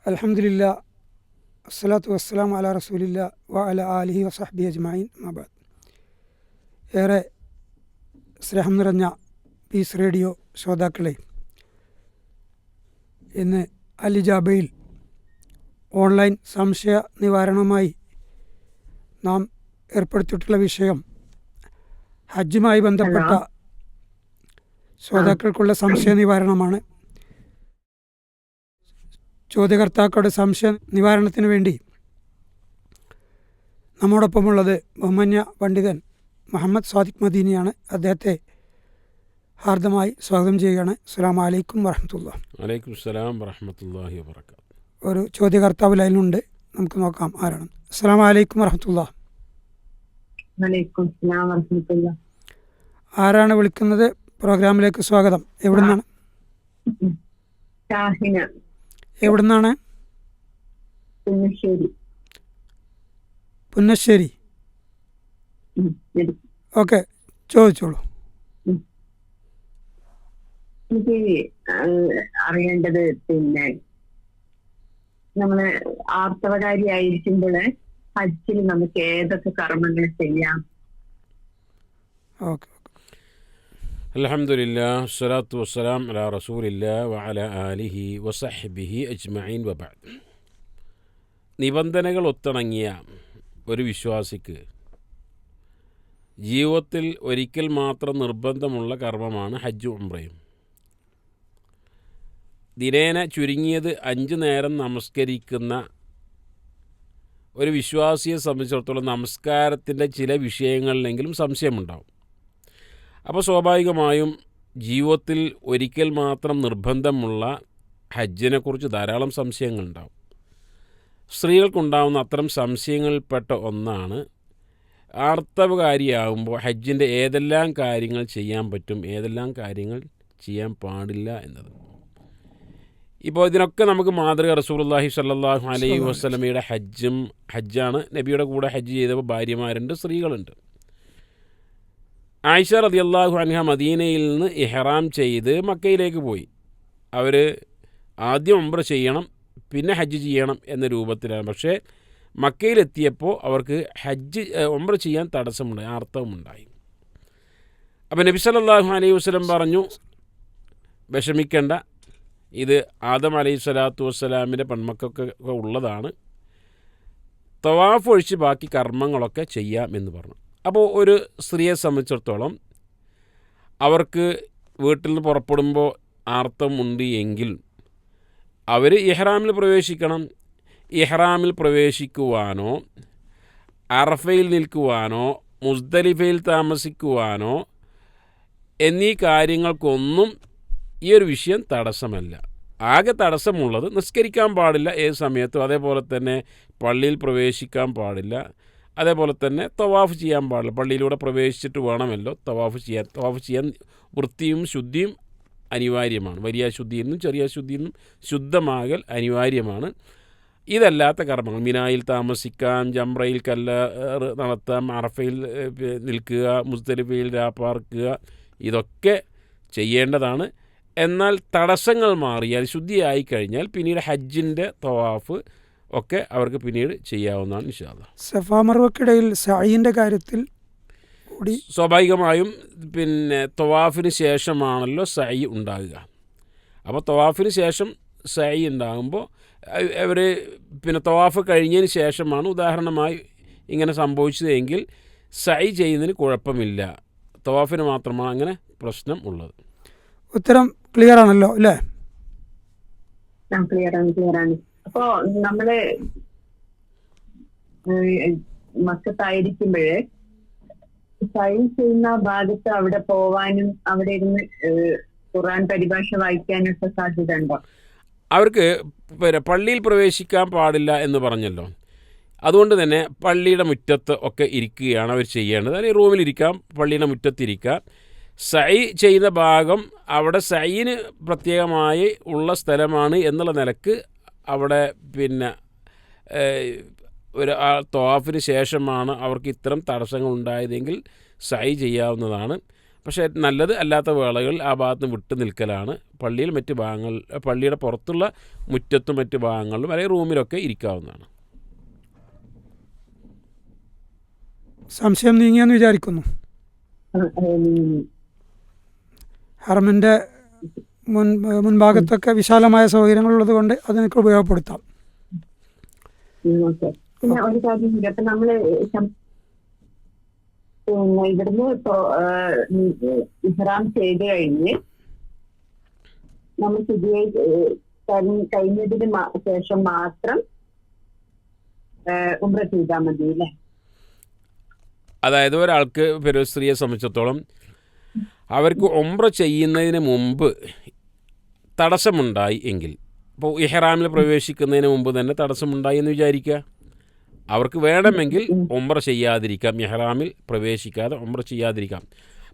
അൽഹംദുലില്ലാ അസ്സലാത്തു വസ്സലാമു അലാ റസൂലില്ലാ വ അലാ ആലിഹി വസഹ്ബിഹി അജ്മഈൻ അമ്മാ ബഅദ്. ഏറെ സ്നേഹം നിറഞ്ഞ പീസ് റേഡിയോ ശ്രോതാക്കളെ, ഇന്ന് അൽ ഇജാബയിൽ ഓൺലൈൻ സംശയ നിവാരണവുമായി നാം ഏർപ്പെടുത്തിയിട്ടുള്ള വിഷയം ഹജ്ജുമായി ബന്ധപ്പെട്ട ശ്രോതാക്കൾക്കുള്ള സംശയ നിവാരണമാണ്. ചോദ്യകർത്താക്കളുടെ സംശയ നിവാരണത്തിന് വേണ്ടി നമ്മോടൊപ്പമുള്ളത് ബഹുമാന്യ പണ്ഡിതൻ മുഹമ്മദ് സാദിഖ് മദീനിയാണ്. അദ്ദേഹത്തെ ഹാർദമായി സ്വാഗതം ചെയ്യുകയാണ്. അസ്സലാമു അലൈക്കും വറഹ്മത്തുള്ളാഹി. വലൈക്കും സലാം വറഹ്മത്തുള്ളാഹി വബറകാതുഹു. ഒരു ചോദ്യകർത്താവ് ലൈനിലുണ്ട്, നമുക്ക് നോക്കാം ആരാണ്. അസ്സലാമു അലൈക്കും വറഹ്മത്തുള്ളാഹി. വലൈക്കും സലാം വറഹ്മത്തുള്ളാഹി. ആരാണ് വിളിക്കുന്നത്? പ്രോഗ്രാമിലേക്ക് സ്വാഗതം. എവിടുന്നാണ്? ഷാഹിന, എവിടുന്നാണ്? പുന്നശ്ശേരി. പുന്നശ്ശേരി. ഓക്കെ, ചോദിച്ചോളൂ. എനിക്ക് അറിയേണ്ടത്, നമ്മള് ആർത്തവകാരിയായിരിക്കുമ്പോൾ ഹജ്ജിൽ നമുക്ക് ഏതൊക്കെ കർമ്മങ്ങൾ ചെയ്യാം? ഓക്കെ. അൽഹംദുലില്ലാ വസ്സലാത്തു വസ്സലാം അലാ റസൂലില്ലാ വഅലാ ആലിഹി വസഹ്ബിഹി അജ്മഈൻ വബഅദ്. നിബന്ധനകൾ ഒത്തിണങ്ങിയ ഒരു വിശ്വാസിക്ക് ജീവിതത്തിൽ ഒരിക്കൽ മാത്രം നിർബന്ധമുള്ള കർമ്മമാണ് ഹജ്ജും ഉംറയും. ദിനേന ചുരുങ്ങിയത് 5 നേരം നമസ്കരിക്കുന്ന ഒരു വിശ്വാസിയെ സംബന്ധിച്ചിടത്തോളം നമസ്കാരത്തിൻ്റെ ചില വിഷയങ്ങളിലെങ്കിലും സംശയമുണ്ടാവും. അപ്പോൾ സ്വാഭാവികമായും ജീവിതത്തിൽ ഒരിക്കൽ മാത്രം നിർബന്ധമുള്ള ഹജ്ജിനെക്കുറിച്ച് ധാരാളം സംശയങ്ങളുണ്ടാവും. സ്ത്രീകൾക്കുണ്ടാവുന്ന അത്തരം സംശയങ്ങളിൽപ്പെട്ട ഒന്നാണ് ആർത്തവകാരിയാകുമ്പോൾ ഹജ്ജിൻ്റെ ഏതെല്ലാം കാര്യങ്ങൾ ചെയ്യാൻ പറ്റും, ഏതെല്ലാം കാര്യങ്ങൾ ചെയ്യാൻ പാടില്ല എന്നത്. ഇപ്പോൾ ഇതിനൊക്കെ നമുക്ക് മാതൃക റസൂലുള്ളാഹി സ്വല്ലല്ലാഹു അലൈഹി വസല്ലമയുടെ ഹജ്ജാണ്. നബിയുടെ കൂടെ ഹജ്ജ് ചെയ്തപ്പോൾ ഭാര്യമാരുണ്ട്, സ്ത്രീകളുണ്ട്. ആയിഷ റളിയല്ലാഹു അൻഹ മദീനയിൽ നിന്ന് ഇഹ്റാം ചെയ്ത് മക്കയിലേക്ക് പോയി. അവർ ആദ്യം ഉംറ ചെയ്യണം, പിന്നെ ഹജ്ജ് ചെയ്യണം എന്ന രൂപത്തിലാണ്. പക്ഷേ മക്കയിലെത്തിയപ്പോൾ അവർക്ക് ഉംറ ചെയ്യാൻ തടസ്സമുണ്ടായി, ആർത്തവമുണ്ടായി. അപ്പോൾ നബി സല്ലല്ലാഹു അലൈഹി വസല്ലം പറഞ്ഞു, വിഷമിക്കേണ്ട, ഇത് ആദം അലൈഹി സ്വലാത്തു വസ്സലാമിൻ്റെ പെൺമക്കൊക്കെ ഉള്ളതാണ്, തവാഫ് ഒഴിച്ച് ബാക്കി കർമ്മങ്ങളൊക്കെ ചെയ്യാം എന്ന് പറഞ്ഞു. അപ്പോൾ ഒരു സ്ത്രീയെ സംബന്ധിച്ചിടത്തോളം അവർക്ക് വീട്ടിൽ നിന്ന് പുറപ്പെടുമ്പോൾ ആർത്തവമുണ്ട് എങ്കിൽ അവർ ഇഹ്റാമിൽ പ്രവേശിക്കണം. ഇഹ്റാമിൽ പ്രവേശിക്കുവാനോ അറഫയിൽ നിൽക്കുവാനോ മുസ്ദലിഫയിൽ താമസിക്കുവാനോ എന്നീ കാര്യങ്ങൾക്കൊന്നും ഈ ഒരു വിഷയം തടസ്സമല്ല. ആകെ തടസ്സമുള്ളത് നിസ്കരിക്കാൻ പാടില്ല ഏത് സമയത്തും, അതേപോലെ തന്നെ പള്ളിയിൽ പ്രവേശിക്കാൻ പാടില്ല, അതേപോലെ തന്നെ തവാഫ് ചെയ്യാൻ പാടില്ല. പള്ളിയിലൂടെ പ്രവേശിച്ചിട്ട് വേണമല്ലോ തവാഫ് ചെയ്യാൻ. തവാഫ് ചെയ്യാൻ വൃത്തിയും ശുദ്ധിയും അനിവാര്യമാണ്. വലിയ ശുദ്ധിയിൽ നിന്നും ചെറിയ ശുദ്ധിയിൽ നിന്നും ശുദ്ധമാകൽ അനിവാര്യമാണ്. ഇതല്ലാത്ത കർമ്മങ്ങൾ, മിനായിൽ താമസിക്കാം, ജംറയിൽ കല്ലേറ് നടത്താം, അറഫയിൽ നിൽക്കുക, മുസ്ദലിഫയിൽ രാപ്പാർക്കുക, ഇതൊക്കെ ചെയ്യേണ്ടതാണ്. എന്നാൽ തടസ്സങ്ങൾ മാറിയാൽ, ശുദ്ധിയായി കഴിഞ്ഞാൽ പിന്നീട് ഹജ്ജിൻ്റെ തവാഫ് ഒക്കെ അവർക്ക് പിന്നീട് ചെയ്യാവുന്നതാണ് ഇൻഷാ അല്ലാഹ്. സഫാ മർവക്കിടയിൽ സഅയിൻ്റെ കാര്യത്തിൽ കൂടി സ്വാഭാവികമായും തവാഫിന് ശേഷമാണല്ലോ സഅയി ഉണ്ടാകുക. അപ്പോൾ തവാഫിന് ശേഷം സഅയി ഉണ്ടാകുമ്പോൾ അവർ തവാഫ് കഴിഞ്ഞതിന് ശേഷമാണ് ഉദാഹരണമായി ഇങ്ങനെ സംഭവിച്ചതെങ്കിൽ സഅയി ചെയ്യുന്നതിന് കുഴപ്പമില്ല. തവാഫിന് മാത്രമാണ് അങ്ങനെ പ്രശ്നം ഉള്ളത്. ഉത്തരം ക്ലിയർ ആണല്ലോ അല്ലേ? ക്ലിയറാണ്. അപ്പോ നമ്മള് മക്കത്തായിരിക്കുമ്പോഴേ സൈൻ ചെയ്യുന്ന ഭാഗത്ത് അവിടെ പോവാനും അവിടെ ഇരുന്ന് ഖുർആൻ പരിഭാഷ വായിക്കാനൊക്കെ സാധ്യത ഉണ്ടോ? അവർക്ക് പള്ളിയിൽ പ്രവേശിക്കാൻ പാടില്ല എന്ന് പറഞ്ഞല്ലോ, അതുകൊണ്ട് തന്നെ പള്ളിയുടെ മുറ്റത്ത് ഒക്കെ ഇരിക്കുകയാണ് അവർ ചെയ്യേണ്ടത്. അല്ലെങ്കിൽ റൂമിലിരിക്കാം, പള്ളിയുടെ മുറ്റത്തിരിക്കാം. സഅയി ചെയ്യുന്ന ഭാഗം അവിടെ സഅയിന് പ്രത്യേകമായി ഉള്ള സ്ഥലമാണ് എന്നുള്ള നിലക്ക് അവിടെ ഒരു തവാഫിന് ശേഷമാണ് അവർക്ക് ഇത്തരം തടസ്സങ്ങൾ ഉണ്ടായതെങ്കിൽ സഅയി ചെയ്യാവുന്നതാണ്. പക്ഷേ നല്ലത് അല്ലാത്ത വേളകളിൽ ആ ഭാഗത്ത് നിന്ന് വിട്ടു നിൽക്കലാണ്. പള്ളിയിൽ മറ്റ് ഭാഗങ്ങൾ, പള്ളിയുടെ പുറത്തുള്ള മുറ്റത്തും മറ്റ് ഭാഗങ്ങളിലും അല്ലെങ്കിൽ റൂമിലൊക്കെ ഇരിക്കാവുന്നതാണ്. സംശയം നീങ്ങിയെന്ന് വിചാരിക്കുന്നു. ഹറമിൻ്റെ മുൻഭാഗത്തൊക്കെ വിശാലമായ സൗകര്യങ്ങളുള്ളത് കൊണ്ട് അതിനൊക്കെ ഉപയോഗപ്പെടുത്താം. പിന്നെ ഒരു കാര്യം കൂടി, അപ്പൊ നമ്മള് ഇവിടുന്ന് ഇഹ്റാം ചെയ്ത് കഴിഞ്ഞ് നമ്മൾ ശുചിയായി കഴിഞ്ഞതിന് ശേഷം മാത്രം ഉംറ ചെയ്താൽ മതി അല്ലേ? അതായത് ഒരാൾക്ക് ഒരു സ്ത്രീയെ സംബന്ധിച്ചിടത്തോളം അവർക്ക് ഉംറ ചെയ്യുന്നതിന് മുമ്പ് തടസ്സമുണ്ടായി എങ്കിൽ, ഇപ്പോൾ ഇഹ്റാമിൽ പ്രവേശിക്കുന്നതിന് മുമ്പ് തന്നെ തടസ്സമുണ്ടായി എന്ന് വിചാരിക്കുക, അവർക്ക് വേണമെങ്കിൽ ഉംറ ചെയ്യാതിരിക്കാം, ഇഹ്റാമിൽ പ്രവേശിക്കാതെ ഉംറ ചെയ്യാതിരിക്കാം.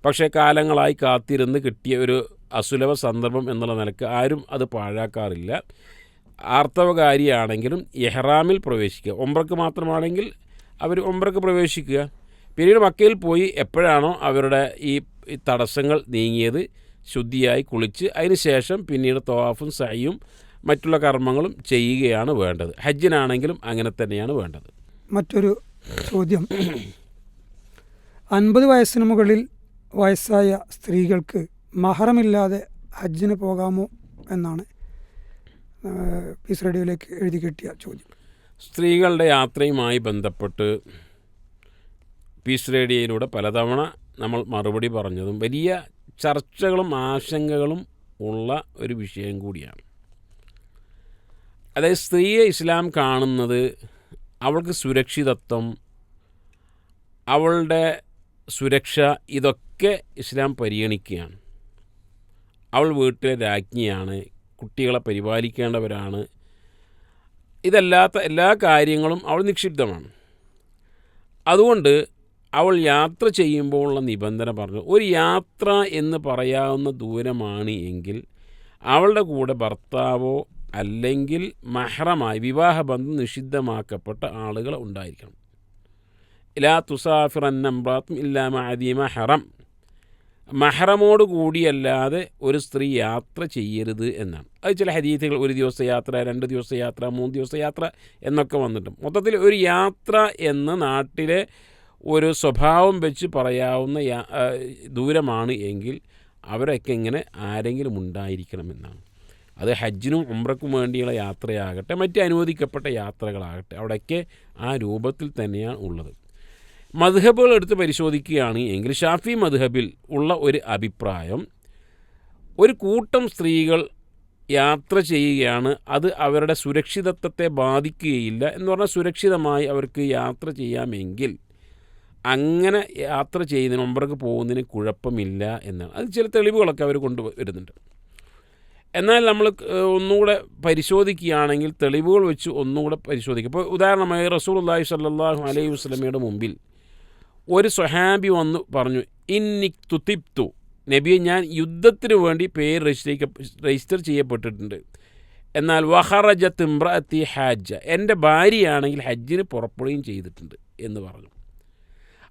പക്ഷേ കാലങ്ങളായി കാത്തിരുന്ന് കിട്ടിയ ഒരു അസുലഭ സന്ദർഭം എന്നുള്ള നിലക്ക് ആരും അത് പാഴാക്കാറില്ല. ആർത്തവകാരിയാണെങ്കിലും ഇഹ്റാമിൽ പ്രവേശിക്കുക, ഉംറക്ക് മാത്രമാണെങ്കിൽ അവർ ഉംറക്ക് പ്രവേശിക്കുക. പിന്നീട് മക്കയിൽ പോയി എപ്പോഴാണോ അവരുടെ ഈ തടസ്സങ്ങൾ നീങ്ങിയത് ശുദ്ധിയായി കുളിച്ച് അതിന് ശേഷം പിന്നീട് തവാഫും സഅയും മറ്റുള്ള കർമ്മങ്ങളും ചെയ്യുകയാണ് വേണ്ടത്. ഹജ്ജിനാണെങ്കിലും അങ്ങനെ തന്നെയാണ് വേണ്ടത്. മറ്റൊരു ചോദ്യം, 50 വയസ്സിന് മുകളിൽ വയസ്സായ സ്ത്രീകൾക്ക് മഹറമില്ലാതെ ഹജ്ജിന് പോകാമോ എന്നാണ് പീസ് റേഡിയോയിലേക്ക് എഴുതി കിട്ടിയ ചോദ്യം. സ്ത്രീകളുടെ യാത്രയുമായി ബന്ധപ്പെട്ട് പീസ് റേഡിയോയിലൂടെ പലതവണ നമ്മൾ മറുപടി പറഞ്ഞതും വലിയ ചർച്ചകളും ആശങ്കകളും ഉള്ള ഒരു വിഷയം കൂടിയാണ്. അതായത് സ്ത്രീയെ ഇസ്ലാം കാണുന്നത് അവൾക്ക് സുരക്ഷിതത്വം, അവളുടെ സുരക്ഷ, ഇതൊക്കെ ഇസ്ലാം പരിഗണിക്കുകയാണ്. അവൾ വീട്ടിലെ രാജ്ഞിയാണ്, കുട്ടികളെ പരിപാലിക്കേണ്ടവരാണ്, ഇതല്ലാത്ത എല്ലാ കാര്യങ്ങളും അവൾ നിക്ഷിപ്തമാണ്. അതുകൊണ്ട് അവൾ യാത്ര ചെയ്യുമ്പോൾ ഉള്ള നിബന്ധന പറഞ്ഞു, ഒരു യാത്ര എന്ന് പറയാവുന്ന ദൂരമാണ് എങ്കിൽ അവളുടെ കൂടെ ഭർത്താവോ അല്ലെങ്കിൽ മഹ്റമായി വിവാഹബന്ധം നിഷിദ്ധമാക്കപ്പെട്ട ആളുകൾ ഉണ്ടായിരിക്കണം. ലാ തുസാഫിറന്ന ഇംറാത്തുൻ ഇല്ലാ മഅ ദി മഹ്റം, മഹ്റമോട് കൂടിയല്ലാതെ ഒരു സ്ത്രീ യാത്ര ചെയ്യരുത് എന്നാണ്. അത് ചില ഹദീസുകൾ 1 ദിവസത്തെ യാത്ര, 2 ദിവസത്തെ യാത്ര, 3 ദിവസത്തെ യാത്ര എന്നൊക്കെ വന്നിട്ടും മൊത്തത്തിൽ ഒരു യാത്ര എന്ന നാട്ടിലെ ഒരു സ്വഭാവം വെച്ച് പറയാവുന്ന ദൂരമാണ് എങ്കിൽ അവരൊക്കെ ഇങ്ങനെ ആരെങ്കിലും ഉണ്ടായിരിക്കണമെന്നാണ്. അത് ഹജ്ജിനും ഉംറയ്ക്കും വേണ്ടിയുള്ള യാത്രയാകട്ടെ മറ്റ് അനുവദിക്കപ്പെട്ട യാത്രകളാകട്ടെ അവിടെയൊക്കെ ആ രൂപത്തിൽ തന്നെയാണ് ഉള്ളത്. മദ്ഹബുകൾ എടുത്ത് പരിശോധിക്കുകയാണ് എങ്കിൽ ഷാഫി മദ്ഹബിൽ ഉള്ള ഒരു അഭിപ്രായം, ഒരു കൂട്ടം സ്ത്രീകൾ യാത്ര ചെയ്യുകയാണ്, അത് അവരുടെ സുരക്ഷിതത്വത്തെ ബാധിക്കുകയില്ല എന്ന് പറഞ്ഞാൽ സുരക്ഷിതമായി അവർക്ക് യാത്ര ചെയ്യാമെങ്കിൽ അങ്ങനെ യാത്ര ചെയ്യുന്നതിന് ഉംറയ്ക്ക് പോകുന്നതിന് കുഴപ്പമില്ല എന്നാണ്. അത് ചില തെളിവുകളൊക്കെ അവർ കൊണ്ടുവരുന്നുണ്ട്. എന്നാൽ നമ്മൾ ഒന്നുകൂടെ പരിശോധിക്കുകയാണെങ്കിൽ തെളിവുകൾ വെച്ച് ഒന്നുകൂടെ പരിശോധിക്കുക. ഇപ്പോൾ ഉദാഹരണമായി റസൂലുള്ളാഹി സ്വല്ലല്ലാഹു അലൈഹി വസല്ലമയുടെ മുമ്പിൽ ഒരു സ്വഹാബി വന്ന് പറഞ്ഞു, ഇന്നി തുതിബ്തു, നബിയെ ഞാൻ യുദ്ധത്തിന് വേണ്ടി പേര് രജിസ്റ്റർ ചെയ്യപ്പെട്ടിട്ടുണ്ട്, എന്നാൽ വഖറജത്ത് ഇംറഅത്തി ഹാജ, എൻ്റെ ഭാര്യയാണെങ്കിൽ ഹജ്ജിന് പുറപ്പെടുകയും ചെയ്തിട്ടുണ്ട് എന്ന് പറഞ്ഞു.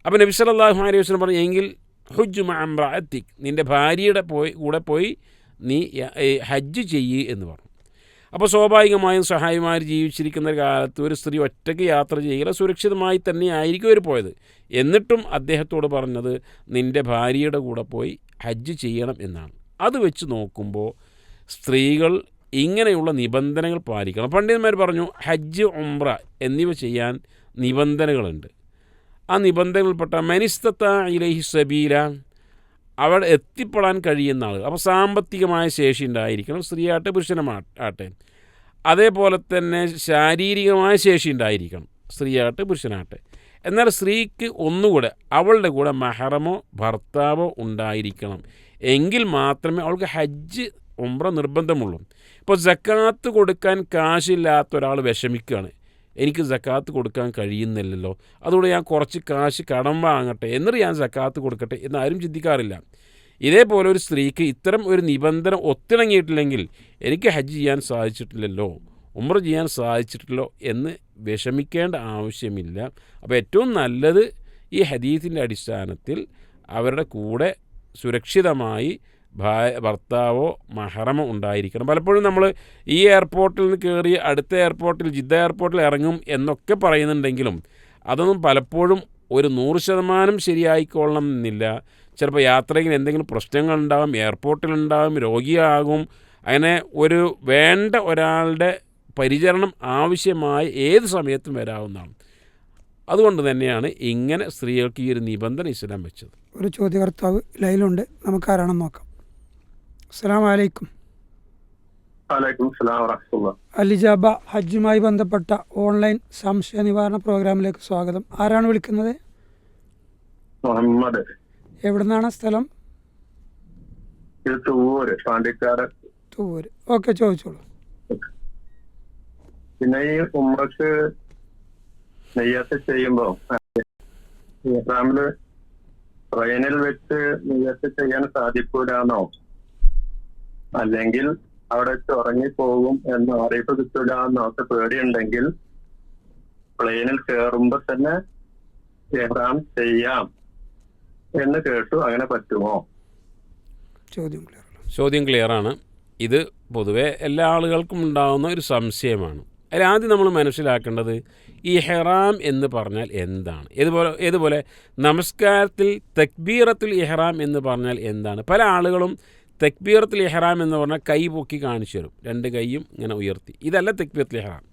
അപ്പോൾ നബി സല്ലല്ലാഹു അലൈഹി വസല്ലം പറഞ്ഞു, എങ്കിൽ ഹുജ്ജ് മഅ ഇംറഅത്തിക്, നിൻ്റെ ഭാര്യയുടെ കൂടെ പോയി നീ ഹജ്ജ് ചെയ്യ് എന്ന് പറഞ്ഞു. അപ്പോൾ സ്വാഭാവികമായും സഹായിമാർ ജീവിച്ചിരിക്കുന്ന കാലത്ത് ഒരു സ്ത്രീ ഒറ്റയ്ക്ക് യാത്ര ചെയ്യുക സുരക്ഷിതമായി തന്നെ ആയിരിക്കും അവർ പോയത്. എന്നിട്ടും അദ്ദേഹത്തോട് പറഞ്ഞത് നിൻ്റെ ഭാര്യയുടെ കൂടെ പോയി ഹജ്ജ് ചെയ്യണം എന്നാണ്. അത് വെച്ച് നോക്കുമ്പോൾ സ്ത്രീകൾ ഇങ്ങനെയുള്ള നിബന്ധനകൾ പാലിക്കണം. പണ്ഡിതന്മാർ പറഞ്ഞു ഹജ്ജ് ഉംറ എന്നിവ ചെയ്യാൻ നിബന്ധനകളുണ്ട്. ആ നിബന്ധനകൾപ്പെട്ട മനിസ്തത്ത ഇലൈഹി സബീല, അവിടെ എത്തിപ്പെടാൻ കഴിയുന്ന ആൾ. അപ്പോൾ സാമ്പത്തികമായ ശേഷി ഉണ്ടായിരിക്കണം, സ്ത്രീയാട്ടെ പുരുഷനാട്ടെ. അതേപോലെ തന്നെ ശാരീരികമായ ശേഷി ഉണ്ടായിരിക്കണം, സ്ത്രീയാട്ടെ പുരുഷനാട്ടെ. എന്നാൽ സ്ത്രീക്ക് ഒന്നുകൂടെ അവളുടെ കൂടെ മഹറമോ ഭർത്താവോ ഉണ്ടായിരിക്കണം. എങ്കിൽ മാത്രമേ അവൾക്ക് ഹജ്ജ് ഉംറ നിർബന്ധമുള്ളൂ. ഇപ്പോൾ സക്കാത്ത് കൊടുക്കാൻ കാശില്ലാത്ത ഒരാൾ വിഷമിക്കുകയാണ്, എനിക്ക് സക്കാത്ത് കൊടുക്കാൻ കഴിയുന്നില്ലല്ലോ, അതുകൊണ്ട് ഞാൻ കുറച്ച് കാശ് കടം വാങ്ങട്ടെ എന്നിട്ട് ഞാൻ സക്കാത്ത് കൊടുക്കട്ടെ എന്നാരും ചിന്തിക്കാറില്ല. ഇതേപോലെ ഒരു സ്ത്രീക്ക് ഇത്തരം ഒരു നിബന്ധന ഒത്തിണങ്ങിയിട്ടില്ലെങ്കിൽ എനിക്ക് ഹജ്ജ് ചെയ്യാൻ സാധിച്ചിട്ടില്ലല്ലോ, ഉംറ ചെയ്യാൻ സാധിച്ചിട്ടില്ലോ എന്ന് വിഷമിക്കേണ്ട ആവശ്യമില്ല. അപ്പോൾ ഏറ്റവും നല്ലത് ഈ ഹദീസിൻ്റെ അടിസ്ഥാനത്തിൽ അവരുടെ കൂടെ സുരക്ഷിതമായി ഭർത്താവോ മഹറമോ ഉണ്ടായിരിക്കണം. പലപ്പോഴും നമ്മൾ ഈ എയർപോർട്ടിൽ നിന്ന് കയറി അടുത്ത എയർപോർട്ടിൽ ജിദ്ദ എയർപോർട്ടിൽ ഇറങ്ങും എന്നൊക്കെ പറയുന്നുണ്ടെങ്കിലും അതൊന്നും പലപ്പോഴും ഒരു 100% ശരിയായിക്കൊള്ളണം എന്നില്ല. ചിലപ്പോൾ യാത്രയിൽ എന്തെങ്കിലും പ്രശ്നങ്ങളുണ്ടാകും, എയർപോർട്ടിലുണ്ടാകും, രോഗിയാകും. അങ്ങനെ ഒരു വേണ്ട ഒരാളുടെ പരിചരണം ആവശ്യമായി ഏത് സമയത്തും വരാവുന്നതാണ്. അതുകൊണ്ട് തന്നെയാണ് ഇങ്ങനെ സ്ത്രീകൾക്ക് ഈ ഒരു നിബന്ധന ഇസ്ലാം വെച്ചത്. ഒരു ചോദ്യകർത്താവ് ലൈനിലുണ്ട്, നമുക്ക് ആരാണെന്ന് നോക്കാം. അസ്സലാമു അലൈക്കും. അലിജാബ ഹജ്ജുമായി ബന്ധപ്പെട്ട ഓൺലൈൻ സംശയ നിവാരണ പ്രോഗ്രാമിലേക്ക് സ്വാഗതം. ആരാണ് വിളിക്കുന്നത്? മുഹമ്മദ്. എവിടുന്നാണ് സ്ഥലം? പാണ്ടിക്കാട്. തൂവൂര്. ഓക്കെ, ചോദിച്ചോളൂ. പിന്നെ ഈ ഉംറക്ക് നെയ്യത്ത് ചെയ്യുമ്പോ ഇഹ്റാമില് ട്രെയിനിൽ വെച്ച് നെയ്യത്ത് ചെയ്യാൻ സാധിക്കൂലാന്നോ, അല്ലെങ്കിൽ അവിടെ വെച്ച് ഉറങ്ങിപ്പോകും എന്ന് അറിയിപ്പ് കിട്ടൂലെന്നോ ഒക്കെ പേടിയുണ്ടെങ്കിൽ പ്ലെയിനിൽ കയറുമ്പോ തന്നെ ഇഹ്റാം ചെയ്യാം എന്ന് കേട്ടു. അങ്ങനെ പറ്റുമോ? ചോദ്യം ക്ലിയറാണ്. ഇത് പൊതുവെ എല്ലാ ആളുകൾക്കും ഉണ്ടാകുന്ന ഒരു സംശയമാണ്. അതിൽ ആദ്യം നമ്മൾ മനസ്സിലാക്കേണ്ടത് ഇഹ്റാം എന്ന് പറഞ്ഞാൽ എന്താണ്. ഇതുപോലെ നമസ്കാരത്തിൽ തക്ബീറത്തുൽ ഇഹ്റാം എന്ന് പറഞ്ഞാൽ എന്താണ്. പല ആളുകളും തക്ബീറത്തുൽ ഇഹ്റാം എന്ന് പറഞ്ഞാൽ കൈ പൊക്കി കാണിച്ചു തരും, 2 കൈയും ഇങ്ങനെ ഉയർത്തി. ഇതല്ല തക്ബീറത്തുൽ ഇഹ്റാം.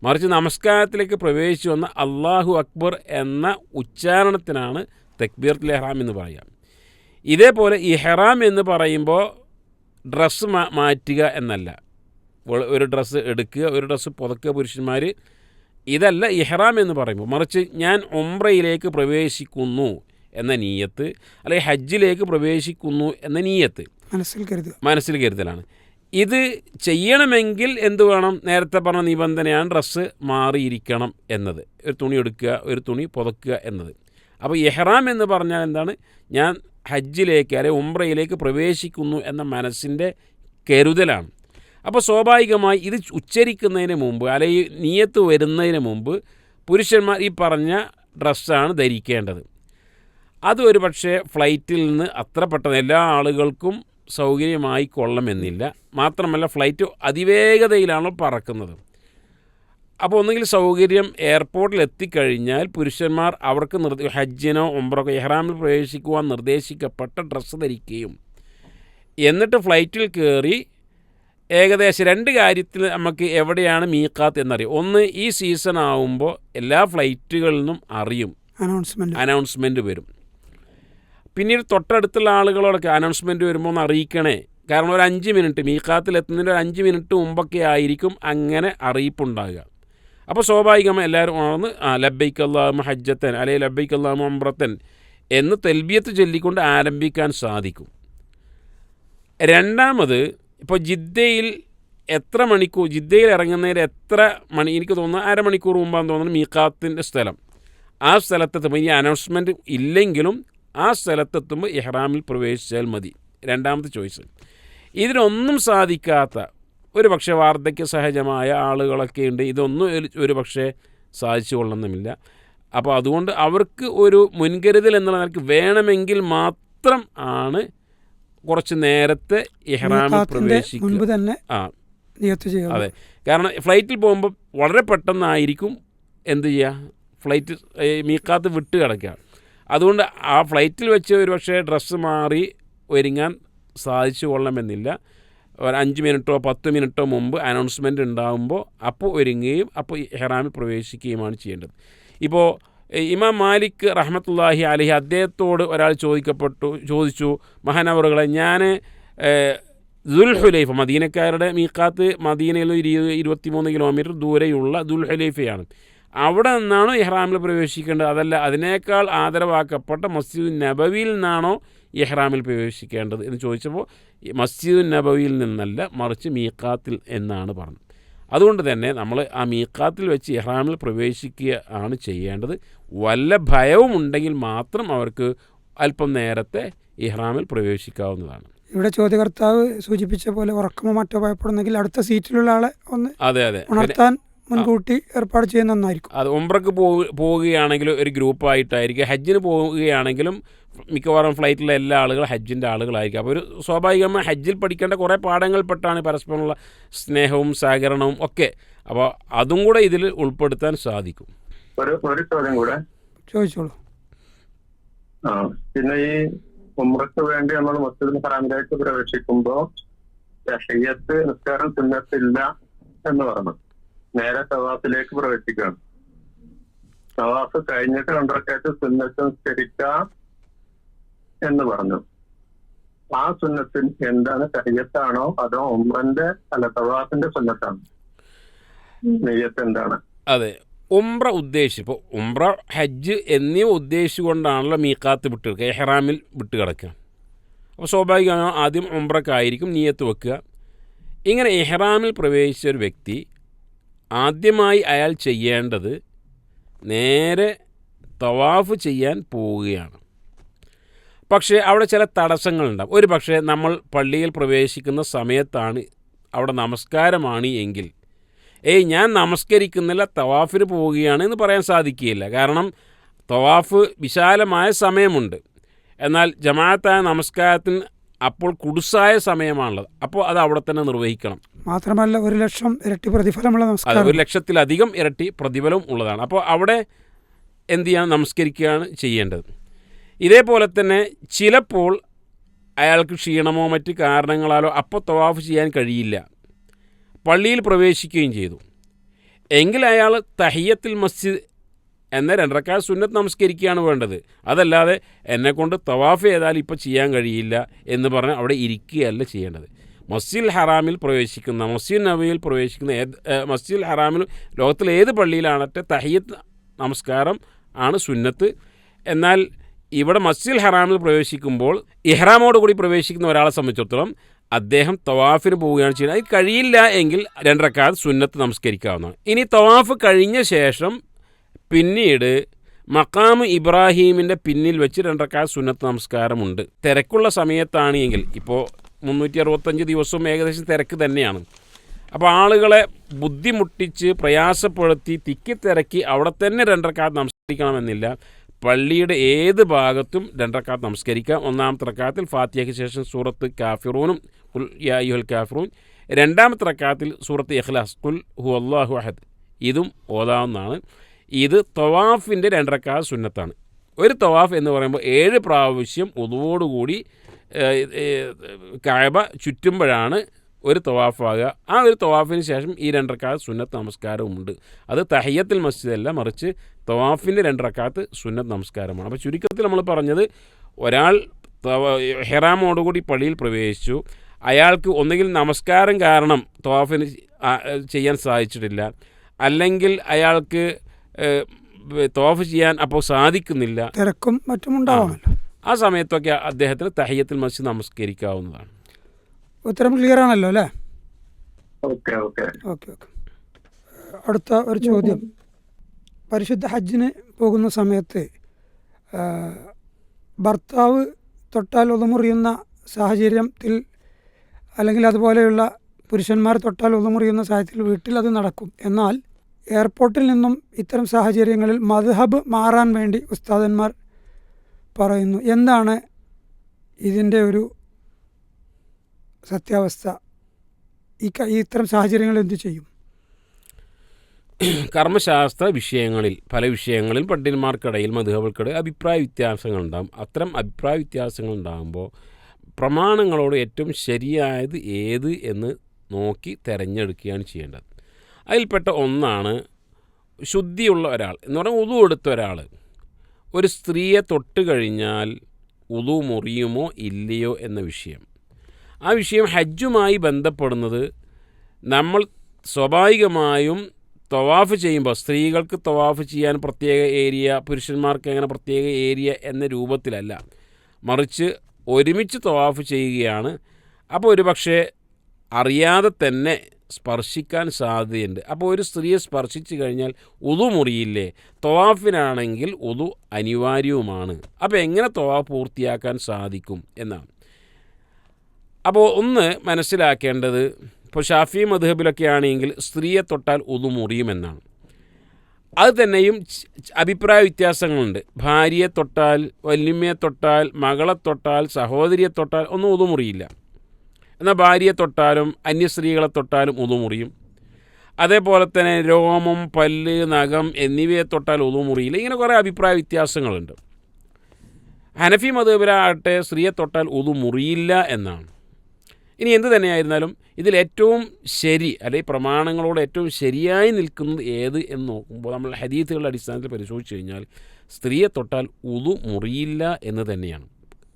മറിച്ച് നമസ്കാരത്തിലേക്ക് പ്രവേശിച്ചു വന്ന അല്ലാഹു അക്ബർ എന്ന ഉച്ചാരണത്തിനാണ് തക്ബീറത്തുൽ ഇഹ്റാം എന്ന് പറയുക. ഇതേപോലെ ഇഹ്റാം എന്ന് പറയുമ്പോൾ ഡ്രസ്സ് മാറ്റുക എന്നല്ല, ഒരു ഡ്രസ്സ് എടുക്കുക, ഒരു ഡ്രസ്സ് പുതക്കുക പുരുഷന്മാർ. ഇതല്ല ഇഹ്റാം എന്ന് പറയുമ്പോൾ. മറിച്ച് ഞാൻ ഉംറയിലേക്ക് പ്രവേശിക്കുന്നു എന്ന നീയത്ത്, അല്ലെങ്കിൽ ഹജ്ജിലേക്ക് പ്രവേശിക്കുന്നു എന്ന നീയത്ത് മനസ്സിൽ കരുതലാണ്. ഇത് ചെയ്യണമെങ്കിൽ എന്ത് വേണം? നേരത്തെ പറഞ്ഞ നിബന്ധനയാണ് ഡ്രസ്സ് മാറിയിരിക്കണം എന്നത്. ഒരു തുണി എടുക്കുക, ഒരു തുണി പുതക്കുക എന്നത്. അപ്പോൾ ഇഹ്റാം എന്ന് പറഞ്ഞാൽ എന്താണ്? ഞാൻ ഹജ്ജിലേക്ക് അല്ലെങ്കിൽ ഉംറയിലേക്ക് പ്രവേശിക്കുന്നു എന്ന മനസ്സിൻ്റെ കരുതലാണ്. അപ്പോൾ സ്വാഭാവികമായി ഇത് ഉച്ചരിക്കുന്നതിന് മുമ്പ് അല്ലെങ്കിൽ നിയത്ത് വരുന്നതിന് മുമ്പ് പുരുഷന്മാർ ഈ പറഞ്ഞ ഡ്രസ്സാണ് ധരിക്കേണ്ടത്. അത് ഒരു പക്ഷേ ഫ്ലൈറ്റിൽ നിന്ന് അത്ര പെട്ടെന്ന് എല്ലാ ആളുകൾക്കും സൗകര്യമായി കൊള്ളണമെന്നില്ല. മാത്രമല്ല ഫ്ലൈറ്റ് അതിവേഗതയിലാണോ പറക്കുന്നത്. അപ്പോൾ ഒന്നുകിൽ സൗകര്യം എയർപോർട്ടിൽ എത്തിക്കഴിഞ്ഞാൽ പുരുഷന്മാർ അവർക്ക് ഹജ്ജിനോ ഉംറക്കോ ഇഹ്റാമിൽ പ്രവേശിക്കുവാൻ നിർദ്ദേശിക്കപ്പെട്ട ഡ്രസ്സ് ധരിക്കുകയും എന്നിട്ട് ഫ്ലൈറ്റിൽ കയറി ഏകദേശം 2 കാര്യത്തിൽ നമുക്ക് എവിടെയാണ് മീഖാത്ത് എന്നറിയും. ഒന്ന്, ഈ സീസൺ ആവുമ്പോൾ എല്ലാ ഫ്ലൈറ്റുകളിൽ നിന്നും അറിയും, അനൗൺസ്മെൻറ്റ് വരും. പിന്നീട് തൊട്ടടുത്തുള്ള ആളുകളോടൊക്കെ അനൗൺസ്മെൻറ്റ് വരുമ്പോൾ ഒന്ന് അറിയിക്കണേ. കാരണം ഒരു 5 മിനിറ്റ് മീഖാത്തിലെത്തുന്നതിന് ഒരു 5 മിനിറ്റ് മുമ്പൊക്കെ ആയിരിക്കും അങ്ങനെ അറിയിപ്പുണ്ടാകുക. അപ്പോൾ സ്വാഭാവികമായി എല്ലാവരും ഉണർന്ന് ലബ്ബൈക്ക് അല്ലാഹുമ്മ ഹജ്ജത്തൻ അല്ലെങ്കിൽ ലബ്ബൈക്ക് അല്ലാഹുമ്മ ഉംറത്തൻ എന്ന് തൽബിയത്ത് ചൊല്ലിക്കൊണ്ട് ആരംഭിക്കാൻ സാധിക്കും. രണ്ടാമത്, ഇപ്പോൾ ജിദ്ദയിൽ എത്ര മണിക്കൂർ, ജിദ്ദയിൽ ഇറങ്ങുന്നതിന് എത്ര മണി, എനിക്ക് തോന്നുന്നു 1/2 മണിക്കൂർ മുമ്പാന്ന് തോന്നുന്നു മീഖാത്തിൻ്റെ സ്ഥലം. ആ സ്ഥലത്തെത്തുമ്പോൾ ഈ അനൗൺസ്മെൻറ്റ് ഇല്ലെങ്കിലും ആ സ്ഥലത്തെത്തുമ്പോൾ ഇഹ്റാമിൽ പ്രവേശിച്ചാൽ മതി. രണ്ടാമത്തെ ചോയ്സ്. ഇതിനൊന്നും സാധിക്കാത്ത ഒരു പക്ഷേ വാർദ്ധക്യ സഹജമായ ആളുകളൊക്കെ ഉണ്ട്. ഇതൊന്നും ഒരു പക്ഷേ സാധിച്ചു കൊള്ളണമെന്നില്ല. അപ്പോൾ അതുകൊണ്ട് അവർക്ക് ഒരു മുൻകരുതൽ എന്നുള്ള നിലയ്ക്ക് വേണമെങ്കിൽ മാത്രം ആണ് കുറച്ച് നേരത്തെ ഇഹ്റാമിൽ പ്രവേശിക്കുക. അതെ, കാരണം ഫ്ലൈറ്റിൽ പോകുമ്പോൾ വളരെ പെട്ടെന്നായിരിക്കും എന്ത് ചെയ്യുക, ഫ്ലൈറ്റ് മീഖാത്ത് വിട്ട് കിടക്കുക. അതുകൊണ്ട് ആ ഫ്ലൈറ്റിൽ വെച്ച് ഒരു പക്ഷേ ഡ്രസ്സ് മാറി ഒരുങ്ങാൻ സാധിച്ചു കൊള്ളണമെന്നില്ല. ഒരു 5 മിനിറ്റോ 10 മിനിറ്റോ മുമ്പ് അനൗൺസ്മെൻറ്റ് ഉണ്ടാകുമ്പോൾ അപ്പോൾ ഒരുങ്ങുകയും അപ്പോൾ ഇഹ്റാമിൽ പ്രവേശിക്കുകയുമാണ് ചെയ്യേണ്ടത്. ഇപ്പോൾ ഇമാം മാലിക് റഹ്മത്തുള്ളാഹി അലൈഹി അദ്ദേഹത്തോട് ഒരാൾ ചോദിച്ചു, മഹാനവറുകളെ, ഞാൻ ദുൽഹുലൈഫ, മദീനക്കാരുടെ മീഖാത്ത് മദീനയിൽ 23 കിലോമീറ്റർ ദൂരെയുള്ള ദുൽഹുലൈഫയാണ്, അവിടെ നിന്നാണോ ഇഹ്റാമിൽ പ്രവേശിക്കേണ്ടത്, അതല്ല അതിനേക്കാൾ ആദരവാക്കപ്പെട്ട മസ്ജിദ് നബവിയിൽ നിന്നാണോ ഇഹ്റാമിൽ പ്രവേശിക്കേണ്ടത് എന്ന് ചോദിച്ചപ്പോൾ മസ്ജിദ് നബവിയിൽ നിന്നല്ല, മറിച്ച് മീഖാത്തിൽ എന്നാണ് പറഞ്ഞത്. അതുകൊണ്ട് തന്നെ നമ്മൾ ആ മീഖാത്തിൽ വെച്ച് ഇഹ്റാമിൽ പ്രവേശിക്കുക ആണ് ചെയ്യേണ്ടത്. വല്ല ഭയവും ഉണ്ടെങ്കിൽ മാത്രം അവർക്ക് അല്പം നേരത്തെ ഇഹ്റാമിൽ പ്രവേശിക്കാവുന്നതാണ്. ഇവിടെ ചോദ്യകർത്താവ് സൂചിപ്പിച്ച പോലെ ഉറക്കമോ മറ്റോ ഭയപ്പെടുന്നെങ്കിൽ അടുത്ത സീറ്റിലുള്ള ആളെ ഒന്ന് ഉണർത്താൻ മുൻകൂട്ടി ഏർപ്പാട് ചെയ്യുന്ന നന്നായിരിക്കും. അത് ഉംറക്ക് പോവുകയാണെങ്കിലും ഒരു ഗ്രൂപ്പായിട്ടായിരിക്കും, ഹജ്ജിന് പോവുകയാണെങ്കിലും മിക്കവാറും ഫ്ലൈറ്റിലെ എല്ലാ ആളുകളും ഹജ്ജിൻ്റെ ആളുകളായിരിക്കും. അപ്പോൾ ഒരു സ്വാഭാവികമായി ഹജ്ജിൽ പഠിക്കേണ്ട കുറേ പാഠങ്ങൾപ്പെട്ടാണ് പരസ്പരമുള്ള സ്നേഹവും സഹകരണവും ഒക്കെ. അപ്പോൾ അതും കൂടെ ഇതിൽ ഉൾപ്പെടുത്താൻ സാധിക്കും. ഒരു ചോദ്യം കൂടെ ചോദിച്ചോളൂ. പിന്നെ ഈ ഉംറയ്ക്ക് വേണ്ടി നമ്മൾ മസ്ജിദുൽ ഹറാമിലേക്ക് പ്രവേശിക്കുമ്പോൾ തഹിയ്യത്ത് നിസ്കാരം സുന്നത്തില്ല എന്ന് പറഞ്ഞു. നേരെ തവാഫിലേക്ക് പ്രവേശിക്കുകയാണ്. തവാഫ് കഴിഞ്ഞിട്ട് 2 റക്അത്ത് സുന്നത്ത് നിസ്കരിക്കാം എന്ന് പറഞ്ഞു. ആ സുന്നത്തിൽ എന്താണ്? തഹിയ്യത്താണോ അതോ ഉംറന്റെ തവാഫിന്റെ സുന്നത്താണോ? നെയ്യത്ത് എന്താണ്? അതെ, ഉംറ ഇപ്പോൾ ഉംറ ഹജ്ജ് എന്നിവ ഉദ്ദേശിച്ചുകൊണ്ടാണല്ലോ മീഖാത്ത് വിട്ടുകിടക്കുക, എഹ്റാമിൽ വിട്ടുകിടക്കുക. അപ്പോൾ സ്വാഭാവികമായും ആദ്യം ഉംറക്കായിരിക്കും നിയ്യത്ത് വെക്കുക. ഇങ്ങനെ എഹ്റാമിൽ പ്രവേശിച്ച ഒരു വ്യക്തി ആദ്യമായി അയാൾ ചെയ്യേണ്ടത് നേരെ തവാഫ് ചെയ്യാൻ പോവുകയാണ്. പക്ഷേ അവിടെ ചില തടസ്സങ്ങളുണ്ടാകും. ഒരു പക്ഷേ നമ്മൾ പള്ളിയിൽ പ്രവേശിക്കുന്ന സമയത്താണ് അവിടെ നമസ്കാരമാണ് എങ്കിൽ ഞാൻ നമസ്കരിക്കുന്നില്ല, തവാഫിന് പോവുകയാണ് എന്ന് പറയാൻ സാധിക്കുകയില്ല. കാരണം തവാഫ് വിശാലമായ സമയമുണ്ട്, എന്നാൽ ജമാഅത്തായ നമസ്കാരത്തിന് അപ്പോൾ കുടുസായ സമയമാണുള്ളത്. അപ്പോൾ അത് അവിടെ തന്നെ നിർവഹിക്കണം. മാത്രമല്ല 1,00,000 ഇരട്ടി പ്രതിഫലമുള്ള നമസ്കാരം, 1,00,000-ലധികം ഇരട്ടി പ്രതിഫലം ഉള്ളതാണ്. അപ്പോൾ അവിടെ എന്ത് ചെയ്യാൻ? നമസ്കരിക്കുകയാണ് ചെയ്യേണ്ടത്. ഇതേപോലെ തന്നെ ചിലപ്പോൾ അയാൾക്ക് ക്ഷീണമോ മറ്റ് കാരണങ്ങളാലോ അപ്പോൾ തവാഫ് ചെയ്യാൻ കഴിയില്ല, പള്ളിയിൽ പ്രവേശിക്കുകയും ചെയ്തു എങ്കിൽ അയാൾ തഹിയ്യത്തുൽ മസ്ജിദ് എന്ന 2 റക്അത്ത് സുന്നത്ത് നമസ്കരിക്കുകയാണ് വേണ്ടത്. അതല്ലാതെ എന്നെക്കൊണ്ട് തവാഫ് ചെയ്താൽ ഇപ്പോൾ ചെയ്യാൻ കഴിയില്ല എന്ന് പറഞ്ഞ് അവിടെ ഇരിക്കുകയല്ല ചെയ്യേണ്ടത്. മസ്ജിദുൽ ഹറാമിൽ പ്രവേശിക്കുന്ന, മസ്ജിദ് നബവിയിൽ പ്രവേശിക്കുന്ന മസ്ജിദുൽ ഹറാമിൽ ലോകത്തിലെ ഏത് പള്ളിയിലാണട്ടെ തഹിയ്യത്ത് നമസ്കാരം ആണ് സുന്നത്ത്. എന്നാൽ ഇവിടെ മസ്ജിദുൽ ഹറാമിൽ പ്രവേശിക്കുമ്പോൾ ഇഹ്റാമോടുകൂടി പ്രവേശിക്കുന്ന ഒരാളെ സംബന്ധിച്ചിടത്തോളം അദ്ദേഹം തവാഫിന് പോവുകയാണ് ചെയ്യുന്നത്. അത് കഴിയില്ല എങ്കിൽ 2 റക്അത്ത് സുന്നത്ത് നമസ്കരിക്കാവുന്നതാണ്. ഇനി തവാഫ് കഴിഞ്ഞ ശേഷം പിന്നീട് മഖാമ് ഇബ്രാഹീമിൻ്റെ പിന്നിൽ വെച്ച് 2 റക്അത്ത് സുന്നത്ത് നമസ്കാരമുണ്ട്. തിരക്കുള്ള സമയത്താണ് എങ്കിൽ, ഇപ്പോൾ 365 ദിവസവും ഏകദേശം തിരക്ക് തന്നെയാണ്. അപ്പോൾ ആളുകളെ ബുദ്ധിമുട്ടിച്ച് പ്രയാസപ്പെടുത്തി തിക്കിത്തിരക്കി അവിടെ തന്നെ 2 റക്അത്ത് നമസ്കരിക്കണമെന്നില്ല. പള്ളിയുടെ ഏത് ഭാഗത്തും 2 റക്അത്ത് നമസ്കരിക്കാം. 1-ാമത്തെ റക്അത്തിൽ ഫാത്തിഹയ്ക്ക് ശേഷം സൂറത്ത് കാഫിറൂനും ഖുൽ യാ അയ്യുഹൽ കാഫിറൂൻ, 2-ാമത്തെ റക്അത്തിൽ സൂറത്ത് ഇഖ്ലാസ് ഖുൽ ഹുവല്ലാഹു അഹദ്, ഇതും ഓതാവുന്നതാണ്. ഇത് തവാഫിൻ്റെ 2 റക്അത്ത് സുന്നത്താണ്. ഒരു തവാഫ് എന്ന് പറയുമ്പോൾ 7 പ്രാവശ്യം ഉദുവോടുകൂടി കഅബ ചുറ്റുമ്പോഴാണ് ഒരു തവാഫാകുക. ആ ഒരു തവാഫിന് ശേഷം ഈ 2 റക്അത്ത് സുന്നത്ത് നമസ്കാരവുമുണ്ട്. അത് തഹിയ്യത്തുൽ മസ്ജിദ് അല്ല, മറിച്ച് തവാഫിൻ്റെ 2 റക്അത്ത് സുന്നത്ത് നമസ്കാരമാണ്. അപ്പോൾ ചുരുക്കത്തിൽ നമ്മൾ പറഞ്ഞത്, ഒരാൾ ഇഹ്റാമോടുകൂടി പള്ളിയിൽ പ്രവേശിച്ചു, അയാൾക്ക് ഒന്നുകിൽ നമസ്കാരം കാരണം തവാഫിന് ചെയ്യാൻ സാധിച്ചിട്ടില്ല, അല്ലെങ്കിൽ അയാൾക്ക് തവാഫ് ചെയ്യാൻ അപ്പോൾ സാധിക്കുന്നില്ല, തിരക്കും മറ്റും ഉണ്ടാവാമല്ലോ. ആ സമയത്തൊക്കെ അദ്ദേഹത്തിന് തഹിയ്യത്തുൽ മസ്ജിദ് നമസ്കരിക്കാവുന്നതാണ്. ഉത്തരം ക്ലിയർ ആണല്ലോ അല്ലേ? ഓക്കെ. അടുത്ത ഒരു ചോദ്യം. പരിശുദ്ധ ഹജ്ജിന് പോകുന്ന സമയത്ത് ഭർത്താവ് തൊട്ടാൽ ഉളമുറിയുന്ന സാഹചര്യത്തിൽ, അല്ലെങ്കിൽ അതുപോലെയുള്ള പുരുഷന്മാർ തൊട്ടാൽ ഉളമുറിയുന്ന സാഹചര്യത്തിൽ വീട്ടിൽ അത് നടക്കും. എന്നാൽ എയർപോർട്ടിൽ നിന്നും ഇത്തരം സാഹചര്യങ്ങളിൽ മദ്ഹബ് മാറാൻ വേണ്ടി ഉസ്താദന്മാർ പറയുന്നു. എന്താണ് ഇതിൻ്റെ ഒരു സത്യാവസ്ഥ? ഇത്തരം സാഹചര്യങ്ങളിൽ എന്തു ചെയ്യും? കർമ്മശാസ്ത്ര വിഷയങ്ങളിൽ, പല വിഷയങ്ങളിൽ പണ്ഡിതന്മാർക്കിടയിൽ മദ്ഹബുകൾക്കിടയിൽ അഭിപ്രായ വ്യത്യാസങ്ങളുണ്ടാകും. അത്തരം അഭിപ്രായ വ്യത്യാസങ്ങൾ ഉണ്ടാകുമ്പോൾ പ്രമാണങ്ങളോട് ഏറ്റവും ശരിയായത് ഏത് എന്ന് നോക്കി തിരഞ്ഞെടുക്കുകയാണ് ചെയ്യേണ്ടത്. അതിൽപ്പെട്ട ഒന്നാണ് ശുദ്ധിയുള്ള ഒരാൾ എന്ന് പറഞ്ഞാൽ ഉളു എടുത്ത ഒരാൾ ഒരു സ്ത്രീയെ തൊട്ട് കഴിഞ്ഞാൽ ഉളു മുറിയുമോ ഇല്ലയോ എന്ന വിഷയം. ആ വിഷയം ഹജ്ജുമായി ബന്ധപ്പെടുന്നത് നമ്മൾ സ്വാഭാവികമായും തവാഫ് ചെയ്യുമ്പോൾ സ്ത്രീകൾക്ക് തവാഫ് ചെയ്യാൻ പ്രത്യേക ഏരിയ, പുരുഷന്മാർക്ക് അങ്ങനെ പ്രത്യേക ഏരിയ എന്ന രൂപത്തിലല്ല, മറിച്ച് ഒരുമിച്ച് തവാഫ് ചെയ്യുകയാണ്. അപ്പോൾ ഒരു പക്ഷേ അറിയാതെ തന്നെ സ്പർശിക്കാൻ സാധ്യതയുണ്ട്. അപ്പോൾ ഒരു സ്ത്രീയെ സ്പർശിച്ചു കഴിഞ്ഞാൽ ഉളു മുറിയില്ലേ? തവാഫിനാണെങ്കിൽ ഉളു അനിവാര്യവുമാണ്. അപ്പോൾ എങ്ങനെ തവാഫ് പൂർത്തിയാക്കാൻ സാധിക്കും എന്നാണ്. അപ്പോൾ ഒന്ന് മനസ്സിലാക്കേണ്ടത്, ഇപ്പോൾ ഷാഫി മദ്ഹബിലൊക്കെ ആണെങ്കിൽ സ്ത്രീയെ തൊട്ടാൽ ഉദു മുറിയുമെന്നാണ്. അത് തന്നെയും അഭിപ്രായ വ്യത്യാസങ്ങളുണ്ട്. ഭാര്യയെ തൊട്ടാൽ, വല്യമ്മയെ തൊട്ടാൽ, മകളെ തൊട്ടാൽ, സഹോദരിയെ തൊട്ടാൽ ഒന്നും ഉദു മുറിയില്ല. എന്നാൽ ഭാര്യയെ തൊട്ടാലും അന്യസ്ത്രീകളെ തൊട്ടാലും ഉദു മുറിയും. അതേപോലെ തന്നെ രോമം, പല്ല്, നഖം എന്നിവയെ തൊട്ടാൽ ഉദു മുറിയില്ല. ഇങ്ങനെ കുറേ അഭിപ്രായ വ്യത്യാസങ്ങളുണ്ട്. ഹനഫി മദ്ഹബിലാകട്ടെ സ്ത്രീയെ തൊട്ടാൽ ഉദു മുറിയില്ല എന്നാണ്. ഇനി എന്ത് തന്നെയായിരുന്നാലും ഇതിലേറ്റവും ശരി, അല്ലെങ്കിൽ പ്രമാണങ്ങളോട് ഏറ്റവും ശരിയായി നിൽക്കുന്നത് ഏത് എന്ന് നോക്കുമ്പോൾ നമ്മൾ ഹദീസുകളുടെ അടിസ്ഥാനത്തിൽ പരിശോധിച്ച് കഴിഞ്ഞാൽ സ്ത്രീയെ തൊട്ടാൽ ഉദു മുറിയില്ല എന്ന് തന്നെയാണ്.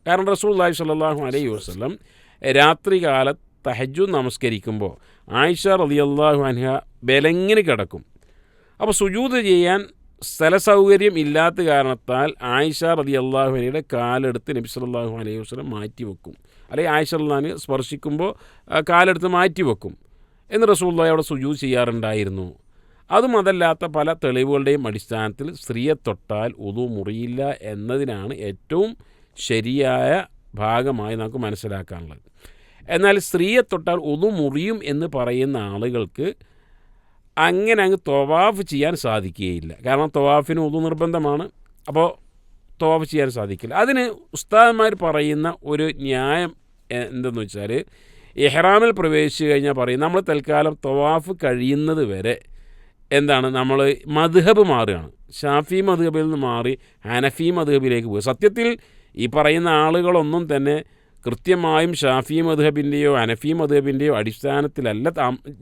കാരണം റസൂലുള്ളാഹി സ്വല്ലല്ലാഹു അലൈഹി വസല്ലം രാത്രികാലത്ത് തഹജ്ജുദ് നമസ്കരിക്കുമ്പോൾ ആയിഷ റളിയല്ലാഹു അൻഹ ബലങ്ങിന് കിടക്കും. അപ്പോൾ സുജൂദ് ചെയ്യാൻ സ്ഥലസൗകര്യം ഇല്ലാത്ത കാരണത്താൽ ആയിഷ റളിയല്ലാഹു അൻഹയുടെ കാലെടുത്ത് നബി സല്ലല്ലാഹു അലൈഹി വസല്ലം മാറ്റി വെക്കും. അല്ലെങ്കിൽ ആയിഷ റളിയല്ലാഹു അൻഹ സ്പർശിക്കുമ്പോൾ കാലെടുത്ത് മാറ്റി വെക്കും എന്ന് റസൂലുള്ളാഹി അവിടെ സുജൂദ് ചെയ്യാറുണ്ടായിരുന്നു. അതും അതല്ലാത്ത പല തെളിവുകളുടെയും അടിസ്ഥാനത്തിൽ സ്ത്രീയെ തൊട്ടാൽ ഉദു മുറിയില്ല എന്നതിനാണ് ഏറ്റവും ശരിയായ ഭാഗമായി നമുക്ക് മനസ്സിലാക്കാനുള്ളത്. എന്നാൽ സ്ത്രീയെ തൊട്ടാൽ ഉദു മുറിയും എന്ന് പറയുന്ന ആളുകൾക്ക് അങ്ങനെ അങ്ങ് തവാഫ് ചെയ്യാൻ സാധിക്കുകയില്ല. കാരണം തവാഫിന് ഉദു നിർബന്ധമാണ്. അപ്പോൾ തവാഫ് ചെയ്യാൻ സാധിക്കില്ല. അതിന് ഉസ്താദന്മാർ പറയുന്ന ഒരു ന്യായം എന്തെന്ന് വെച്ചാൽ, ഇഹ്റാമിൽ പ്രവേശിച്ച് കഴിഞ്ഞാൽ പറയും നമ്മൾ തൽക്കാലം തവാഫ് കഴിയുന്നത് വരെ എന്താണ് നമ്മൾ മദ്ഹബ് മാറുകയാണ്. ഷാഫി മദ്ഹബിൽ നിന്ന് മാറി ഹനഫി മദ്ഹബിലേക്ക് പോകും. സത്യത്തിൽ ഈ പറയുന്ന ആളുകളൊന്നും തന്നെ കൃത്യമായും ഷാഫി മദ്ഹബിൻ്റെയോ ഹനഫി മദ്ഹബിൻ്റെയോ അടിസ്ഥാനത്തിലല്ല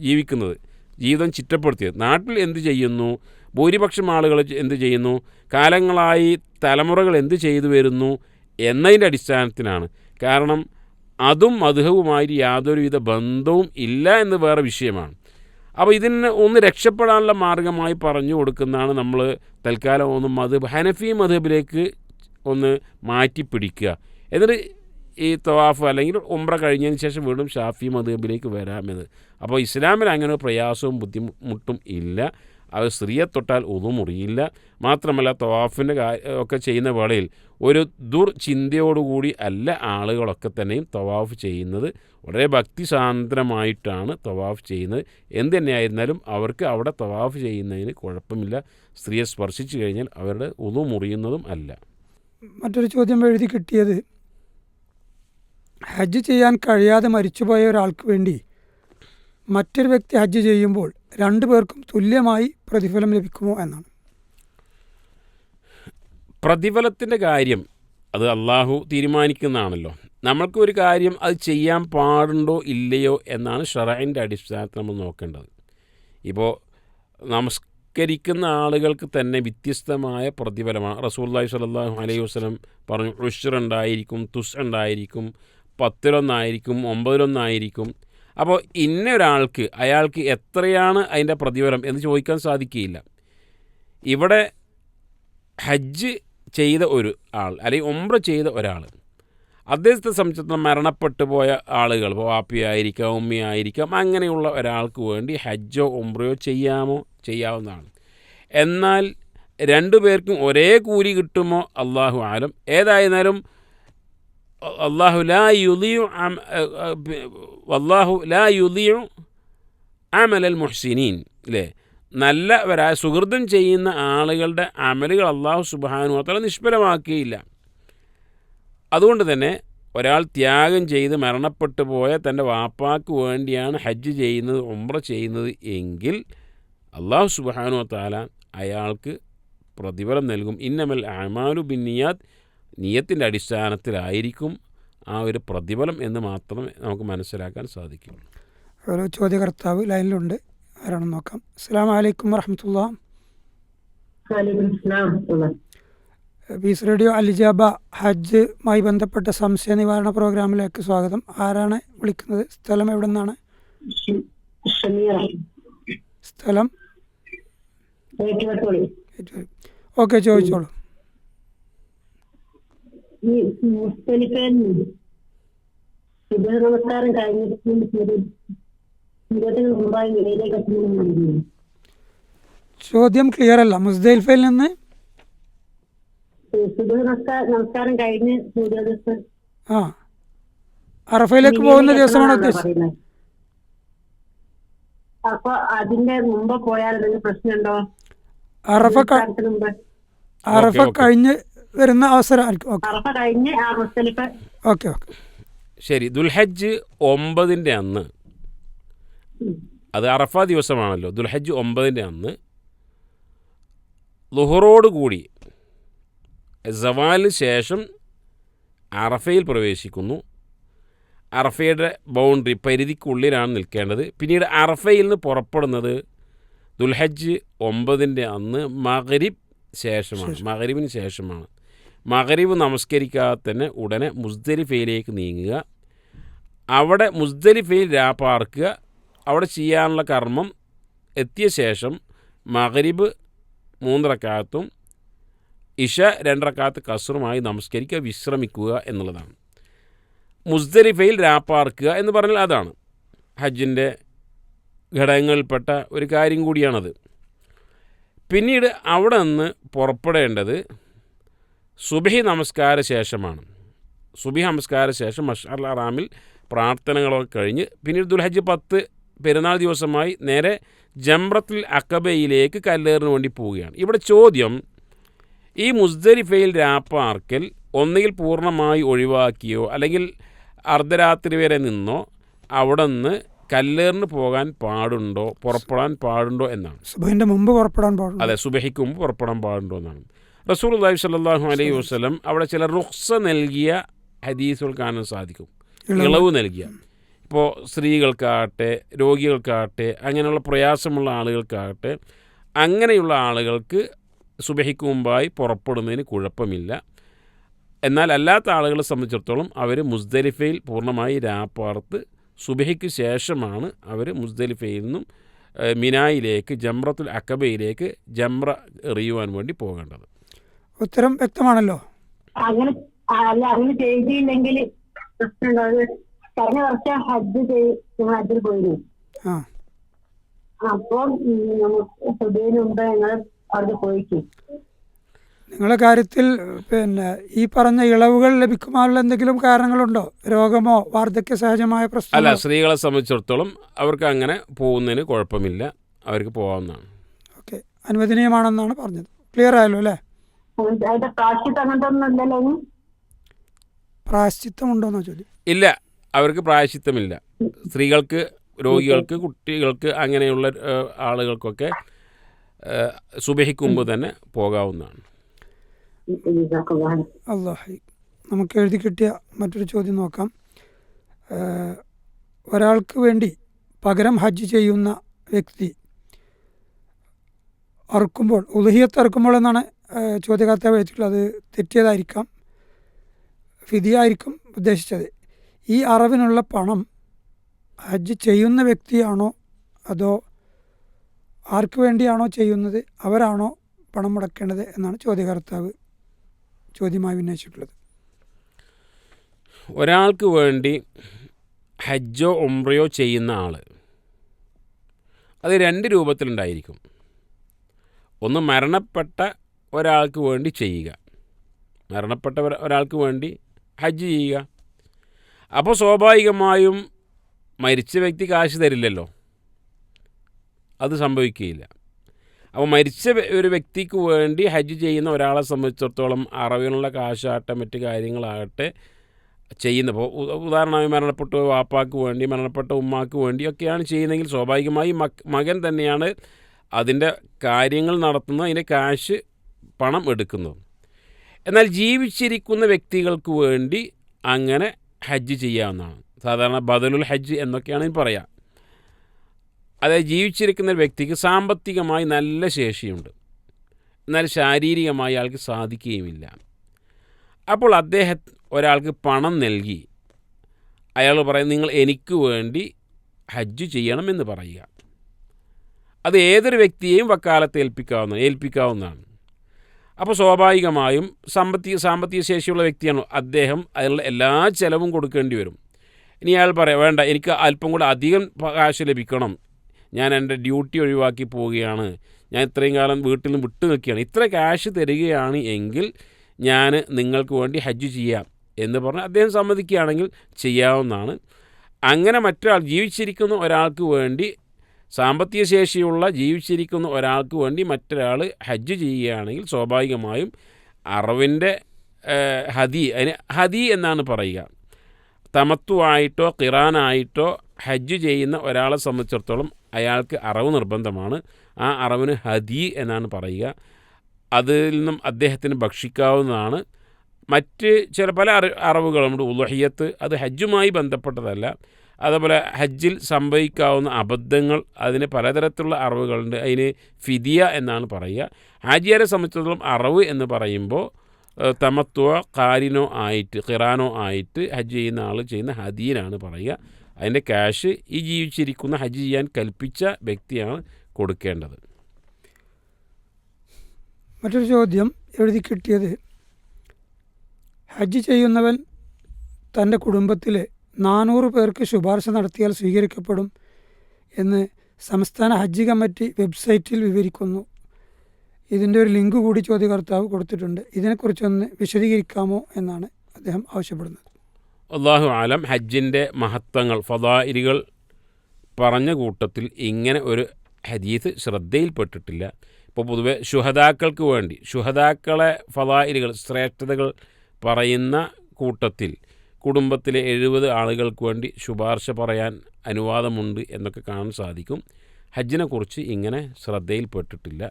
ജീവിക്കുന്നത്, ജീവിതം ചിട്ടപ്പെടുത്തിയത്. നാട്ടിൽ എന്ത് ചെയ്യുന്നു, ഭൂരിപക്ഷം ആളുകൾ എന്ത് ചെയ്യുന്നു, കാലങ്ങളായി തലമുറകൾ എന്ത് ചെയ്തു വരുന്നു എന്നതിൻ്റെ അടിസ്ഥാനത്തിലാണ്. കാരണം അതും മദ്ഹബുമായി യാതൊരുവിധ ബന്ധവും ഇല്ല എന്ന് വേറെ വിഷയമാണ്. അപ്പോൾ ഇതിന് ഒന്ന് രക്ഷപ്പെടാനുള്ള മാർഗമായി പറഞ്ഞു കൊടുക്കുന്നതാണ് നമ്മൾ തൽക്കാലം ഒന്ന് മദ്ഹബ് ഹനഫി മദ്ഹബിലേക്ക് ഒന്ന് മാറ്റി പിടിക്കുക. എന്നിട്ട് ഈ തവാഫ് അല്ലെങ്കിൽ ഉംറ കഴിഞ്ഞതിന് ശേഷം വീണ്ടും ഷാഫി മദ്ഹബിലേക്ക് വരാമെന്ന്. അപ്പോൾ ഇസ്ലാമിൽ അങ്ങനെ പ്രയാസവും ബുദ്ധിമുട്ടും ഇല്ല. അത് സ്ത്രീയെ തൊട്ടാൽ ഉദു മുറിയില്ല. മാത്രമല്ല തവാഫിൻ്റെ ഒക്കെ ചെയ്യുന്ന വേളയിൽ ഒരു ദുർചിന്തയോടുകൂടി അല്ല ആളുകളൊക്കെ തന്നെയും തവാഫ് ചെയ്യുന്നത്. വളരെ ഭക്തിസാന്ദ്രമായിട്ടാണ് തവാഫ് ചെയ്യുന്നത്. എന്ത് തന്നെയായിരുന്നാലും അവർക്ക് അവിടെ തവാഫ് ചെയ്യുന്നതിന് കുഴപ്പമില്ല. സ്ത്രീയെ സ്പർശിച്ചു കഴിഞ്ഞാൽ അവരുടെ ഉദു മുറിയുന്നതും അല്ല. മറ്റൊരു ചോദ്യം എഴുതി കിട്ടിയത്, ഹജ്ജ് ചെയ്യാൻ കഴിയാതെ മരിച്ചുപോയ ഒരാൾക്ക് വേണ്ടി മറ്റൊരു വ്യക്തി ഹജ്ജ് ചെയ്യുമ്പോൾ രണ്ടു പേർക്കും തുല്യമായി പ്രതിഫലം ലഭിക്കുമോ എന്നാണ്. പ്രതിഫലത്തിൻ്റെ കാര്യം അത് അള്ളാഹു തീരുമാനിക്കുന്നതാണല്ലോ. നമ്മൾക്ക് ഒരു കാര്യം അത് ചെയ്യാൻ പാടുണ്ടോ ഇല്ലയോ എന്നാണ് ശറഇൻ്റെ അടിസ്ഥാനത്തിൽ നമ്മൾ നോക്കേണ്ടത്. ഇപ്പോൾ നമസ്കരിക്കുന്ന ആളുകൾക്ക് തന്നെ വ്യത്യസ്തമായ പ്രതിഫലമാണ്. റസൂലുള്ളാഹി സ്വല്ലല്ലാഹു അലൈഹി വസല്ലം പറഞ്ഞു, ഉശ്ർ ഉണ്ടായിരിക്കും, തുസ് ഉണ്ടായിരിക്കും, 10-1 9-1. അപ്പോൾ ഇന്ന ഒരാൾക്ക് അയാൾക്ക് എത്രയാണ് അതിൻ്റെ പ്രതിഫലം എന്ന് ചോദിക്കാൻ സാധിക്കുകയില്ല. ഇവിടെ ഹജ്ജ് ചെയ്ത ഒരു ആൾ അല്ലെങ്കിൽ ഉംറ ചെയ്ത ഒരാൾ, അദ്ദേഹത്തെ സംബന്ധിച്ചിടത്തോളം മരണപ്പെട്ടു പോയ ആളുകൾ, ഇപ്പോൾ വാപ്പിയായിരിക്കാം, ഉമ്മയായിരിക്കാം, അങ്ങനെയുള്ള ഒരാൾക്ക് വേണ്ടി ഹജ്ജോ ഉംറയോ ചെയ്യാവുന്നതാണ്. എന്നാൽ രണ്ടു പേർക്കും ഒരേ കൂലി കിട്ടുമോ അല്ലാഹു ആലം. ഏതായിരുന്നാലും അല്ലാഹു ലാ യുദിഉ അമലൽ മുഹ്സിനീൻ, അല്ലേ? നല്ലവരായ സുഹൃതം ചെയ്യുന്ന ആളുകളുടെ അമലുകൾ അല്ലാഹു സുബ്ഹാനഹു വ തആല നിഷ്ഫലമാക്കുകയില്ല. അതുകൊണ്ട് തന്നെ ഒരാൾ ത്യാഗം ചെയ്ത് മരണപ്പെട്ടു പോയ തൻ്റെ വാപ്പാക്ക് വേണ്ടിയാണ് ഹജ്ജ് ചെയ്യുന്നത്, ഉംറ ചെയ്യുന്നത് എങ്കിൽ അല്ലാഹു സുബ്ഹാനഹു വ തആല അയാൾക്ക് പ്രതിഫലം നൽകും. ഇന്നമൽ അഅ്മാലു ബിന്നിയാത്ത്, നിയത്തിൻ്റെ അടിസ്ഥാനത്തിലായിരിക്കും ആ ഒരു പ്രതിഫലം എന്ന് മാത്രമേ നമുക്ക് മനസ്സിലാക്കാൻ സാധിക്കുകയുള്ളൂ. ഒരു ചോദ്യകർത്താവ് ലൈനിലുണ്ട്, ആരാണെന്ന് നോക്കാം. അസ്സലാമു അലൈക്കും വറഹ്മത്തുള്ളാഹി. പീസ് റേഡിയോ അൽഇജാബ ഹജ്ജുമായി ബന്ധപ്പെട്ട സംശയ നിവാരണ പ്രോഗ്രാമിലേക്ക് സ്വാഗതം. ആരാണ് വിളിക്കുന്നത്? സ്ഥലം എവിടെ നിന്നാണ്? സ്ഥലം? ഓക്കെ, ചോദിച്ചോളൂ. നമസ്കാരം കഴിഞ്ഞിട്ട് ചോദ്യം ക്ലിയർ അല്ല. മുസ്ദലിഫയിൽ നിന്ന് നമസ്കാരം കഴിഞ്ഞ് അറഫയിലേക്ക് പോകുന്ന ദിവസമാണ് ഉദ്ദേശിച്ചത്. അപ്പൊ അതിന്റെ മുമ്പ് പോയാൽ എന്തെങ്കിലും പ്രശ്നമുണ്ടോ? അറഫ നിസ്കാരത്തിന് മുമ്പ് അറഫ കഴിഞ്ഞ് വരുന്ന അവസരമായിരിക്കും. ഓക്കെ അറഫ കഴിഞ്ഞ് മുസ്ദലിഫ. ഓക്കെ ഓക്കെ ശരി. ദുൽഹജ്ജ് 9 അന്ന്, അത് അറഫ ദിവസമാണല്ലോ, ദുൽഹജ്ജ് 9 അന്ന് ളുഹറോട് കൂടി സവാലിന് ശേഷം അറഫയിൽ പ്രവേശിക്കുന്നു. അറഫയുടെ ബൗണ്ടറി പരിധിക്കുള്ളിലാണ് നിൽക്കേണ്ടത്. പിന്നീട് അറഫയിൽ നിന്ന് പുറപ്പെടുന്നത് ദുൽഹജ്ജ് 9 അന്ന് മഗ്രിബ് ശേഷമാണ്, മഗ്രിബിന് ശേഷമാണ്. മഗ്രിബ് നമസ്കരിക്കാതെ തന്നെ ഉടനെ മുസ്ദലിഫയിലേക്ക് നീങ്ങുക. അവിടെ മുസ്ദലിഫയിൽ രാപ്പാർക്കുക. അവിടെ ചെയ്യാനുള്ള കർമ്മം എത്തിയ ശേഷം മഗ്രിബ് 3 റക്അത്തും ഇഷ 2 റക്അത്ത് കസ്റുമായി നമസ്കരിക്കുക, വിശ്രമിക്കുക എന്നുള്ളതാണ്. മുസ്ദലിഫയിൽ രാപ്പാർക്കുക എന്ന് പറഞ്ഞാൽ അതാണ് ഹജ്ജിൻ്റെ ഘടകങ്ങളിൽപ്പെട്ട ഒരു കാര്യം കൂടിയാണത്. പിന്നീട് അവിടെ നിന്ന് പുറപ്പെടേണ്ടത് സുബഹി നമസ്കാര ശേഷമാണ്. സുബഹി നമസ്കാര ശേഷം മഷ്അൽ ഹറാമിൽ പ്രാർത്ഥനകളൊക്കെ കഴിഞ്ഞ് പിന്നീട് ദുൽഹജ്ജ് 10 പെരുന്നാൾ ദിവസമായി നേരെ ജംറത്തുൽ അഖബയിലേക്ക് കല്ലേറിന് വേണ്ടി പോവുകയാണ്. ഇവിടെ ചോദ്യം, ഈ മുസ്ദലിഫയിൽ രാപ്പാർക്കൽ ഒന്നുകിൽ പൂർണ്ണമായി ഒഴിവാക്കിയോ അല്ലെങ്കിൽ അർദ്ധരാത്രി വരെ നിന്നോ അവിടെ നിന്ന് കല്ലേറിന് പോകാൻ പാടുണ്ടോ, പുറപ്പെടാൻ പാടുണ്ടോ എന്നാണ്. സുബഹിന്റെ മുമ്പ് പുറപ്പെടാൻ പാടുണ്ടോ? അതെ, സുബഹിക്ക് മുമ്പ് പുറപ്പെടാൻ പാടുണ്ടോ എന്നാണ്. റസൂലുള്ളാഹി സ്വല്ലല്ലാഹു അലൈഹി വസല്ലം അവിടെ ചില റുഖ്സ നൽകിയ ഹദീസുകൾ കാണാൻ സാധിക്കും, ഇളവ് നൽകിയ. ഇപ്പോൾ സ്ത്രീകൾക്കാകട്ടെ, രോഗികൾക്കാകട്ടെ, അങ്ങനെയുള്ള പ്രയാസമുള്ള ആളുകൾക്കാകട്ടെ, അങ്ങനെയുള്ള ആളുകൾക്ക് സുബഹിക്ക് മുമ്പായി പുറപ്പെടുന്നതിന് കുഴപ്പമില്ല. എന്നാൽ അല്ലാത്ത ആളുകളെ സംബന്ധിച്ചിടത്തോളം അവർ മുസ്ദലിഫയിൽ പൂർണ്ണമായി രാപ്പാർത്ത് സുബഹിക്ക് ശേഷമാണ് അവർ മുസ്ദലിഫയിൽ നിന്നും മിനായിലേക്ക് ജംറത്തുൽ അഖബയിലേക്ക് ജംറ എറിയുവാൻ വേണ്ടി പോകേണ്ടത്. ഉത്തരം വ്യക്തമാണല്ലോ. അങ്ങനെ അല്ല, അങ്ങനെ ചെയ്തില്ലെങ്കിൽ പ്രശ്നമുണ്ടോ? കഴിഞ്ഞ വർഷം ഹജ്ജിൽ പോയിരുന്നു. അപ്പോൾ സുബഹിന് മുമ്പ് ഞങ്ങൾ അവിടെ പോയിക്ക്. നിങ്ങളുടെ കാര്യത്തിൽ പിന്നെ ഈ പറഞ്ഞ ഇളവുകൾ ലഭിക്കുവാനുള്ള എന്തെങ്കിലും കാരണങ്ങളുണ്ടോ? രോഗമോ വാർദ്ധക്യ സഹജമായ പ്രശ്നം? അല്ല, സ്ത്രീകളെ സംബന്ധിച്ചിടത്തോളം അവർക്ക് അങ്ങനെ പോകുന്നതിന് കുഴപ്പമില്ല, അവർക്ക് പോകാവുന്നതാണ്. ഓക്കെ, അനുവദനീയമാണെന്നാണ് പറഞ്ഞത്. ക്ലിയർ ആയല്ലോ അല്ലേ? പ്രായശ്ചിത്തം ഉണ്ടോന്നോ ചോദ്യം? ഇല്ല, അവർക്ക് പ്രായശ്ചിത്തമില്ല. സ്ത്രീകൾക്ക്, രോഗികൾക്ക്, കുട്ടികൾക്ക്, അങ്ങനെയുള്ള ആളുകൾക്കൊക്കെ സുബഹിക്ക് മുമ്പ് തന്നെ പോകാവുന്നതാണ്. അല്ലാഹ്. നമുക്ക് എഴുതി കിട്ടിയ മറ്റൊരു ചോദ്യം നോക്കാം. ഒരാൾക്ക് വേണ്ടി പകരം ഹജ്ജ് ചെയ്യുന്ന വ്യക്തി അറുക്കുമ്പോൾ, ഉളുഹിയത്ത് അറുക്കുമ്പോൾ എന്നാണ് ചോദ്യകർത്താവ് എഴുതിയിട്ടുള്ളത്. അത് തെറ്റിയതായിരിക്കാം, ഫിദിയായിരിക്കും ഉദ്ദേശിച്ചത്. ഈ അറവിനുള്ള പണം ഹജ്ജ് ചെയ്യുന്ന വ്യക്തിയാണോ അതോ ആർക്ക് വേണ്ടിയാണോ ചെയ്യുന്നത് അവരാണോ പണം മുടക്കേണ്ടത് എന്നാണ് ചോദ്യകർത്താവ് ചോദ്യമായി ഉന്നയിച്ചിട്ടുള്ളത്. ഒരാൾക്ക് വേണ്ടി ഹജ്ജോ ഉംറയോ ചെയ്യുന്ന ആൾ അത് 2 രൂപത്തിലുണ്ടായിരിക്കും. ഒന്ന് മരണപ്പെട്ട ഒരാൾക്ക് വേണ്ടി ചെയ്യുക, മരണപ്പെട്ട ഒരാൾക്ക് വേണ്ടി ഹജ്ജ് ചെയ്യുക. അപ്പോൾ സ്വാഭാവികമായും മരിച്ച വ്യക്തി കാശ് തരില്ലല്ലോ, അത് സംഭവിക്കുകയില്ല. അപ്പോൾ മരിച്ച ഒരു വ്യക്തിക്ക് വേണ്ടി ഹജ്ജ് ചെയ്യുന്ന ഒരാളെ സംബന്ധിച്ചിടത്തോളം അറവിനുള്ള കാശാകട്ടെ മറ്റ് കാര്യങ്ങളാകട്ടെ ചെയ്യുന്നപ്പോൾ, ഉദാഹരണമായി മരണപ്പെട്ട വാപ്പാക്ക് വേണ്ടി, മരണപ്പെട്ട ഉമ്മാക്ക് വേണ്ടിയൊക്കെയാണ് ചെയ്യുന്നതെങ്കിൽ സ്വാഭാവികമായി മകൻ തന്നെയാണ് അതിൻ്റെ കാര്യങ്ങൾ നടത്തുന്നത്, അതിൻ്റെ കാശ് പണം എടുക്കുന്നത്. എന്നാൽ ജീവിച്ചിരിക്കുന്ന വ്യക്തികൾക്ക് വേണ്ടി അങ്ങനെ ഹജ്ജ് ചെയ്യാവുന്നതാണ്. സാധാരണ ബദലുൽ ഹജ്ജ് എന്നൊക്കെയാണ് പറയാം. അതായത് ജീവിച്ചിരിക്കുന്ന വ്യക്തിക്ക് സാമ്പത്തികമായി നല്ല ശേഷിയുണ്ട്, എന്നാൽ ശാരീരികമായി അയാൾക്ക് സാധിക്കുകയുമില്ല. അപ്പോൾ ഒരാൾക്ക് പണം നൽകി അയാൾ പറയും, നിങ്ങൾ എനിക്ക് വേണ്ടി ഹജ്ജ് ചെയ്യണമെന്ന് പറയുക. അത് ഏതൊരു വ്യക്തിയെയും വക്കാലത്ത് ഏൽപ്പിക്കാവുന്നതാണ്. അപ്പോൾ സ്വാഭാവികമായും സാമ്പത്തിക ശേഷിയുള്ള വ്യക്തിയാണ് അദ്ദേഹം, അതിനുള്ള എല്ലാ ചിലവും കൊടുക്കേണ്ടി വരും. ഇനി അയാൾ പറയാം, വേണ്ട, എനിക്ക് അല്പം കൂടെ അധികം കാശ് ലഭിക്കണം, ഞാൻ എൻ്റെ ഡ്യൂട്ടി ഒഴിവാക്കി പോവുകയാണ്, ഞാൻ ഇത്രയും കാലം വീട്ടിൽ നിന്ന് വിട്ടു നിൽക്കുകയാണ്, ഇത്ര ക്യാഷ് തരികയാണ് എങ്കിൽ ഞാൻ നിങ്ങൾക്ക് വേണ്ടി ഹജ്ജ് ചെയ്യാം എന്ന് പറഞ്ഞ് അദ്ദേഹം സമ്മതിക്കുകയാണെങ്കിൽ ചെയ്യാവുന്നതാണ്. അങ്ങനെ മറ്റൊരാൾ, ജീവിച്ചിരിക്കുന്ന ഒരാൾക്ക് വേണ്ടി സാമ്പത്തിക ശേഷിയുള്ള ജീവിച്ചിരിക്കുന്ന ഒരാൾക്ക് വേണ്ടി മറ്റൊരാൾ ഹജ്ജ് ചെയ്യുകയാണെങ്കിൽ സ്വാഭാവികമായും അറവിൻ്റെ അതിന് ഹദി എന്നാണ് പറയുക. തമത്തുവായിട്ടോ ഖിറാനായിട്ടോ ഹജ്ജ് ചെയ്യുന്ന ഒരാളെ സംബന്ധിച്ചിടത്തോളം അയാൾക്ക് അറവ് നിർബന്ധമാണ്. ആ അറവിന് ഹദി എന്നാണ് പറയുക. അതിൽ നിന്നും അദ്ദേഹത്തിന് ഭക്ഷിക്കാവുന്നതാണ്. മറ്റ് പല അറവുകളുണ്ട്. ഉളുഹിയ്യത്ത് അത് ഹജ്ജുമായി ബന്ധപ്പെട്ടതല്ല. അതുപോലെ ഹജ്ജിൽ സംഭവിക്കാവുന്ന അബദ്ധങ്ങൾ, അതിന് പലതരത്തിലുള്ള അറവുകളുണ്ട്. അതിന് ഫിദിയ എന്നാണ് പറയുക. ഹാജിയാരെ സംബന്ധിച്ചിടത്തോളം അറവ് എന്ന് പറയുമ്പോൾ തമത്വ ഖിറാനോ ആയിട്ട് ഹജ്ജ് ചെയ്യുന്ന ആൾ ചെയ്യുന്ന ഹദീനാണ് പറയുക. അതിൻ്റെ ക്യാഷ് ഈ ജീവിച്ചിരിക്കുന്ന ഹജ്ജ് ചെയ്യാൻ കൽപ്പിച്ച വ്യക്തിയാണ് കൊടുക്കേണ്ടത്. മറ്റൊരു ചോദ്യം എഴുതി കിട്ടിയത്, ഹജ്ജ് ചെയ്യുന്നവൻ തൻ്റെ കുടുംബത്തിൽ 400 പേർക്ക് ശുപാർശ നടത്തിയാൽ സ്വീകരിക്കപ്പെടും എന്ന് സംസ്ഥാന ഹജ്ജ് കമ്മിറ്റി വെബ്സൈറ്റിൽ വിവരിക്കുന്നു. ഇതിൻ്റെ ഒരു ലിങ്ക് കൂടി ചോദ്യകർത്താവ് കൊടുത്തിട്ടുണ്ട്. ഇതിനെക്കുറിച്ചൊന്ന് വിശദീകരിക്കാമോ എന്നാണ് അദ്ദേഹം ആവശ്യപ്പെടുന്നത്. അല്ലാഹു ആലം. ഹജ്ജിൻ്റെ മഹത്വങ്ങൾ, ഫദായിലുകൾ പറഞ്ഞ കൂട്ടത്തിൽ ഇങ്ങനെ ഒരു ഹദീസ് ശ്രദ്ധയിൽപ്പെട്ടിട്ടില്ല. ഇപ്പോൾ പൊതുവെ ശുഹദാക്കൾക്ക് വേണ്ടി ശുഹദാക്കളെ ഫദായിലുകൾ, ശ്രേഷ്ഠതകൾ പറയുന്ന കൂട്ടത്തിൽ കുടുംബത്തിലെ 70 ആളുകൾക്ക് വേണ്ടി ശുപാർശ പറയാൻ അനുവാദമുണ്ട് എന്നൊക്കെ കാണാൻ സാധിക്കും. ഹജ്ജിനെക്കുറിച്ച് ഇങ്ങനെ ശ്രദ്ധയിൽപ്പെട്ടിട്ടില്ല.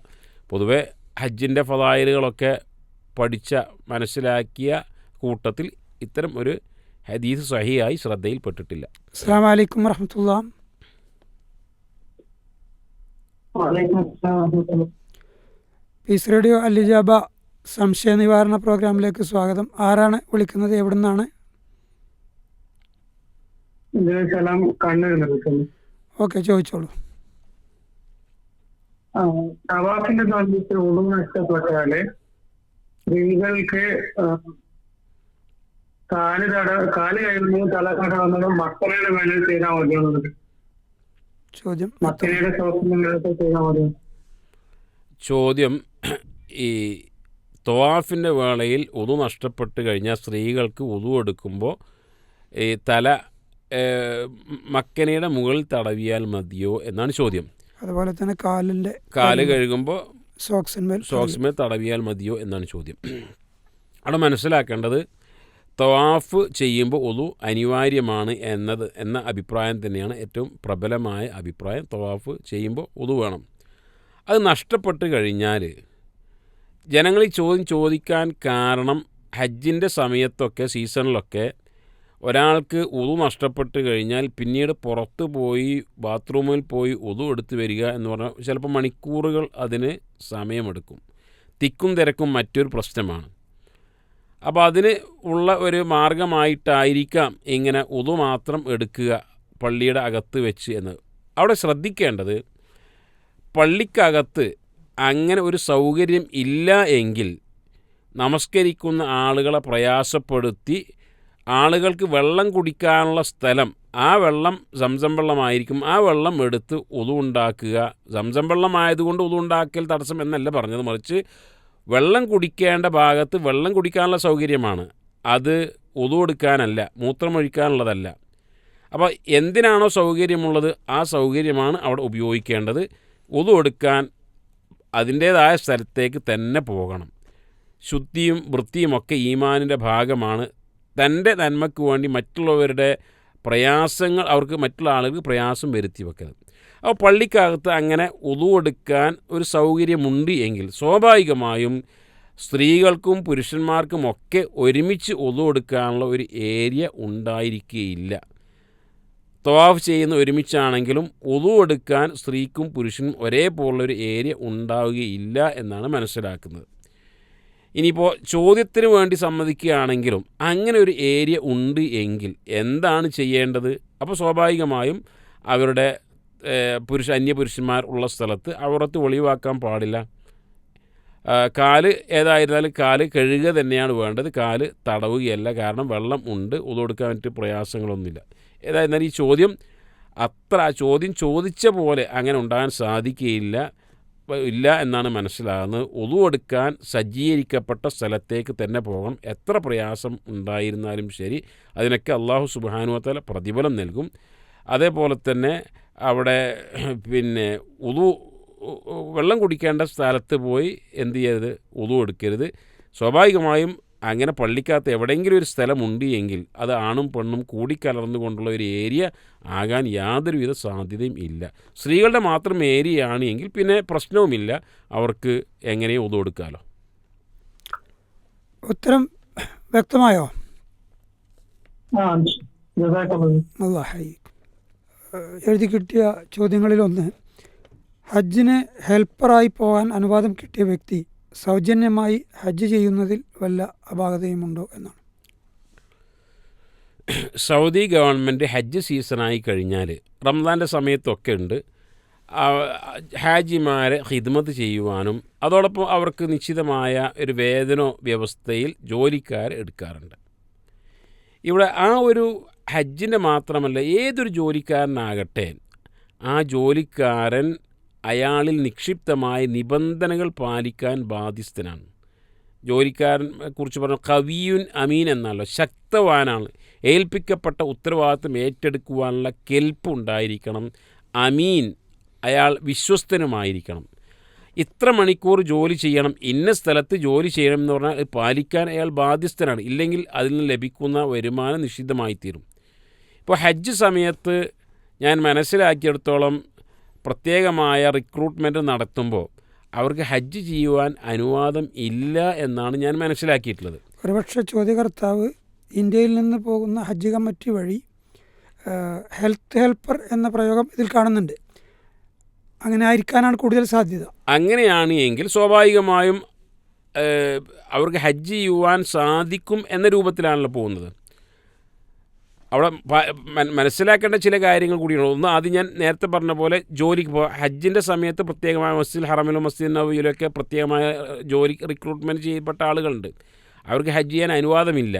പൊതുവെ ഹജ്ജിൻ്റെ ഫദായിലുകളൊക്കെ മനസ്സിലാക്കിയ കൂട്ടത്തിൽ ഇത്തരം ഒരു ഹദീസ് സഹിയായി ശ്രദ്ധയിൽപ്പെട്ടിട്ടില്ല. അസ്സലാമു അലൈക്കും വറഹ്മത്തുള്ളാഹി. പീസ് റേഡിയോ അൽ-ഇജാബ സംശയ നിവാരണ പ്രോഗ്രാമിലേക്ക് സ്വാഗതം. ആരാണ് വിളിക്കുന്നത്? എവിടെ നിന്നാണ്? ഓക്കെ, ചോദിച്ചോളൂ. തവാഫിന്റെ സമയത്ത് ഒളു നഷ്ടപ്പെട്ടാല് സ്ത്രീകൾക്ക് കാല് കഴിയുമ്പോൾ തലക്കട വന്നതും മക്കനയുടെ മേലെ ചെയ്താൽ മതിയാവുന്നത്. മക്കനയുടെ ശ്വാസം ചെയ്താൽ മതി. ചോദ്യം, ഈ തവാഫിൻ്റെ വേളയിൽ ഉളു നഷ്ടപ്പെട്ട് കഴിഞ്ഞാൽ സ്ത്രീകൾക്ക് ഉളു എടുക്കുമ്പോൾ ഈ തല മക്കനയുടെ മുകളിൽ തടവിയാൽ മതിയോ എന്നാണ് ചോദ്യം. അതുപോലെ തന്നെ കാല് കഴുകുമ്പോൾ സോക്സിന്മേൽ തടവിയാൽ മതിയോ എന്നാണ് ചോദ്യം. അവിടെ മനസ്സിലാക്കേണ്ടത് തവാഫ് ചെയ്യുമ്പോൾ ഉളു അനിവാര്യമാണ് എന്ന അഭിപ്രായം തന്നെയാണ് ഏറ്റവും പ്രബലമായ അഭിപ്രായം. തവാഫ് ചെയ്യുമ്പോൾ ഉളു വേണം. അത് നഷ്ടപ്പെട്ട് കഴിഞ്ഞാൽ ജനങ്ങൾ ഈ ചോദ്യം ചോദിക്കാൻ കാരണം, ഹജ്ജിൻ്റെ സമയത്തൊക്കെ സീസണിലൊക്കെ ഒരാൾക്ക് ഉളു നഷ്ടപ്പെട്ട് കഴിഞ്ഞാൽ പിന്നീട് പുറത്ത് പോയി ബാത്റൂമിൽ പോയി ഉളു എടുത്ത് വരിക എന്ന് പറഞ്ഞാൽ ചിലപ്പോൾ മണിക്കൂറുകൾ അതിന് സമയമെടുക്കും. തിക്കും തിരക്കും മറ്റൊരു പ്രശ്നമാണ്. അപ്പോൾ അതിന് ഉള്ള ഒരു മാർഗമായിട്ടായിരിക്കാം ഇങ്ങനെ ഉളു മാത്രം എടുക്കുക പള്ളിയുടെ അകത്ത് വെച്ച് എന്ന്. അവിടെ ശ്രദ്ധിക്കേണ്ടത്, പള്ളിക്കകത്ത് അങ്ങനെ ഒരു സൗകര്യം ഇല്ല എങ്കിൽ നമസ്കരിക്കുന്ന ആളുകളെ പ്രയാസപ്പെടുത്തി ആളുകൾക്ക് വെള്ളം കുടിക്കാനുള്ള സ്ഥലം, ആ വെള്ളം സംസം വെള്ളമായിരിക്കും, ആ വെള്ളം എടുത്ത് ഉളു ഉണ്ടാക്കുക. സംസം വെള്ളമായതുകൊണ്ട് ഉളു ഉണ്ടാക്കൽ തടസ്സം എന്നല്ല പറഞ്ഞത്, മറിച്ച് വെള്ളം കുടിക്കേണ്ട ഭാഗത്ത് വെള്ളം കുടിക്കാനുള്ള സൗകര്യമാണ്, അത് ഉളു എടുക്കാനല്ല, മൂത്രമൊഴിക്കാനുള്ളതല്ല. അപ്പോൾ എന്തിനാണോ സൗകര്യമുള്ളത് ആ സൗകര്യമാണ് അവിടെ ഉപയോഗിക്കേണ്ടത്. ഉളു എടുക്കാൻ അതിൻ്റേതായ സ്ഥലത്തേക്ക് തന്നെ പോകണം. ശുദ്ധിയും വൃത്തിയുമൊക്കെ ഈമാനിൻ്റെ ഭാഗമാണ്. തൻ്റെ നന്മയ്ക്ക് വേണ്ടി മറ്റുള്ളവരുടെ പ്രയാസങ്ങൾ, അവർക്ക് മറ്റുള്ള ആളുകൾക്ക് പ്രയാസം വരുത്തി വെക്കരുത്. അപ്പോൾ പള്ളിക്കകത്ത് അങ്ങനെ ഉളു എടുക്കാൻ ഒരു സൗകര്യമുണ്ട് എങ്കിൽ സ്വാഭാവികമായും സ്ത്രീകൾക്കും പുരുഷന്മാർക്കും ഒക്കെ ഒരുമിച്ച് ഉളു എടുക്കാനുള്ള ഒരു ഏരിയ ഉണ്ടായിരിക്കുകയില്ല. തവാഫ് ചെയ്യുന്ന ഒരുമിച്ചാണെങ്കിലും ഉളു എടുക്കാൻ സ്ത്രീക്കും പുരുഷനും ഒരേപോലുള്ളൊരു ഏരിയ ഉണ്ടാവുകയില്ല എന്നാണ് മനസ്സിലാക്കുന്നത്. ഇനിയിപ്പോൾ ചോദ്യത്തിന് വേണ്ടി സമ്മതിക്കുകയാണെങ്കിലും അങ്ങനെ ഒരു ഏരിയ ഉണ്ട് എങ്കിൽ എന്താണ് ചെയ്യേണ്ടത്? അപ്പോൾ സ്വാഭാവികമായും അവരുടെ അന്യപുരുഷന്മാർ ഉള്ള സ്ഥലത്ത് ഔറത്ത് ഒളിവാക്കാൻ പാടില്ല. ഏതായിരുന്നാലും കാല് കഴുകുക തന്നെയാണ് വേണ്ടത്, കാല് തടവുകയല്ല. കാരണം വെള്ളം ഉണ്ട്, ഉളു എടുക്കാൻ മറ്റ് പ്രയാസങ്ങളൊന്നുമില്ല. ഏതായിരുന്നാലും ഈ ചോദ്യം ചോദിച്ച പോലെ അങ്ങനെ ഉണ്ടാകാൻ സാധിക്കുകയില്ല എന്നാണ് മനസ്സിലാകുന്നത്. ഉളു എടുക്കാൻ സജ്ജീകരിക്കപ്പെട്ട സ്ഥലത്തേക്ക് തന്നെ പോകണം. എത്ര പ്രയാസം ഉണ്ടായിരുന്നാലും ശരി, അതിനൊക്കെ അല്ലാഹു സുബ്ഹാനഹു വ തആല പ്രതിഫലം നൽകും. അതേപോലെ തന്നെ അവിടെ പിന്നെ വെള്ളം കുടിക്കേണ്ട സ്ഥലത്ത് പോയി എന്ത് ചെയ്യരുത്, ഉളു എടുക്കരുത്. സ്വാഭാവികമായും അങ്ങനെ പള്ളിക്കകത്ത് എവിടെയെങ്കിലും ഒരു സ്ഥലമുണ്ട് എങ്കിൽ അത് ആണും പെണ്ണും കൂടിക്കലർന്നുകൊണ്ടുള്ള ഒരു ഏരിയ ആകാൻ യാതൊരുവിധ സാധ്യതയും ഇല്ല. സ്ത്രീകളുടെ മാത്രം ഏരിയ ആണ് എങ്കിൽ പിന്നെ പ്രശ്നവുമില്ല, അവർക്ക് എങ്ങനെയും ഉളു എടുക്കാമല്ലോ. ഉത്തരം വ്യക്തമായോ? ജസാക്കല്ലാഹ്. എഴുതി കിട്ടിയ ചോദ്യങ്ങളിലൊന്ന്, ഹജ്ജിന് ഹെൽപ്പറായി പോകാൻ അനുവാദം കിട്ടിയ വ്യക്തി സൗജന്യമായി ഹജ്ജ് ചെയ്യുന്നതിൽ വല്ല അപാകതയുമുണ്ടോ എന്നാണ്. സൗദി ഗവൺമെൻറ് ഹജ്ജ് സീസണായി കഴിഞ്ഞാൽ റംസാൻ്റെ സമയത്തൊക്കെ ഉണ്ട് ഹാജിമാരെ ഖിദ്മത്ത് ചെയ്യുവാനും അതോടൊപ്പം അവർക്ക് നിശ്ചിതമായ ഒരു വേതന വ്യവസ്ഥയിൽ ജോലിക്കാർ എടുക്കാറുണ്ട്. ഇവിടെ ആ ഒരു ഹജ്ജിൻ്റെ മാത്രമല്ല, ഏതൊരു ജോലിക്കാരനാകട്ടെ ആ ജോലിക്കാരൻ അയാളിൽ നിക്ഷിപ്തമായ നിബന്ധനകൾ പാലിക്കാൻ ബാധ്യസ്ഥനാണ്. ജോലിക്കാരനെ കുറിച്ച് പറഞ്ഞ കവിയുൻ അമീൻ എന്നാണല്ലോ, ശക്തവാനാണ്, ഏൽപ്പിക്കപ്പെട്ട ഉത്തരവാദിത്വം ഏറ്റെടുക്കുവാനുള്ള കെൽപ്പ് ഉണ്ടായിരിക്കണം. അമീൻ, അയാൾ വിശ്വസ്തനുമായിരിക്കണം. ഇത്ര മണിക്കൂർ ജോലി ചെയ്യണം, ഇന്ന സ്ഥലത്ത് ജോലി ചെയ്യണം എന്ന് പറഞ്ഞാൽ പാലിക്കാൻ അയാൾ ബാധ്യസ്ഥനാണ്. ഇല്ലെങ്കിൽ അതിൽ നിന്ന് ലഭിക്കുന്ന വരുമാനം നിശ്ചിതമായിത്തീരും. ഇപ്പോൾ ഹജ്ജ് സമയത്ത് ഞാൻ മനസ്സിലാക്കിയെടുത്തോളം പ്രത്യേകമായ റിക്രൂട്ട്മെൻറ്റ് നടത്തുമ്പോൾ അവർക്ക് ഹജ്ജ് ചെയ്യുവാൻ അനുവാദം ഇല്ല എന്നാണ് ഞാൻ മനസ്സിലാക്കിയിട്ടുള്ളത്. ഒരുപക്ഷെ ചോദ്യകർത്താവ് ഇന്ത്യയിൽ നിന്ന് പോകുന്ന ഹജ്ജ് കമ്മിറ്റി വഴി ഹെൽത്ത് ഹെൽപ്പർ എന്ന പ്രയോഗം ഇതിൽ കാണുന്നുണ്ട്. അങ്ങനെ ആയിരിക്കാനാണ് കൂടുതൽ സാധ്യത. അങ്ങനെയാണ് എങ്കിൽ സ്വാഭാവികമായും അവർക്ക് ഹജ്ജ് ചെയ്യുവാൻ സാധിക്കും എന്ന രൂപത്തിലാണല്ലോ പോകുന്നത്. അവിടെ മനസ്സിലാക്കേണ്ട ചില കാര്യങ്ങൾ കൂടിയാണ്. ഒന്ന്, ആദ്യം ഞാൻ നേരത്തെ പറഞ്ഞ പോലെ ജോലിക്ക് ഹജ്ജിൻ്റെ സമയത്ത് പ്രത്യേകമായ മസ്ജിദുൽ ഹറമിലും മസ്ജിദുൽ നബവിയിലൊക്കെ പ്രത്യേകമായ ജോലി റിക്രൂട്ട്മെൻറ്റ് ചെയ്യപ്പെട്ട ആളുകളുണ്ട്. അവർക്ക് ഹജ്ജ് ചെയ്യാൻ അനുവാദമില്ല.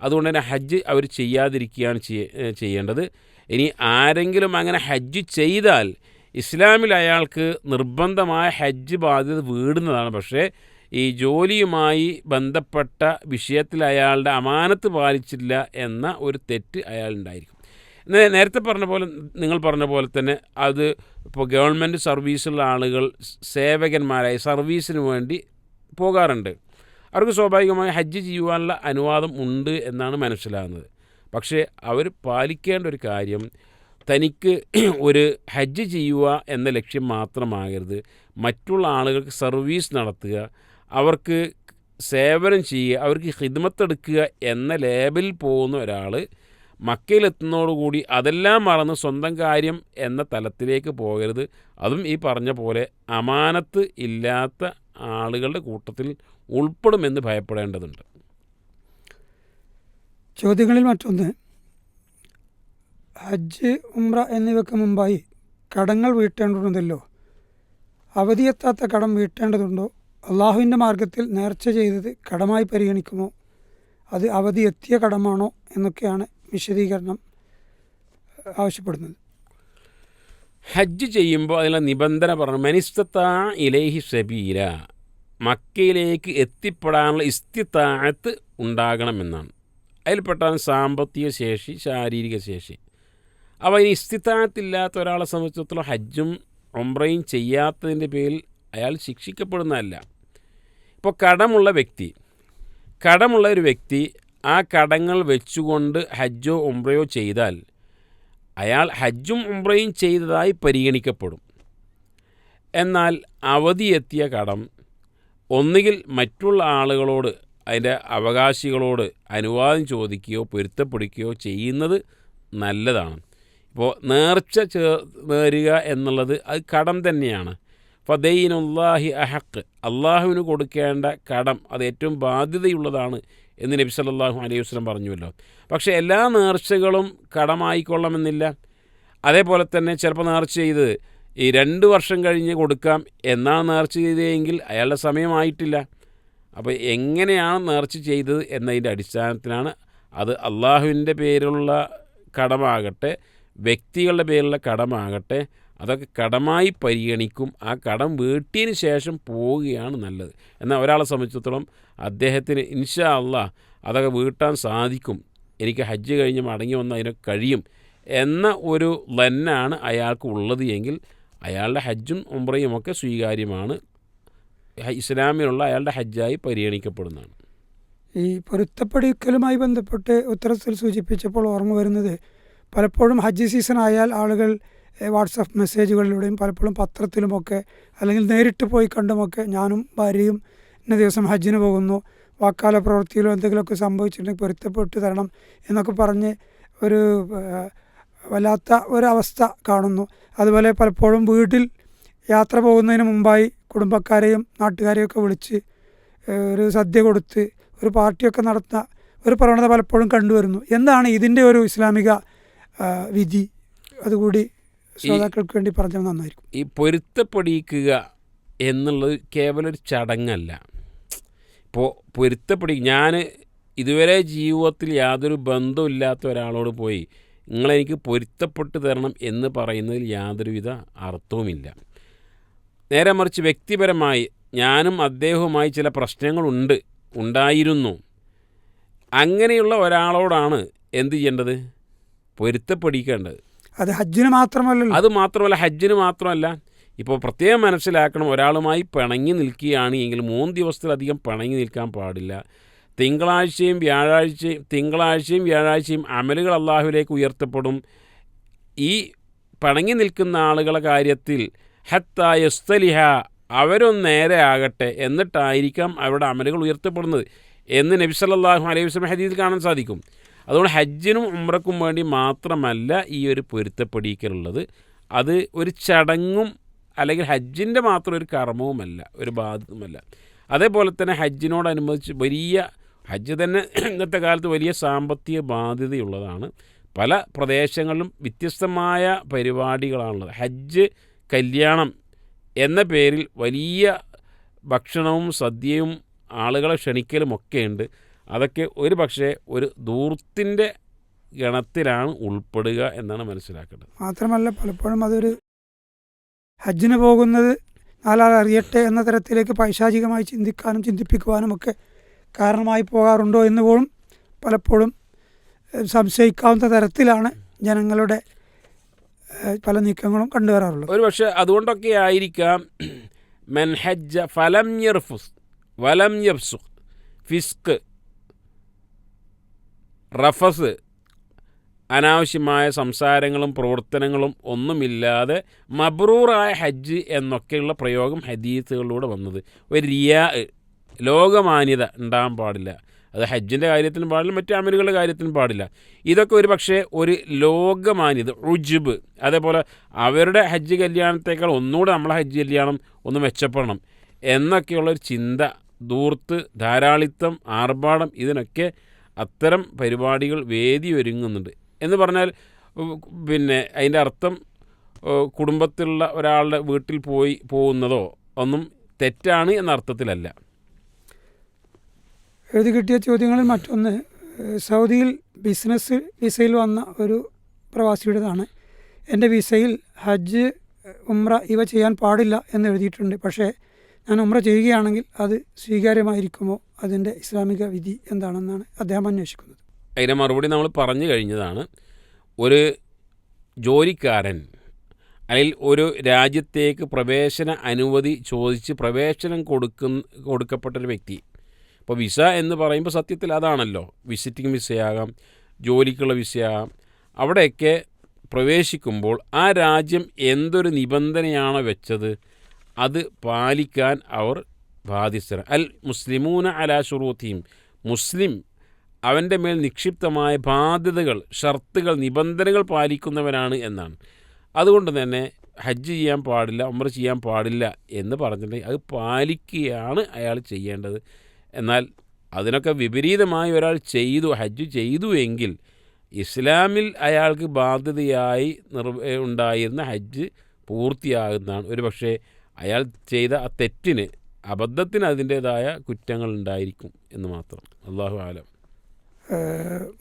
അതുകൊണ്ട് തന്നെ ഹജ്ജ് അവർ ചെയ്യാതിരിക്കുകയാണ് ചെയ്യേണ്ടത്. ഇനി ആരെങ്കിലും അങ്ങനെ ഹജ്ജ് ചെയ്താൽ ഇസ്ലാമിൽ അയാൾക്ക് നിർബന്ധമായ ഹജ്ജ് ബാധ്യത വീടുന്നതാണ്. പക്ഷേ ഈ ജോലിയുമായി ബന്ധപ്പെട്ട വിഷയത്തിൽ അയാളുടെ അമാനത്ത് പാലിച്ചില്ല എന്ന ഒരു തെറ്റ് അയാളുണ്ടായിരിക്കും. നേരത്തെ പറഞ്ഞ പോലെ, നിങ്ങൾ പറഞ്ഞ പോലെ തന്നെ അത് ഇപ്പോൾ ഗവൺമെൻറ് സർവീസുള്ള ആളുകൾ സേവകന്മാരായി സർവീസിന് വേണ്ടി പോകാറുണ്ട്. അവർക്ക് സ്വാഭാവികമായി ഹജ്ജ് ചെയ്യുവാനുള്ള അനുവാദം ഉണ്ട് എന്നാണ് മനസ്സിലാകുന്നത്. പക്ഷേ അവർ പാലിക്കേണ്ട ഒരു കാര്യം, തനിക്ക് ഒരു ഹജ്ജ് ചെയ്യുക എന്ന ലക്ഷ്യം മാത്രമാകരുത്, മറ്റുള്ള ആളുകൾക്ക് സർവീസ് നടത്തുക, അവർക്ക് സേവനം ചെയ്യുക, അവർക്ക് ഖിദ്മത്തെടുക്കുക എന്ന ലേബലിൽ പോകുന്ന ഒരാൾ മക്കയിലെത്തുന്നതോടുകൂടി അതെല്ലാം മറന്ന് സ്വന്തം കാര്യം എന്ന തലത്തിലേക്ക് പോകരുത്. അതും ഈ പറഞ്ഞ പോലെ അമാനത്ത് ഇല്ലാത്ത ആളുകളുടെ കൂട്ടത്തിൽ ഉൾപ്പെടുമെന്ന് ഭയപ്പെടേണ്ടതുണ്ട്. ചോദ്യങ്ങളിൽ മറ്റൊന്ന്, ഹജ്ജ്, ഉംറ എന്നിവയ്ക്ക് മുമ്പായി കടങ്ങൾ വീട്ടേണ്ടതുണ്ടല്ലോ. അവധിയെത്താത്ത കടം വീട്ടേണ്ടതുണ്ടോ? അള്ളാഹുവിൻ്റെ മാർഗത്തിൽ നേർച്ച ചെയ്തത് കടമായി പരിഗണിക്കുമോ? അത് അവധി എത്തിയ കടമാണോ എന്നൊക്കെയാണ് വിശദീകരണം ആവശ്യപ്പെടുന്നത്. ഹജ്ജ് ചെയ്യുമ്പോൾ അതിലെ നിബന്ധന പറഞ്ഞു, മനിസ്തത്താ ഇലൈഹി സബീല, മക്കയിലേക്ക് എത്തിപ്പെടാനുള്ള ഇസ്തിത്താഅത്ത് ഉണ്ടാകണമെന്നാണ്. അതിൽപ്പെട്ടാണ് സാമ്പത്തിക ശേഷി, ശാരീരിക ശേഷി. അപ്പോൾ ഇനി ഇസ്തിത്താഅത്തില്ലാത്ത ഒരാളെ സംബന്ധിച്ചിടത്തോളം ഹജ്ജും ഉംറയും ചെയ്യാത്തതിൻ്റെ പേരിൽ അയാൾ ശിക്ഷിക്കപ്പെടുന്നതല്ല. ഇപ്പോൾ കടമുള്ള ഒരു വ്യക്തി ആ കടങ്ങൾ വെച്ചുകൊണ്ട് ഹജ്ജോ ഉംറയോ ചെയ്താൽ അയാൾ ഹജ്ജും ഉംറയും ചെയ്തതായി പരിഗണിക്കപ്പെടും. എന്നാൽ അവധിയെത്തിയ കടം ഒന്നുകിൽ മറ്റുള്ള ആളുകളോട്, അതിൻ്റെ അവകാശികളോട് അനുവാദം ചോദിക്കുകയോ പൊരുത്തപ്പെടുകയോ ചെയ്യുന്നത് നല്ലതാണ്. ഇപ്പോൾ നേർച്ച നേരുക എന്നുള്ളത് അത് കടം തന്നെയാണ്. ഫദൈനുല്ലാഹി അഹഖ്, അള്ളാഹുവിന് കൊടുക്കേണ്ട കടം അത് ഏറ്റവും ബാധ്യതയുള്ളതാണ് എന്ന് നബി സല്ലല്ലാഹു അലൈഹി വസല്ലം പറഞ്ഞുവല്ലോ. പക്ഷേ എല്ലാ നേർച്ചകളും കടമായിക്കൊള്ളണമെന്നില്ല. അതേപോലെ തന്നെ ചിലപ്പോൾ നേർച്ച ചെയ്ത് ഈ 2 വർഷം കഴിഞ്ഞ് കൊടുക്കാം എന്നാണ് നേർച്ച ചെയ്തതെങ്കിൽ അയാളുടെ സമയമായിട്ടില്ല. അപ്പോൾ എങ്ങനെയാണ് നേർച്ച ചെയ്തത് എന്നതിൻ്റെ അടിസ്ഥാനത്തിലാണ് അത് അള്ളാഹുവിൻ്റെ പേരിലുള്ള കടമാകട്ടെ വ്യക്തികളുടെ പേരിലുള്ള കടമാകട്ടെ അതൊക്കെ കടമായി പരിഗണിക്കും. ആ കടം വീട്ടിയതിന് ശേഷം പോവുകയാണ് നല്ലത്. എന്നാൽ ഒരാളെ സംബന്ധിച്ചിടത്തോളം അദ്ദേഹത്തിന് ഇൻഷാ അള്ളാഹ് അതൊക്കെ വീട്ടാൻ സാധിക്കും, എനിക്ക് ഹജ്ജ് കഴിഞ്ഞ് മടങ്ങി വന്ന് അതിനൊക്കെ കഴിയും എന്ന ഒരു ലന്നാണ് അയാൾക്ക് ഉള്ളത് എങ്കിൽ അയാളുടെ ഹജ്ജും ഉംറയും ഒക്കെ സ്വീകാര്യമാണ്, ഇസ്ലാമിലുള്ള അയാളുടെ ഹജ്ജായി പരിഗണിക്കപ്പെടുന്നതാണ്. ഈ പൊരുത്തപ്പെടിക്കലുമായി ബന്ധപ്പെട്ട് ഉത്തരത്തിൽ സൂചിപ്പിച്ചപ്പോൾ ഓർമ്മ വരുന്നത്, പലപ്പോഴും ഹജ്ജ് സീസൺ ആയാൽ ആളുകൾ വാട്സപ്പ് മെസ്സേജുകളിലൂടെയും പലപ്പോഴും പത്രത്തിലുമൊക്കെ അല്ലെങ്കിൽ നേരിട്ട് പോയി കണ്ടുമൊക്കെ ഞാനും ഭാര്യയും ഇന്ന ദിവസം ഹജ്ജിന് പോകുന്നു, വാക്കാല പ്രവൃത്തിയിലോ എന്തെങ്കിലുമൊക്കെ സംഭവിച്ചിട്ടുണ്ടെങ്കിൽ പൊരുത്തപ്പെട്ട് തരണം എന്നൊക്കെ പറഞ്ഞ് ഒരു വല്ലാത്ത ഒരവസ്ഥ കാണുന്നു. അതുപോലെ പലപ്പോഴും വീട്ടിൽ യാത്ര പോകുന്നതിന് മുമ്പായി കുടുംബക്കാരെയും നാട്ടുകാരെയും ഒക്കെ വിളിച്ച് ഒരു സദ്യ കൊടുത്ത് ഒരു പാർട്ടിയൊക്കെ നടത്തുന്ന ഒരു പ്രവണത പലപ്പോഴും കണ്ടുവരുന്നു. എന്താണ് ഇതിൻ്റെ ഒരു ഇസ്ലാമിക വിധി? അതുകൂടി ശ്രോതാക്കൾക്ക് വേണ്ടി പറഞ്ഞാൽ നന്നായിരിക്കും. ഈ പൊരുത്തപ്പെടിക്കുക എന്നുള്ളത് കേവലം ഒരു ചടങ്ങല്ല. ഇപ്പോൾ ഞാൻ ഇതുവരെ ജീവിതത്തിൽ യാതൊരു ബന്ധമില്ലാത്ത ഒരാളോട് പോയി നിങ്ങളെനിക്ക് പൊരുത്തപ്പെട്ട് തരണം എന്ന് പറയുന്നതിൽ യാതൊരുവിധ അർത്ഥവുമില്ല. നേരെ മറിച്ച് വ്യക്തിപരമായി ഞാനും അദ്ദേഹവുമായി ചില ഉണ്ടായിരുന്നു. അങ്ങനെയുള്ള ഒരാളോടാണ് എന്ത് ചെയ്യേണ്ടത്? പൊരുത്തപ്പെടിക്കേണ്ടത്. അത് ഹജ്ജിന് മാത്രമല്ലല്ലോ. അത് മാത്രമല്ല, ഹജ്ജിന് മാത്രമല്ല. ഇപ്പോൾ പ്രത്യേകം മനസ്സിലാക്കണം, ഒരാളുമായി പിണങ്ങി നിൽക്കുകയാണ് എങ്കിൽ 3 ദിവസത്തിലധികം പിണങ്ങി നിൽക്കാൻ പാടില്ല. തിങ്കളാഴ്ചയും വ്യാഴാഴ്ചയും അമലുകൾ അള്ളാഹുവിലേക്ക് ഉയർത്തപ്പെടും. ഈ പിണങ്ങി നിൽക്കുന്ന ആളുകളെ കാര്യത്തിൽ ഹത്താ യസ്തലിഹ, അവരൊന്ന് നേരെ ആകട്ടെ എന്നിട്ടായിരിക്കാം അവരുടെ അമലുകൾ ഉയർത്തപ്പെടുന്നത് എന്ന് നബി സല്ലല്ലാഹു അലൈഹി വസല്ലം ഹദീസിൽ കാണാൻ സാധിക്കും. അതുകൊണ്ട് ഹജ്ജിനും ഉംറക്കും വേണ്ടി മാത്രമല്ല ഈ ഒരു പൊരുത്തപ്പെടിക്കലുള്ളത്. അത് ഒരു ചടങ്ങും അല്ലെങ്കിൽ ഹജ്ജിൻ്റെ മാത്രം ഒരു കർമ്മവുമല്ല, ഒരു ബാധ്യതയുമല്ല. അതേപോലെ തന്നെ ഹജ്ജിനോടനുബന്ധിച്ച് ഹജ്ജ് തന്നെ ഇന്നത്തെ കാലത്ത് വലിയ സാമ്പത്തിക ബാധ്യതയുള്ളതാണ്. പല പ്രദേശങ്ങളിലും വ്യത്യസ്തമായ പരിപാടികളാണുള്ളത്. ഹജ്ജ് കല്യാണം എന്ന പേരിൽ വലിയ ഭക്ഷണവും സദ്യയും ആളുകളെ ക്ഷണിക്കലും ഒക്കെയുണ്ട്. അതൊക്കെ ഒരു പക്ഷേ ഒരു ധൂർത്തിൻ്റെ ഗണത്തിലാണ് ഉൾപ്പെടുക എന്നാണ് മനസ്സിലാക്കേണ്ടത്. മാത്രമല്ല പലപ്പോഴും അതൊരു ഹജ്ജിന് പോകുന്നത് നാലാൾ അറിയട്ടെ എന്ന തരത്തിലേക്ക് പൈശാചികമായി ചിന്തിക്കാനും ചിന്തിപ്പിക്കുവാനും ഒക്കെ കാരണമായി പോകാറുണ്ടോ എന്ന് പോലും പലപ്പോഴും സംശയിക്കാവുന്ന തരത്തിലാണ് ജനങ്ങളുടെ പല നീക്കങ്ങളും കണ്ടുവരാറുള്ളത്. ഒരു പക്ഷേ അതുകൊണ്ടൊക്കെ ആയിരിക്കാം മൻ ഹജ്ജ ഫലം യർഫുസ് വലം യഫ്സുഖ്, ഫിസ്ക്, റഫസ്, അനാവശ്യമായ സംസാരങ്ങളും പ്രവർത്തനങ്ങളും ഒന്നുമില്ലാതെ മബ്രൂറായ ഹജ്ജ് എന്നൊക്കെയുള്ള പ്രയോഗം ഹദീസുകളിലൂടെ വന്നത്. ഒരു റിയാ, ലോകമാന്യത ഉണ്ടാകാൻ പാടില്ല. അത് ഹജ്ജിൻ്റെ കാര്യത്തിനും പാടില്ല, മറ്റു അമലുകളുടെ കാര്യത്തിനും പാടില്ല. ഇതൊക്കെ ഒരു പക്ഷേ ഒരു ലോകമാന്യത, ഉജ്ബ്, അതേപോലെ അവരുടെ ഹജ്ജ് കല്യാണത്തേക്കാൾ ഒന്നുകൂടെ നമ്മളെ ഹജ്ജ് കല്യാണം ഒന്ന് മെച്ചപ്പെടണം എന്നൊക്കെയുള്ളൊരു ചിന്ത, ധൂർത്ത്, ധാരാളിത്തം, ആർഭാടം, ഇതിനൊക്കെ അത്തരം പരിപാടികൾ വേദി ഒരുങ്ങുന്നുണ്ട്. എന്ന് പറഞ്ഞാൽ അതിൻ്റെ അർത്ഥം കുടുംബത്തിലുള്ള ഒരാളുടെ വീട്ടിൽ പോകുന്നതോ ഒന്നും തെറ്റാണ് എന്ന അർത്ഥത്തിലല്ല. എഴുതി കിട്ടിയ ചോദ്യങ്ങളിൽ മറ്റൊന്ന്, സൗദിയിൽ ബിസിനസ് വിസയിൽ വന്ന ഒരു പ്രവാസിയുടേതാണ്. എൻ്റെ വിസയിൽ ഹജ്ജ്, ഉംറ ഇവ ചെയ്യാൻ പാടില്ല എന്ന് എഴുതിയിട്ടുണ്ട്. പക്ഷേ ഞാൻ ഉംറ ചെയ്യുകയാണെങ്കിൽ അത് സ്വീകാര്യമായിരിക്കുമോ? അതിൻ്റെ ഇസ്ലാമിക വിധി എന്താണെന്നാണ് അദ്ദേഹം അന്വേഷിക്കുന്നത്. അതിൻ്റെ മറുപടി നമ്മൾ പറഞ്ഞു കഴിഞ്ഞതാണ്. ഒരു ജോലിക്കാരൻ അതിൽ ഒരു രാജ്യത്തേക്ക് പ്രവേശന അനുമതി ചോദിച്ച് പ്രവേശനം കൊടുക്കപ്പെട്ടൊരു വ്യക്തി, ഇപ്പോൾ വിസ എന്ന് പറയുമ്പോൾ സത്യത്തിൽ അതാണല്ലോ, വിസിറ്റിംഗ് വിസയാകാം, ജോലിക്കുള്ള വിസയാകാം. അവിടെയൊക്കെ പ്രവേശിക്കുമ്പോൾ ആ രാജ്യം എന്തൊരു നിബന്ധനയാണോ വെച്ചത് അത് പാലിക്കാൻ അവർ ബാധ്യസ്ഥരാണ്. അൽ മുസ്ലിമൂന അലാ ശുറൂത്തിഹിം, മുസ്ലിം അവൻ്റെ മേൽ നിക്ഷിപ്തമായ ബാധ്യതകൾ, ഷർത്തുകൾ, നിബന്ധനകൾ പാലിക്കുന്നവനാണ് എന്നാണ്. അതുകൊണ്ട് തന്നെ ഹജ്ജ് ചെയ്യാൻ പാടില്ല, ഉംറ ചെയ്യാൻ പാടില്ല എന്ന് പറഞ്ഞിട്ടുണ്ടെങ്കിൽ അത് പാലിക്കുകയാണ് അയാൾ ചെയ്യേണ്ടത്. എന്നാൽ അതിനൊക്കെ വിപരീതമായി ഒരാൾ ഹജ്ജ് ചെയ്തു എങ്കിൽ ഇസ്ലാമിൽ അയാൾക്ക് ബാധ്യതയായി ഉണ്ടായിരുന്ന ഹജ്ജ് പൂർത്തിയാകുന്നതാണ്. ഒരു പക്ഷേ അയാൾ ചെയ്ത ആ തെറ്റിന്, അബദ്ധത്തിന് അതിൻ്റേതായ കുറ്റങ്ങൾ ഉണ്ടായിരിക്കും എന്ന് മാത്രം. അല്ലാഹു ആലം.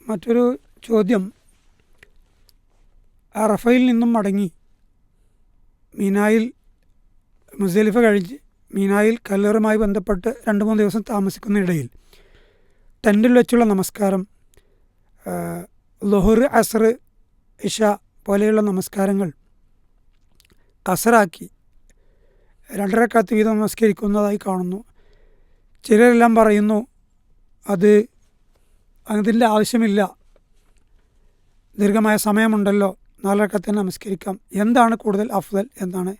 മറ്റൊരു ചോദ്യം, അറഫയിൽ നിന്നും മടങ്ങി മീനായിൽ മുസ്ദലിഫ കഴിഞ്ഞ് മീനായിൽ കല്ലേറുമായി ബന്ധപ്പെട്ട് 2-3 ദിവസം താമസിക്കുന്നതിനിടയിൽ ടെൻറ്റിൽ വെച്ചുള്ള നമസ്കാരം, ളുഹർ, അസ്ർ ഇഷ പോലെയുള്ള നമസ്കാരങ്ങൾ കസറാക്കി 2 റക്അത്ത് വീതം നമസ്കരിക്കുന്നതായി കാണുന്നു. ചിലരെല്ലാം പറയുന്നു അതിൻ്റെ ആവശ്യമില്ല, ദീർഘമായ സമയമുണ്ടല്ലോ, 4 റക്അത്ത് നമസ്കരിക്കാം. എന്താണ് കൂടുതൽ അഫ്ദൽ എന്നാണ്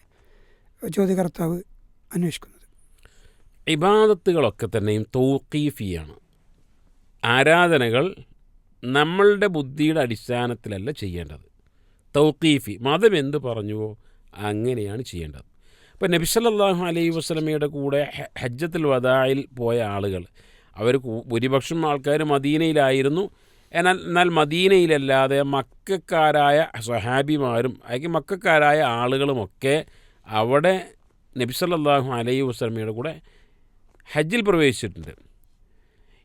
ചോദ്യകർത്താവ് അന്വേഷിക്കുന്നത്. ഇബാദത്തുകളൊക്കെ തന്നെയും തൗഖീഫിയാണ്. ആരാധനകൾ നമ്മളുടെ ബുദ്ധിയുടെ അടിസ്ഥാനത്തിലല്ല ചെയ്യേണ്ടത്. തൗഖീഫി, മതം എന്ത് പറഞ്ഞുവോ അങ്ങനെയാണ് ചെയ്യേണ്ടത്. ഇപ്പോൾ നബി സല്ലല്ലാഹു അലൈഹി വസല്ലമയുടെ കൂടെ ഹജ്ജത്തുൽ വദായിൽ പോയ ആളുകൾ, അവർ ഭൂരിപക്ഷം ആൾക്കാർ മദീനയിലായിരുന്നു. എന്നാൽ മദീനയിലല്ലാതെ മക്കക്കാരായ സ്വഹാബിമാരും അല്ലെങ്കിൽ മക്കക്കാരായ ആളുകളുമൊക്കെ അവിടെ നബി സല്ലല്ലാഹു അലൈഹി വസല്ലമയുടെ കൂടെ ഹജ്ജിൽ പ്രവേശിച്ചിട്ടുണ്ട്.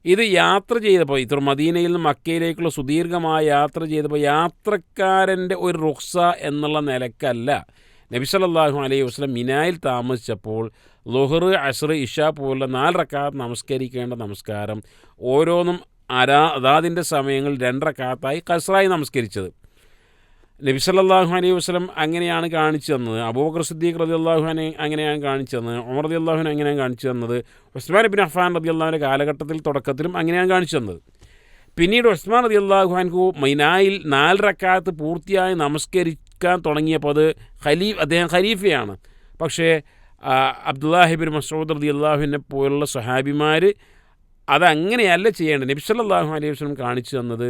ഇത് യാത്ര ചെയ്തപ്പോൾ, ഇത്ര മദീനയിൽ നിന്ന് മക്കയിലേക്കുള്ള സുദീർഘമായ യാത്ര ചെയ്തപ്പോൾ യാത്രക്കാരൻ്റെ ഒരു റുഖ്സ എന്നുള്ള നിലക്കല്ല നബി സല്ലല്ലാഹു അലൈഹി വസല്ലം മിനായിൽ താമസിച്ചപ്പോൾ ളുഹർ, അസ്ർ, ഇഷ പോലുള്ള 4 റക്അത്ത് നമസ്കരിക്കേണ്ട നമസ്കാരം ഓരോന്നും അതാതിൻ്റെ സമയങ്ങൾ 2 റക്അത്തായി കസ്റായി നമസ്കരിച്ചത്. നബി സല്ലല്ലാഹു അലൈഹി വസല്ലം അങ്ങനെയാണ് കാണിച്ചു തന്നത്. അബൂബക്കർ സിദ്ദീഖ് റളിയല്ലാഹു അൻഹു അങ്ങനെയാണ് കാണിച്ചു തന്നത്. ഉമർ റളിയല്ലാഹു അൻഹു അങ്ങനെയാണ് കാണിച്ചു തന്നത്. ഉസ്മാൻ ഇബ്നു അഫ്ഫാൻ റളിയല്ലാഹുവിൻ്റെ കാലഘട്ടത്തിൽ തുടക്കത്തിലും അങ്ങനെയാണ് കാണിച്ചു തന്നത്. പിന്നീട് ഉസ്മാൻ റളിയല്ലാഹു അൻഹു മിനായിൽ 4 റക്അത്ത് പൂർത്തിയായി നമസ്കരിക്കാൻ തുടങ്ങിയപ്പോൾ അദ്ദേഹം ഖലീഫയാണ്. പക്ഷേ അബ്ദുല്ലാഹി ഇബ്നു മസ്ഊദ് റളിയല്ലാഹുവിനെ പോലുള്ള സ്വഹാബിമാർ അതങ്ങനെയല്ല ചെയ്യേണ്ടത്. നബി സല്ലല്ലാഹു അലൈഹി വസല്ലം കാണിച്ചു തന്നത്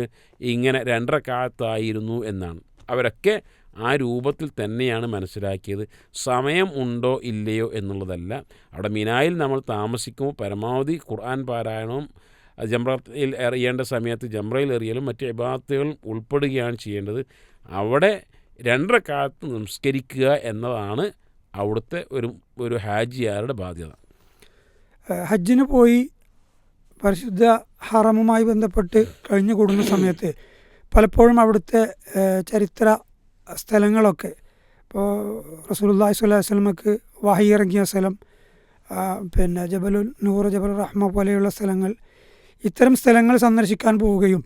ഇങ്ങനെ 2 റക്അത്തായിരുന്നു എന്നാണ്. അവരൊക്കെ ആ രൂപത്തിൽ തന്നെയാണ് മനസ്സിലാക്കിയത്. സമയം ഉണ്ടോ ഇല്ലയോ എന്നുള്ളതല്ല. അവിടെ മിനായിൽ നമ്മൾ താമസിക്കുമ്പോൾ പരമാവധി ഖുർആൻ പാരായണവും ജംറയിൽ എറിയേണ്ട സമയത്ത് ജംറയിൽ എറിയലും മറ്റ് ഇബാദത്തുകളും ഉൾപ്പെടുകയാണ് ചെയ്യേണ്ടത്. അവിടെ 2 റക്അത്ത് നമസ്കരിക്കുക എന്നതാണ് അവിടുത്തെ ഒരു ഹാജിയാരുടെ ബാധ്യത. ഹജ്ജിന് പോയി പരിശുദ്ധ ഹറമുമായി ബന്ധപ്പെട്ട് കഴിഞ്ഞുകൂടുന്ന സമയത്ത് പലപ്പോഴും അവിടുത്തെ ചരിത്ര സ്ഥലങ്ങളൊക്കെ, ഇപ്പോൾ റസൂലുള്ളാഹി സ്വല്ലല്ലാഹു അലൈഹി വസല്ലമക്ക് വഹി ഇറങ്ങിയ സ്ഥലം, പിന്നെ ജബലുൽ നൂർ, ജബലുർ റഹ്മ പോലെയുള്ള സ്ഥലങ്ങൾ, ഇത്തരം സ്ഥലങ്ങൾ സന്ദർശിക്കാൻ പോവുകയും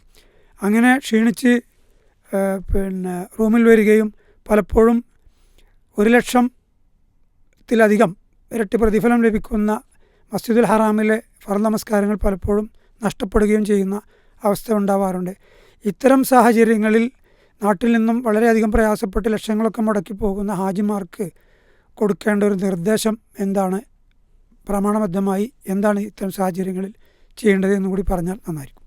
അങ്ങനെ ക്ഷീണിച്ച് റൂമിൽ വരികയും പലപ്പോഴും 1,00,000-ത്തിലധികം ഇരട്ടി പ്രതിഫലം ലഭിക്കുന്ന മസ്ജിദുൽ ഹറാമിലെ ഫർദ് നമസ്കാരങ്ങൾ പലപ്പോഴും നഷ്ടപ്പെടുകയും ചെയ്യുന്ന അവസ്ഥ ഉണ്ടാവാറുണ്ട്. ഇത്തരം സാഹചര്യങ്ങളിൽ നാട്ടിൽ നിന്നും വളരെയധികം പ്രയാസപ്പെട്ട് ലക്ഷങ്ങളൊക്കെ മുടക്കി പോകുന്ന ഹാജിമാർക്ക് കൊടുക്കേണ്ട ഒരു നിർദ്ദേശം എന്താണ്? പ്രമാണബദ്ധമായി എന്താണ് ഇത്തരം സാഹചര്യങ്ങളിൽ ചെയ്യേണ്ടത് എന്ന് കൂടി പറഞ്ഞാൽ നന്നായിരിക്കും.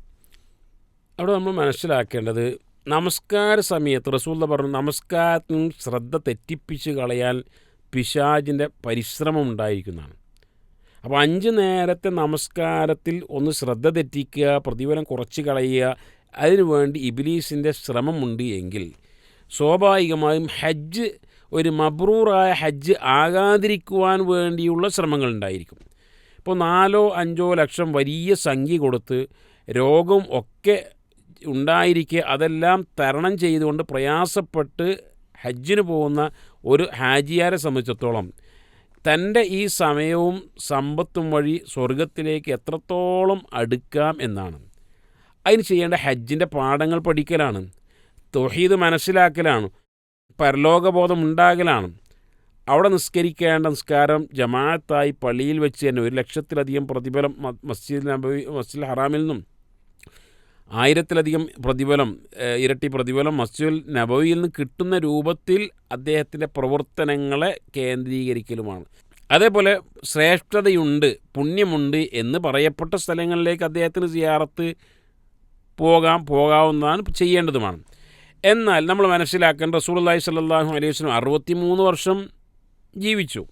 അവിടെ നമ്മൾ മനസ്സിലാക്കേണ്ടത്, നമസ്കാര സമയത്ത് റസൂലുള്ളാഹി പറഞ്ഞു നമസ്കാരത്തിനും ശ്രദ്ധ തെറ്റിപ്പിച്ച് കളയാൻ പിശാചിൻ്റെ പരിശ്രമം ഉണ്ടായിരിക്കുന്നതാണ്. അപ്പോൾ 5 നേരത്തെ നമസ്കാരത്തിൽ ഒന്ന് ശ്രദ്ധ തെറ്റിക്കുക, പ്രതിഫലം കുറച്ച് കളയുക, അതിനുവേണ്ടി ഇബ്ലീസിൻ്റെ ശ്രമമുണ്ട് എങ്കിൽ സ്വാഭാവികമായും ഹജ്ജ് ഒരു മബ്രൂറായ ഹജ്ജ് ആകാതിരിക്കുവാൻ വേണ്ടിയുള്ള ശ്രമങ്ങളുണ്ടായിരിക്കും. ഇപ്പോൾ 4-5 ലക്ഷം വലിയ സംഖ്യ കൊടുത്ത് രോഗം ഒക്കെ ഉണ്ടായിരിക്കെ അതെല്ലാം തരണം ചെയ്തുകൊണ്ട് പ്രയാസപ്പെട്ട് ഹജ്ജിന് പോകുന്ന ഒരു ഹാജിയാരെ സംബന്ധിച്ചിടത്തോളം തൻ്റെ ഈ സമയവും സമ്പത്തും വഴി സ്വർഗത്തിലേക്ക് എത്രത്തോളം അടുക്കാം എന്നാണ്. അതിന് ചെയ്യേണ്ട ഹജ്ജിൻ്റെ പാഠങ്ങൾ പഠിക്കലാണ്, തൗഹീദ് മനസ്സിലാക്കലാണ്, പരലോകബോധം ഉണ്ടാകലാണ്. അവിടെ നിസ്കരിക്കേണ്ട നിസ്കാരം ജമാഅത്തായി പള്ളിയിൽ വെച്ച് തന്നെ 1,00,000-ത്തിലധികം പ്രതിഫലം മസ്ജിദുൽ ഹറാമിൽ നിന്നും 1000-ത്തിലധികം പ്രതിഫലം, ഇരട്ടി പ്രതിഫലം മസ്ജിദുൽ നബവിയിൽ നിന്ന് കിട്ടുന്ന രൂപത്തിൽ അദ്ദേഹത്തിൻ്റെ പ്രവർത്തനങ്ങളെ കേന്ദ്രീകരിക്കലുമാണ്. അതേപോലെ ശ്രേഷ്ഠതയുണ്ട്, പുണ്യമുണ്ട് എന്ന് പറയപ്പെട്ട സ്ഥലങ്ങളിലേക്ക് അദ്ദേഹത്തിന് സിയാറത്ത് പോകാവുന്നതാണ്, ചെയ്യേണ്ടതുമാണ്. എന്നാൽ നമ്മൾ മനസ്സിലാക്കേണ്ട, റസൂലുള്ളാഹി സ്വല്ലല്ലാഹു അലൈഹി വസല്ലം 63 വർഷം ജീവിച്ചു.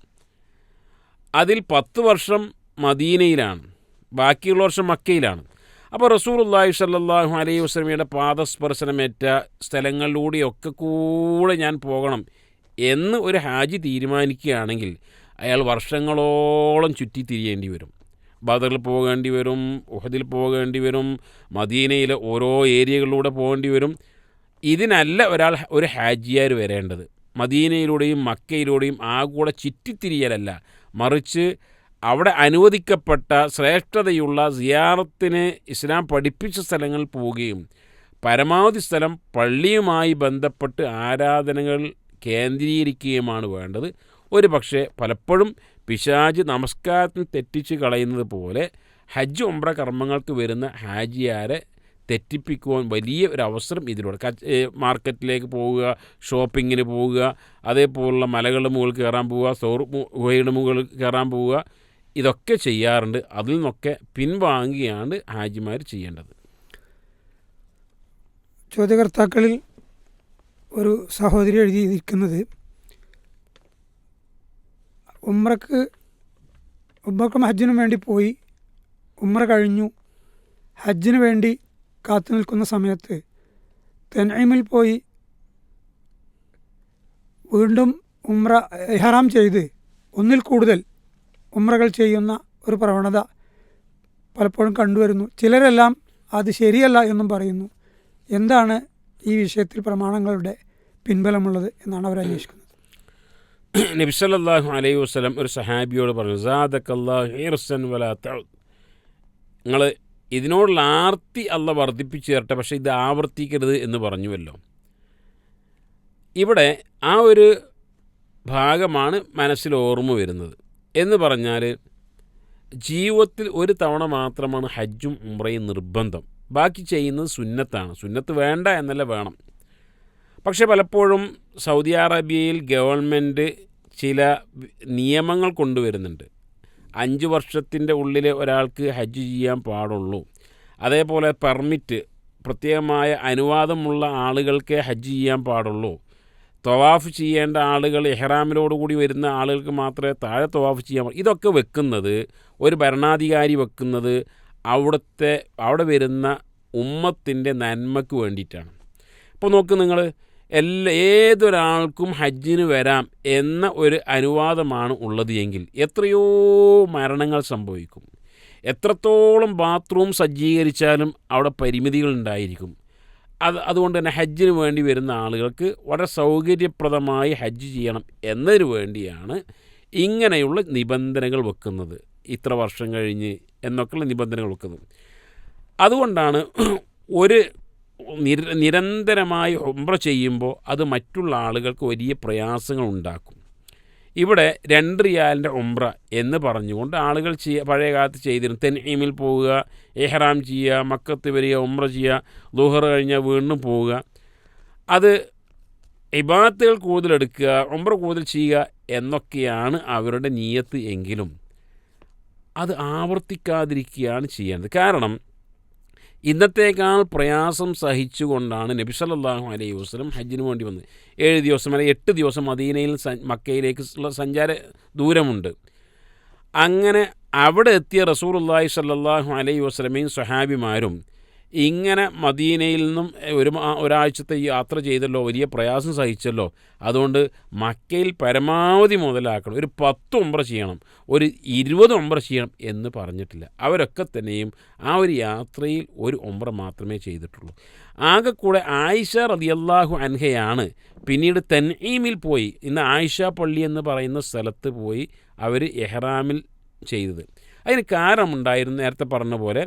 അതിൽ 10 വർഷം മദീനയിലാണ്, ബാക്കിയുള്ള വർഷം മക്കയിലാണ്. അപ്പോൾ റസൂലുള്ളാഹി സ്വല്ലല്ലാഹു അലൈഹി വസല്ലമയുടെ പാദസ്പർശനമേറ്റ സ്ഥലങ്ങളിലൂടെയൊക്കെ കൂടെ ഞാൻ പോകണം എന്ന് ഒരു ഹാജി തീരുമാനിക്കുകയാണെങ്കിൽ അയാൾ വർഷങ്ങളോളം ചുറ്റിത്തിരിയേണ്ടി വരും. ബദറിൽ പോകേണ്ടി വരും, ഉഹദിൽ പോകേണ്ടി വരും, മദീനയിലെ ഓരോ ഏരിയകളിലൂടെ പോകേണ്ടി വരും. ഇതിനല്ല ഒരു ഹാജിയാർ വരേണ്ടത്. മദീനയിലൂടെയും മക്കയിലൂടെയും ആകൂടെ ചുറ്റിത്തിരിയലല്ല, മറിച്ച് അവിടെ അനുവദിക്കപ്പെട്ട ശ്രേഷ്ഠതയുള്ള സിയാറത്തിന് ഇസ്ലാം പഠിപ്പിച്ച സ്ഥലങ്ങളിൽ പോവുകയും പരമാവധി സ്ഥലം പള്ളിയുമായി ബന്ധപ്പെട്ട് ആരാധനകൾ കേന്ദ്രീകരിക്കുകയുമാണ് വേണ്ടത്. ഒരു പക്ഷേ പലപ്പോഴും പിശാച് നമസ്കാരത്തിന് തെറ്റിച്ച് കളയുന്നത് പോലെ ഹജ്ജ് ഉംറ കർമ്മങ്ങൾക്ക് വരുന്ന ഹാജിയാരെ തെറ്റിപ്പിക്കുവാൻ വലിയ ഒരു അവസരം ഇതിലൂടെ മാർക്കറ്റിലേക്ക് പോവുക, ഷോപ്പിങ്ങിന് പോവുക, അതേപോലുള്ള മലകളുടെ മുകളിൽ കയറാൻ പോവുക, ഗുഹയുടെ മുകളിൽ കയറാൻ പോവുക, ഇതൊക്കെ ചെയ്യാറുണ്ട്. അതിൽ നിന്നൊക്കെ പിൻവാങ്ങുകയാണ് ഹാജിമാർ ചെയ്യേണ്ടത്. ചോദ്യകർത്താക്കളിൽ ഒരു സഹോദരി എഴുതിയിരിക്കുന്നത്, ഉംറക്കും ഹജ്ജിനും വേണ്ടി പോയി, ഉംറ കഴിഞ്ഞു, ഹജ്ജിന് വേണ്ടി കാത്തു നിൽക്കുന്ന സമയത്ത് തൻഈമിൽ പോയി വീണ്ടും ഇഹ്റാം ചെയ്ത് ഒന്നിൽ കൂടുതൽ ഉംറകൾ ചെയ്യുന്ന ഒരു പ്രവണത പലപ്പോഴും കണ്ടുവരുന്നു. ചിലരെല്ലാം അത് ശരിയല്ല എന്നും പറയുന്നു. എന്താണ് ഈ വിഷയത്തിൽ പ്രമാണങ്ങളുടെ പിൻബലമുള്ളത് എന്നാണ് അവർ അന്വേഷിക്കുന്നത്. നബി സല്ലല്ലാഹു അലൈഹി വസല്ലം ഒരു സഹാബിയോട് പറഞ്ഞു, സാദക്കല്ലാഹു ഹിർസൻ വലാ തഉദ്, നിങ്ങൾ ഇതിനോടുള്ള ആർത്തി അല്ല വർദ്ധിപ്പിച്ചു തരട്ടെ, പക്ഷേ ഇത് ആവർത്തിക്കരുത് എന്ന് പറഞ്ഞുവല്ലോ. ഇവിടെ ആ ഒരു ഭാഗമാണ് മനസ്സിൽ ഓർമ്മ വരുന്നത്. എന്ന് പറഞ്ഞാൽ ജീവിതത്തിൽ ഒരു തവണ മാത്രമാണ് ഹജ്ജും ഉംറയും നിർബന്ധം, ബാക്കി ചെയ്യുന്നത് സുന്നത്താണ്. സുന്നത്ത് വേണ്ട എന്നല്ല, വേണം. പക്ഷെ പലപ്പോഴും സൗദി അറേബ്യയിൽ ഗവൺമെൻറ് ചില നിയമങ്ങൾ കൊണ്ടുവരുന്നുണ്ട്. 5 വർഷത്തിൻ്റെ ഉള്ളിൽ ഒരാൾക്ക് ഹജ്ജ് ചെയ്യാൻ പാടുള്ളൂ. അതേപോലെ പെർമിറ്റ്, പ്രത്യേകമായ അനുവാദമുള്ള ആളുകൾക്ക് ഹജ്ജ് ചെയ്യാൻ പാടുള്ളൂ. തവാഫ് ചെയ്യേണ്ട ആളുകൾ, ഇഹ്റാമിലോടുകൂടി വരുന്ന ആളുകൾക്ക് മാത്രമേ താഴെ തവാഫ് ചെയ്യാൻ പാടുള്ളൂ. ഇതൊക്കെ വെക്കുന്നത്, ഒരു ഭരണാധികാരി വെക്കുന്നത് അവിടെ വരുന്ന ഉമ്മത്തിൻ്റെ നന്മയ്ക്ക് വേണ്ടിയിട്ടാണ്. ഇപ്പോൾ നോക്ക് നിങ്ങൾ, ഏതൊരാൾക്കും ഹജ്ജിന് വരാം എന്ന ഒരു അനുവാദമാണ് ഉള്ളത് എങ്കിൽ എത്രയോ മരണങ്ങൾ സംഭവിക്കും. എത്രത്തോളം ബാത്റൂം സജ്ജീകരിച്ചാലും അവിടെ പരിമിതികളുണ്ടായിരിക്കും. അതുകൊണ്ട് തന്നെ ഹജ്ജിന് വേണ്ടി വരുന്ന ആളുകൾക്ക് വളരെ സൗകര്യപ്രദമായി ഹജ്ജ് ചെയ്യണം എന്നതിന് വേണ്ടിയാണ് ഇങ്ങനെയുള്ള നിബന്ധനകൾ വെക്കുന്നത്. ഇത്ര വർഷം കഴിഞ്ഞ് എന്നൊക്കെയുള്ള നിബന്ധനകൾ വെക്കുന്നത്. അതുകൊണ്ടാണ് ഒരു നിരന്തരമായി ഉംറ ചെയ്യുമ്പോൾ അത് മറ്റുള്ള ആളുകൾക്ക് വലിയ പ്രയാസങ്ങൾ ഉണ്ടാക്കും. ഇവിടെ 2 റിയാലിൻ്റെ ഉംറ എന്ന് പറഞ്ഞുകൊണ്ട് ആളുകൾ പഴയ കാലത്ത് ചെയ്തിരുന്നു. തൻഈമിൽ പോവുക, ഇഹ്റാം ചെയ്യുക, മക്കത്ത് വരിക, ഉംറ ചെയ്യുക, ളുഹർ കഴിഞ്ഞാൽ വീണ്ടും പോവുക. അത് ഇബാദത്തുകൾ കൂടുതലെടുക്കുക, ഉംറ കൂടുതൽ ചെയ്യുക എന്നൊക്കെയാണ് അവരുടെ നിയ്യത്ത് എങ്കിലും അത് ആവർത്തിക്കാതിരിക്കുകയാണ് ചെയ്യേണ്ടത്. കാരണം ഇന്നത്തേക്കാൾ പ്രയാസം സഹിച്ചുകൊണ്ടാണ് നബി സല്ലല്ലാഹു അലൈഹി വസല്ലം ഹജ്ജിന് വേണ്ടി വന്നത്. 7 ദിവസം അല്ലെങ്കിൽ 8 ദിവസം മദീനയിൽ മക്കയിലേക്കുള്ള സഞ്ചാര ദൂരമുണ്ട്. അങ്ങനെ അവിടെ എത്തിയ റസൂലുള്ളാഹി സല്ലല്ലാഹു അലൈഹി വസല്ലമയും സ്വഹാബിമാരും ഇങ്ങനെ മദീനയിൽ നിന്നും ഒരാഴ്ചത്തെ യാത്ര ചെയ്തല്ലോ, വലിയ പ്രയാസം സഹിച്ചല്ലോ. അതുകൊണ്ട് മക്കയിൽ പരമാവധി മുതലാക്കണം, ഒരു 10 ഉംറ ചെയ്യണം, ഒരു 20 ഉംറ ചെയ്യണം എന്ന് പറഞ്ഞിട്ടില്ല. അവരൊക്കെ തന്നെയും ആ ഒരു യാത്രയിൽ ഒരു ഉംറ മാത്രമേ ചെയ്തിട്ടുള്ളൂ. ആകെക്കൂടെ ആയിഷ റളിയല്ലാഹു അൻഹയാണ് പിന്നീട് തൻഈമിൽ പോയി, ഇന്ന് ആയിഷ പള്ളി എന്ന് പറയുന്ന സ്ഥലത്ത് പോയി അവർ ഇഹ്റാമിൽ ചെയ്തത്. അതിന് കാരണമുണ്ടായിരുന്നു. നേരത്തെ പറഞ്ഞ പോലെ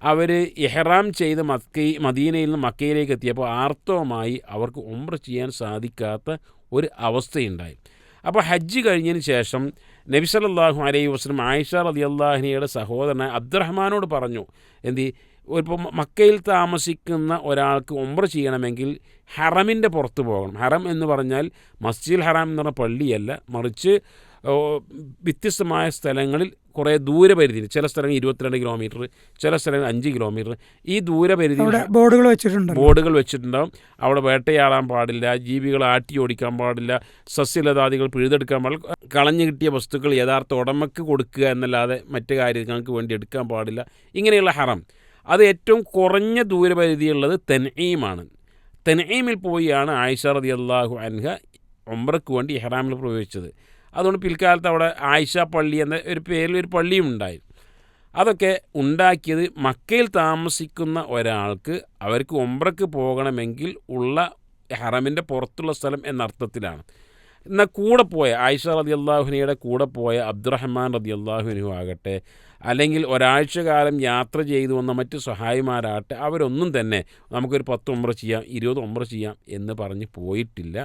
അവർ ഇഹ്റാം ചെയ്ത് മദീനയിൽ നിന്ന് മക്കയിലേക്ക് എത്തിയപ്പോൾ ആർത്തവമായി അവർക്ക് ഉംറ ചെയ്യാൻ സാധിക്കാത്ത ഒരു അവസ്ഥയുണ്ടായി. അപ്പോൾ ഹജ്ജ് കഴിഞ്ഞതിന് ശേഷം നബി സല്ലല്ലാഹു അലൈഹി വസല്ലം ആയിഷ റളിയല്ലാഹു അൻഹയുടെ സഹോദരനായ അബ്ദുറഹ്മാനോട് പറഞ്ഞു, ഇപ്പോൾ മക്കയിൽ താമസിക്കുന്ന ഒരാൾക്ക് ഉംറ ചെയ്യണമെങ്കിൽ ഹറമിൻ്റെ പുറത്ത് പോകണം. ഹറം എന്ന് പറഞ്ഞാൽ മസ്ജിദുൽ ഹറാം എന്ന് പറഞ്ഞ പള്ളിയല്ല, മറിച്ച് വ്യത്യസ്തമായ സ്ഥലങ്ങളിൽ കുറേ ദൂരപരിധി, ചില സ്ഥലങ്ങൾ 22 കിലോമീറ്റർ, ചില സ്ഥലങ്ങൾ 5 കിലോമീറ്റർ, ഈ ദൂരപരിധി ബോർഡുകൾ വെച്ചിട്ടുണ്ടാവും. അവിടെ വേട്ടയാടാൻ പാടില്ല, ജീവികൾ ആട്ടി ഓടിക്കാൻ പാടില്ല, സസ്യലതാദികൾ പിഴുതെടുക്കാൻ പാടില്ല, കളഞ്ഞു കിട്ടിയ വസ്തുക്കൾ യഥാർത്ഥ ഉടമയ്ക്ക് കൊടുക്കുക എന്നല്ലാതെ മറ്റു കാര്യങ്ങൾക്ക് വേണ്ടി എടുക്കാൻ പാടില്ല. ഇങ്ങനെയുള്ള ഹറം, അത് ഏറ്റവും കുറഞ്ഞ ദൂരപരിധിയുള്ളത് തൻഈമാണ്. തൻഈമിൽ പോയാണ് ആയിഷ റളിയല്ലാഹു അൻഹ ഉംറയ്ക്ക് വേണ്ടി ഇഹ്റാമിൽ പ്രവേശിച്ചത്. അതുകൊണ്ട് പിൽക്കാലത്ത് അവിടെ ആയിഷ പള്ളി എന്ന ഒരു പേരിൽ ഒരു പള്ളിയും ഉണ്ടായി. അതൊക്കെ ഉണ്ടാക്കിയത് മക്കയിൽ താമസിക്കുന്ന ഒരാൾക്ക് അവർക്ക് ഉംറയ്ക്ക് പോകണമെങ്കിൽ ഉള്ള ഹറമിൻ്റെ പുറത്തുള്ള സ്ഥലം എന്നർത്ഥത്തിലാണ്. എന്നാൽ കൂടെ പോയ ആയിഷ റളിയല്ലാഹുവിനയുടെ കൂടെ പോയ അബ്ദുറഹ്മാൻ റളിയല്ലാഹു ആകട്ടെ, അല്ലെങ്കിൽ ഒരാഴ്ച കാലം യാത്ര ചെയ്തു വന്ന മറ്റ് സഹായിമാരാകട്ടെ, അവരൊന്നും തന്നെ നമുക്കൊരു 10 ഉംറ ചെയ്യാം 20 ഉംറ ചെയ്യാം എന്ന് പറഞ്ഞ് പോയിട്ടില്ല.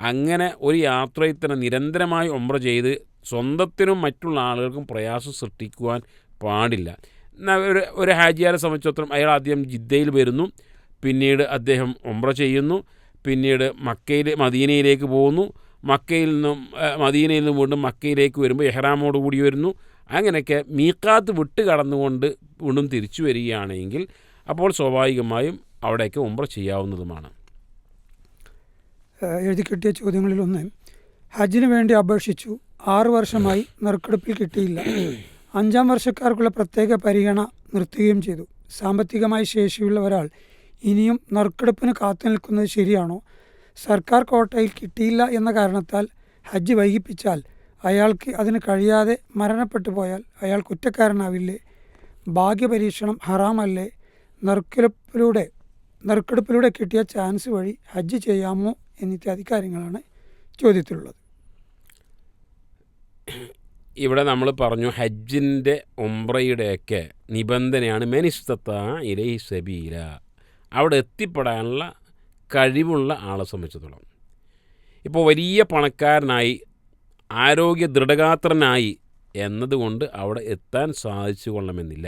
അങ്ങനെ ഒരു യാത്രയിൽ തന്നെ നിരന്തരമായി ഉംറ ചെയ്ത് സ്വന്തത്തിനും മറ്റുള്ള ആളുകൾക്കും പ്രയാസം സൃഷ്ടിക്കുവാൻ പാടില്ല. ഒരു ഹാജിയാരെ സംബന്ധിച്ചിടത്തോളം അയാൾ ആദ്യം ജിദ്ദയിൽ വരുന്നു, പിന്നീട് അദ്ദേഹം ഉംറ ചെയ്യുന്നു, പിന്നീട് മദീനയിലേക്ക് പോകുന്നു, മദീനയിൽ നിന്നും വീണ്ടും മക്കയിലേക്ക് വരുമ്പോൾ ഇഹ്റാമോട് കൂടി വരുന്നു. അങ്ങനെയൊക്കെ മീഖാത്ത് വിട്ട് കടന്നുകൊണ്ട് വീണ്ടും തിരിച്ചു വരികയാണെങ്കിൽ അപ്പോൾ സ്വാഭാവികമായും അവിടേക്ക് ഉംറ ചെയ്യാവുന്നതുമാണ്. എഴുതി കിട്ടിയ ചോദ്യങ്ങളിലൊന്ന്, ഹജ്ജിന് വേണ്ടി അപേക്ഷിച്ചു 6 വർഷമായി നറുക്കെടുപ്പിൽ കിട്ടിയില്ല. 5-ാം വർഷക്കാർക്കുള്ള പ്രത്യേക പരിഗണന നിർത്തുകയും ചെയ്തു. സാമ്പത്തികമായി ശേഷിയുള്ള ഒരാൾ ഇനിയും നറുക്കെടുപ്പിന് കാത്തു നിൽക്കുന്നത് ശരിയാണോ? സർക്കാർ കോട്ടയിൽ കിട്ടിയില്ല എന്ന കാരണത്താൽ ഹജ്ജ് വൈകിപ്പിച്ചാൽ അയാൾക്ക് അതിന് കഴിയാതെ മരണപ്പെട്ടു പോയാൽ അയാൾ കുറ്റക്കാരനാവില്ലേ? ഭാഗ്യപരീക്ഷണം ഹറാമല്ലേ? നറുക്കെടുപ്പിലൂടെ കിട്ടിയ ചാൻസ് വഴി ഹജ്ജ് ചെയ്യാമോ എന്നിത്യാദി കാര്യങ്ങളാണ് ചോദ്യത്തിലുള്ളത്. ഇവിടെ നമ്മൾ പറഞ്ഞു ഹജ്ജിൻ്റെ ഉംറയുടെയൊക്കെ നിബന്ധനയാണ് മെനിസ്തത്താ ഇലൈഹി സബീല, അവിടെ എത്തിപ്പെടാനുള്ള കഴിവുള്ള ആളെ സംബന്ധിച്ചിടത്തോളം. ഇപ്പോൾ വലിയ പണക്കാരനായി ആരോഗ്യ ദൃഢഗാത്രനായി എന്നതുകൊണ്ട് അവിടെ എത്താൻ സാധിച്ചു കൊള്ളണമെന്നില്ല.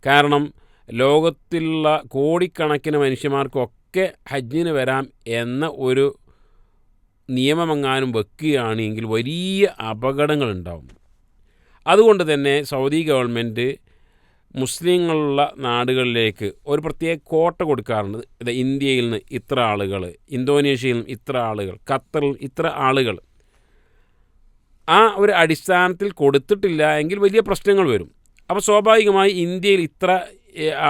കാരണം ലോകത്തിലുള്ള കോടിക്കണക്കിന് മനുഷ്യന്മാർക്കൊക്കെ ഹജ്ജിന് വരാം എന്ന ഒരു നിയമമെങ്ങാനും വെക്കുകയാണെങ്കിൽ വലിയ അപകടങ്ങളുണ്ടാവും. അതുകൊണ്ട് തന്നെ സൗദി ഗവൺമെൻറ് മുസ്ലിങ്ങളുള്ള നാടുകളിലേക്ക് ഒരു പ്രത്യേക കോട്ട കൊടുക്കാറുണ്ട്. ഇന്ത്യയിൽ നിന്ന് ഇത്ര ആളുകൾ, ഇന്തോനേഷ്യയിൽ നിന്ന് ഇത്ര ആളുകൾ, ഖത്തറിൽ ഇത്ര ആളുകൾ. ആ ഒരു അടിസ്ഥാനത്തിൽ കൊടുത്തിട്ടില്ല എങ്കിൽ വലിയ പ്രശ്നങ്ങൾ വരും. അപ്പോൾ സ്വാഭാവികമായി ഇന്ത്യയിൽ ഇത്ര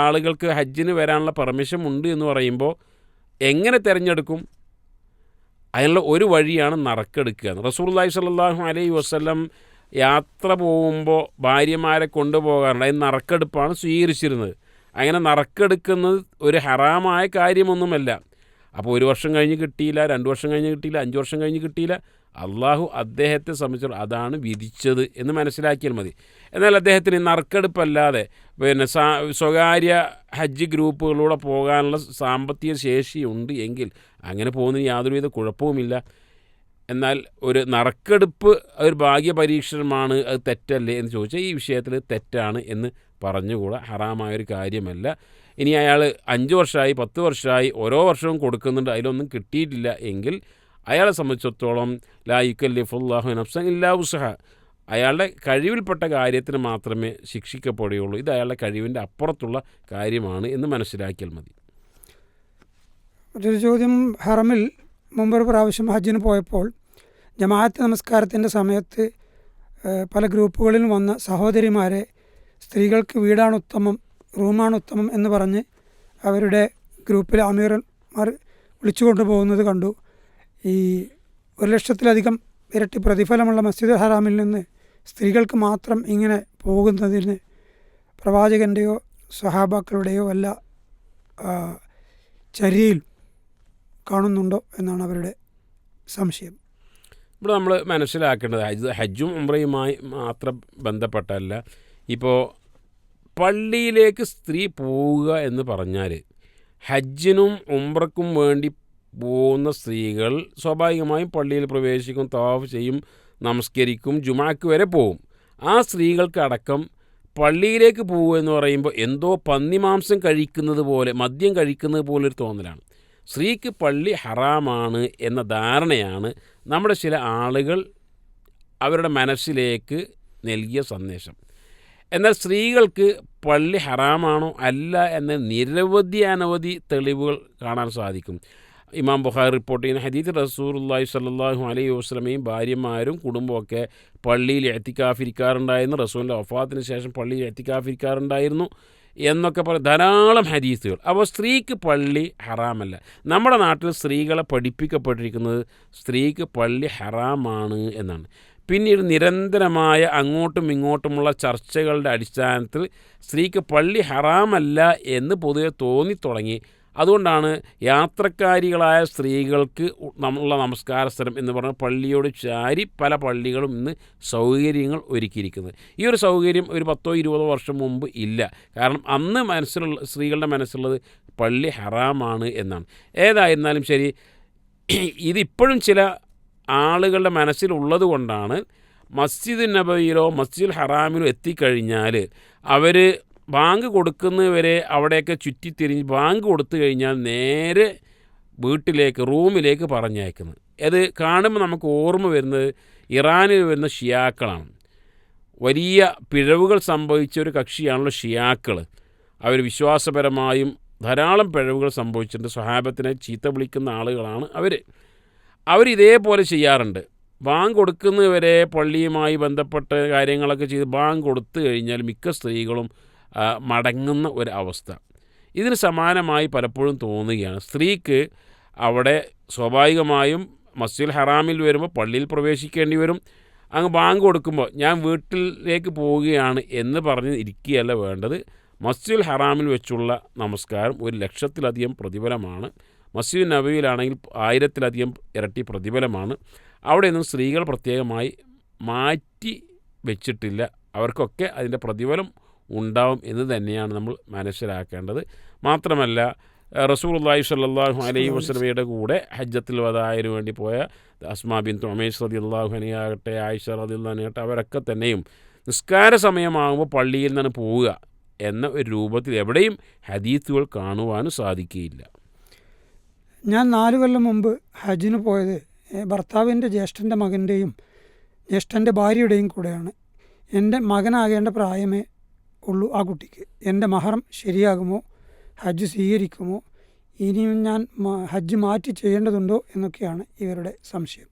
ആളുകൾക്ക് ഹജ്ജിന് വരാനുള്ള പെർമിഷൻ ഉണ്ട് എന്ന് പറയുമ്പോൾ എങ്ങനെ തിരഞ്ഞെടുക്കും? അതിനുള്ള ഒരു വഴിയാണ് നറുക്കെടുക്കുക. റസൂലുള്ളാഹി സ്വല്ലല്ലാഹു അലൈഹി വസല്ലം യാത്ര പോകുമ്പോൾ ഭാര്യമാരെ കൊണ്ടുപോകാറുണ്ട്. അതിന് നറുക്കെടുപ്പാണ് സ്വീകരിച്ചിരുന്നത്. അങ്ങനെ നറുക്കെടുക്കുന്നത് ഒരു ഹറാമായ കാര്യമൊന്നുമല്ല. അപ്പോൾ 1 വർഷം കഴിഞ്ഞ് കിട്ടിയില്ല, 2 വർഷം കഴിഞ്ഞ് കിട്ടിയില്ല, 5 വർഷം കഴിഞ്ഞ് കിട്ടിയില്ല, അള്ളാഹു അദ്ദേഹത്തെ സംബന്ധിച്ചിടത്തോളം അതാണ് വിധിച്ചത് എന്ന് മനസ്സിലാക്കിയാൽ മതി. എന്നാൽ അദ്ദേഹത്തിന് നറുക്കെടുപ്പല്ലാതെ സ്വകാര്യ ഹജ്ജ് ഗ്രൂപ്പുകളിലൂടെ പോകാനുള്ള സാമ്പത്തിക ശേഷിയുണ്ട് എങ്കിൽ അങ്ങനെ പോകുന്നതിന് യാതൊരുവിധ കുഴപ്പവുമില്ല. എന്നാൽ ഒരു നറുക്കെടുപ്പ് ഒരു ഭാഗ്യപരീക്ഷണമാണ്, അത് തെറ്റല്ലേ എന്ന് ചോദിച്ചാൽ ഈ വിഷയത്തിൽ തെറ്റാണ് എന്ന് പറഞ്ഞുകൂടാ, ഹറാമായൊരു കാര്യമല്ല. ഇനി അയാൾ 5 വർഷമായി 10 വർഷമായി ഓരോ വർഷവും കൊടുക്കുന്നുണ്ട്, അതിലൊന്നും കിട്ടിയിട്ടില്ല എങ്കിൽ അയാളെ സംബന്ധിച്ചിടത്തോളം ലാ യുകല്ലിഫുല്ലാഹു നഫ്സൻ ഇല്ലാ വുസ്അഹ, അയാളുടെ കഴിവിൽപ്പെട്ട കാര്യത്തിന് മാത്രമേ ശിക്ഷിക്കപ്പെടുകയുള്ളൂ. ഇത് അയാളുടെ കഴിവിൻ്റെ അപ്പുറത്തുള്ള കാര്യമാണ് എന്ന് മനസ്സിലാക്കിയാൽ മതി. മറ്റൊരു ചോദ്യം, ഹറമിൽ മുമ്പൊരു പ്രാവശ്യം ഹജ്ജിന് പോയപ്പോൾ ജമാഅത്ത് നമസ്കാരത്തിൻ്റെ സമയത്ത് പല ഗ്രൂപ്പുകളിലും വന്ന സഹോദരിമാരെ സ്ത്രീകൾക്ക് വീടാണ് ഉത്തമം, റൂമാണ് ഉത്തമം എന്ന് പറഞ്ഞ് അവരുടെ ഗ്രൂപ്പിലെ അമീർമാർ വിളിച്ചു പോകുന്നത് കണ്ടു. ഈ 1,00,000-ലധികം ഇരട്ടി പ്രതിഫലമുള്ള മസ്ജിദ് ഹറാമിൽ നിന്ന് സ്ത്രീകൾക്ക് മാത്രം ഇങ്ങനെ പോകുന്നതിന് പ്രവാചകൻ്റെയോ സഹാബാക്കളുടെയോ വല്ല ചര്യയിൽ കാണുന്നുണ്ടോ എന്നാണ് അവരുടെ സംശയം. ഇവിടെ നമ്മൾ മനസ്സിലാക്കേണ്ടത് ഹജ്ജും ഉംറയുമായി മാത്രം ബന്ധപ്പെട്ടല്ല. ഇപ്പോൾ പള്ളിയിലേക്ക് സ്ത്രീ പോവുക എന്ന് പറഞ്ഞാൽ ഹജ്ജിനും ഉംറക്കും വേണ്ടി പോകുന്ന സ്ത്രീകൾ സ്വാഭാവികമായും പള്ളിയിൽ പ്രവേശിക്കും, തവാഫ് ചെയ്യും, നമസ്കരിക്കും, ജുമാക്ക് വരെ പോവും. ആ സ്ത്രീകൾക്കടക്കം പള്ളിയിലേക്ക് പോവുക എന്ന് പറയുമ്പോൾ എന്തോ പന്നിമാംസം കഴിക്കുന്നത് പോലെ, മദ്യം കഴിക്കുന്നത് പോലൊരു തോന്നലാണ്. സ്ത്രീക്ക് പള്ളി ഹറാമാണ് എന്ന ധാരണയാണ് നമ്മുടെ ചില ആളുകൾ അവരുടെ മനസ്സിലേക്ക് നൽകിയ സന്ദേശം. എന്നാൽ സ്ത്രീകൾക്ക് പള്ളി ഹറാമാണോ അല്ല എന്ന അനവധി തെളിവുകൾ കാണാൻ സാധിക്കും. ഇമാം ബുഖാരി റിപ്പോർട്ട് ചെയ്യുന്ന ഹദീസ് റസൂലുള്ളാഹി സ്വല്ലല്ലാഹു അലൈഹി വസല്ലമയും ഭാര്യമാരും കുടുംബമൊക്കെ പള്ളിയിൽ ഇഅ്തികാഫിരിക്കാറുണ്ടായിരുന്നു, റസൂലിൻ്റെ വഫാത്തിന് ശേഷം പള്ളിയിൽ ഇഅ്തികാഫിരിക്കാറുണ്ടായിരുന്നു എന്നൊക്കെ ധാരാളം ഹദീസുകൾ. അപ്പോൾ സ്ത്രീക്ക് പള്ളി ഹറാമല്ല. നമ്മുടെ നാട്ടിൽ സ്ത്രീകളെ പഠിപ്പിക്കപ്പെട്ടിരിക്കുന്നത് സ്ത്രീക്ക് പള്ളി ഹറാമാണ് എന്നാണ്. പിന്നീട് നിരന്തരമായ അങ്ങോട്ടും ഇങ്ങോട്ടുമുള്ള ചർച്ചകളുടെ അടിസ്ഥാനത്തിൽ സ്ത്രീക്ക് പള്ളി ഹറാമല്ല എന്ന് പൊതുവെ തോന്നിത്തുടങ്ങി. അതുകൊണ്ടാണ് യാത്രക്കാരികളായ സ്ത്രീകൾക്ക് ഉള്ള നമസ്കാര സ്ഥലം എന്ന് പറഞ്ഞാൽ പള്ളിയോട് ചാരി പല പള്ളികളും ഇന്ന് സൗകര്യങ്ങൾ ഒരുക്കിയിരിക്കുന്നത്. ഈ ഒരു സൗകര്യം ഒരു 10-20 വർഷം മുമ്പ് ഇല്ല. കാരണം അന്ന് സ്ത്രീകളുടെ മനസ്സുള്ളത് പള്ളി ഹറാമാണ് എന്നാണ്. ഏതായിരുന്നാലും ശരി, ഇതിപ്പോഴും ചില ആളുകളുടെ മനസ്സിലുള്ളത് കൊണ്ടാണ് മസ്ജിദ് നബവിയിലോ മസ്ജിദുൽ ഹറാമിലോ എത്തിക്കഴിഞ്ഞാൽ അവർ ബാങ്ക് കൊടുക്കുന്നവരെ അവിടെയൊക്കെ ചുറ്റിത്തിരിഞ്ഞ് ബാങ്ക് കൊടുത്തു കഴിഞ്ഞാൽ നേരെ വീട്ടിലേക്ക് റൂമിലേക്ക് പറഞ്ഞയക്കുന്നത്. അത് കാണുമ്പോൾ നമുക്ക് ഓർമ്മ വരുന്നത് ഇറാനിൽ വരുന്ന ഷിയാക്കളാണ്. വലിയ പിഴവുകൾ സംഭവിച്ച ഒരു കക്ഷിയാണല്ലോ ഷിയാക്കൾ. അവർ വിശ്വാസപരമായും ധാരാളം പിഴവുകൾ സംഭവിച്ചിട്ടുണ്ട്. സ്വഹാബത്തിനെ ചീത്ത വിളിക്കുന്ന ആളുകളാണ് അവരിതേപോലെ ചെയ്യാറുണ്ട്. ബാങ്ക് കൊടുക്കുന്നവരെ പള്ളിയുമായി ബന്ധപ്പെട്ട കാര്യങ്ങളൊക്കെ ചെയ്ത് ബാങ്ക് കൊടുത്തു കഴിഞ്ഞാൽ മിക്ക സ്ത്രീകളും മടങ്ങുന്ന ഒരു അവസ്ഥ. ഇതിന് സമാനമായി പലപ്പോഴും തോന്നുകയാണ്. സ്ത്രീക്ക് അവിടെ സ്വാഭാവികമായും മസ്ജിദുൽ ഹറാമിൽ വരുമ്പോൾ പള്ളിയിൽ പ്രവേശിക്കേണ്ടി വരും. അങ്ങ് ബാങ്ക് കൊടുക്കുമ്പോൾ ഞാൻ വീട്ടിലേക്ക് പോവുകയാണ് എന്ന് പറഞ്ഞ് ഇരിക്കുകയല്ല വേണ്ടത്. മസ്ജിദുൽ ഹറാമിൽ വെച്ചുള്ള നമസ്കാരം 1,00,000-ലധികം പ്രതിഫലമാണ്. മസ്ജിദ് നബവിയിലാണെങ്കിൽ 1000-ലധികം ഇരട്ടി പ്രതിഫലമാണ്. അവിടെയൊന്നും സ്ത്രീകൾ പ്രത്യേകമായി മാറ്റി വെച്ചിട്ടില്ല. അവർക്കൊക്കെ അതിൻ്റെ പ്രതിഫലം ഉണ്ടാവും എന്ന് തന്നെയാണ് നമ്മൾ മനസ്സിലാക്കേണ്ടത്. മാത്രമല്ല, റസൂലുള്ളാഹി സ്വല്ലല്ലാഹു അലൈഹി വസല്ലമയുടെ കൂടെ ഹജ്ജത്തുൽ വദാഇന് വേണ്ടി പോയ അസ്മാ ബിൻത് ഉമൈസ് റളിയല്ലാഹു അൻഹയാകട്ടെ, ആയിഷ റളിയല്ലാഹു അൻഹയാകട്ടെ, അവരൊക്കെ തന്നെയും നിസ്കാര സമയമാകുമ്പോൾ പള്ളിയിൽ നിന്ന് പോവുക എന്ന ഒരു രൂപത്തിൽ എവിടെയും ഹദീസുകൾ കാണുവാനും സാധിക്കുകയില്ല. ഞാൻ 4 കൊല്ലം മുമ്പ് ഹജ്ജിന് പോയത് ഭർത്താവിൻ്റെ ജ്യേഷ്ഠൻ്റെ മകൻ്റെയും ജ്യേഷ്ഠൻ്റെ ഭാര്യയുടെയും കൂടെയാണ്. എൻ്റെ മകനാകേണ്ട പ്രായമേ ഉള്ളൂ ആ കുട്ടിക്ക്. എൻ്റെ മഹറം ശരിയാകുമോ, ഹജ്ജ് സ്വീകരിക്കുമോ, ഇനിയും ഞാൻ ഹജ്ജ് മാറ്റി ചെയ്യേണ്ടതുണ്ടോ എന്നൊക്കെയാണ് ഇവരുടെ സംശയം.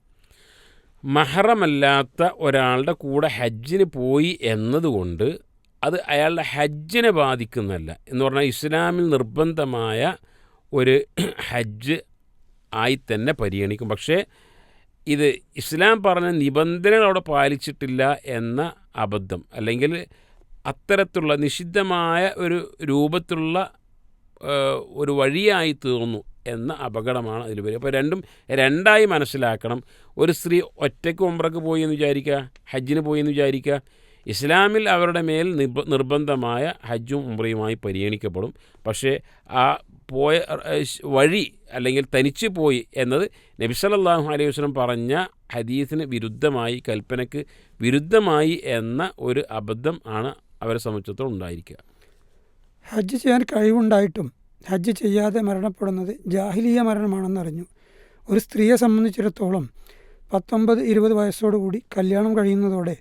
മഹറമല്ലാത്ത ഒരാളുടെ കൂടെ ഹജ്ജിന് പോയി എന്നതുകൊണ്ട് അത് അയാളുടെ ഹജ്ജിനെ ബാധിക്കുന്നതല്ല. എന്ന് പറഞ്ഞാൽ ഇസ്ലാമിൽ നിർബന്ധമായ ഒരു ഹജ്ജ് ആയി തന്നെ പരിഗണിക്കും. പക്ഷേ ഇത് ഇസ്ലാം പറഞ്ഞ നിബന്ധനകൾ അവിടെ പാലിച്ചിട്ടില്ല എന്ന അബദ്ധം, അല്ലെങ്കിൽ അത്തരത്തിലുള്ള നിഷിദ്ധമായ ഒരു രൂപത്തിലുള്ള ഒരു വഴിയായി തീർന്നു എന്ന അപകടമാണ് അതിൽ വരിക. അപ്പോൾ രണ്ടായി മനസ്സിലാക്കണം. ഒരു സ്ത്രീ ഒറ്റയ്ക്ക് ഉംറയ്ക്ക് പോയി എന്ന് വിചാരിക്കുക, ഹജ്ജിന് പോയി എന്ന് വിചാരിക്കുക. ഇസ്ലാമിൽ അവരുടെ മേൽ നിർബന്ധമായ ഹജ്ജും ഉംറയുമായി പരിഗണിക്കപ്പെടും. പക്ഷേ ആ പോയ വഴി അല്ലെങ്കിൽ തനിച്ച് പോയി എന്നത് നബി സല്ലല്ലാഹു അലൈഹി വസല്ലം പറഞ്ഞ ഹദീസിന് വിരുദ്ധമായി, കൽപ്പനയ്ക്ക് വിരുദ്ധമായി എന്ന ഒരു അബദ്ധം ആണ് അവരെ സംബന്ധിച്ചിടത്തോളം ഉണ്ടായിരിക്കുക. ഹജ്ജ് ചെയ്യാൻ കഴിവുണ്ടായിട്ടും ഹജ്ജ് ചെയ്യാതെ മരണപ്പെടുന്നത് ജാഹിലിയ മരണമാണെന്നറിഞ്ഞു. ഒരു സ്ത്രീയെ സംബന്ധിച്ചിടത്തോളം 19-20 വയസ്സോടുകൂടി കല്യാണം കഴിയുന്നതോടെ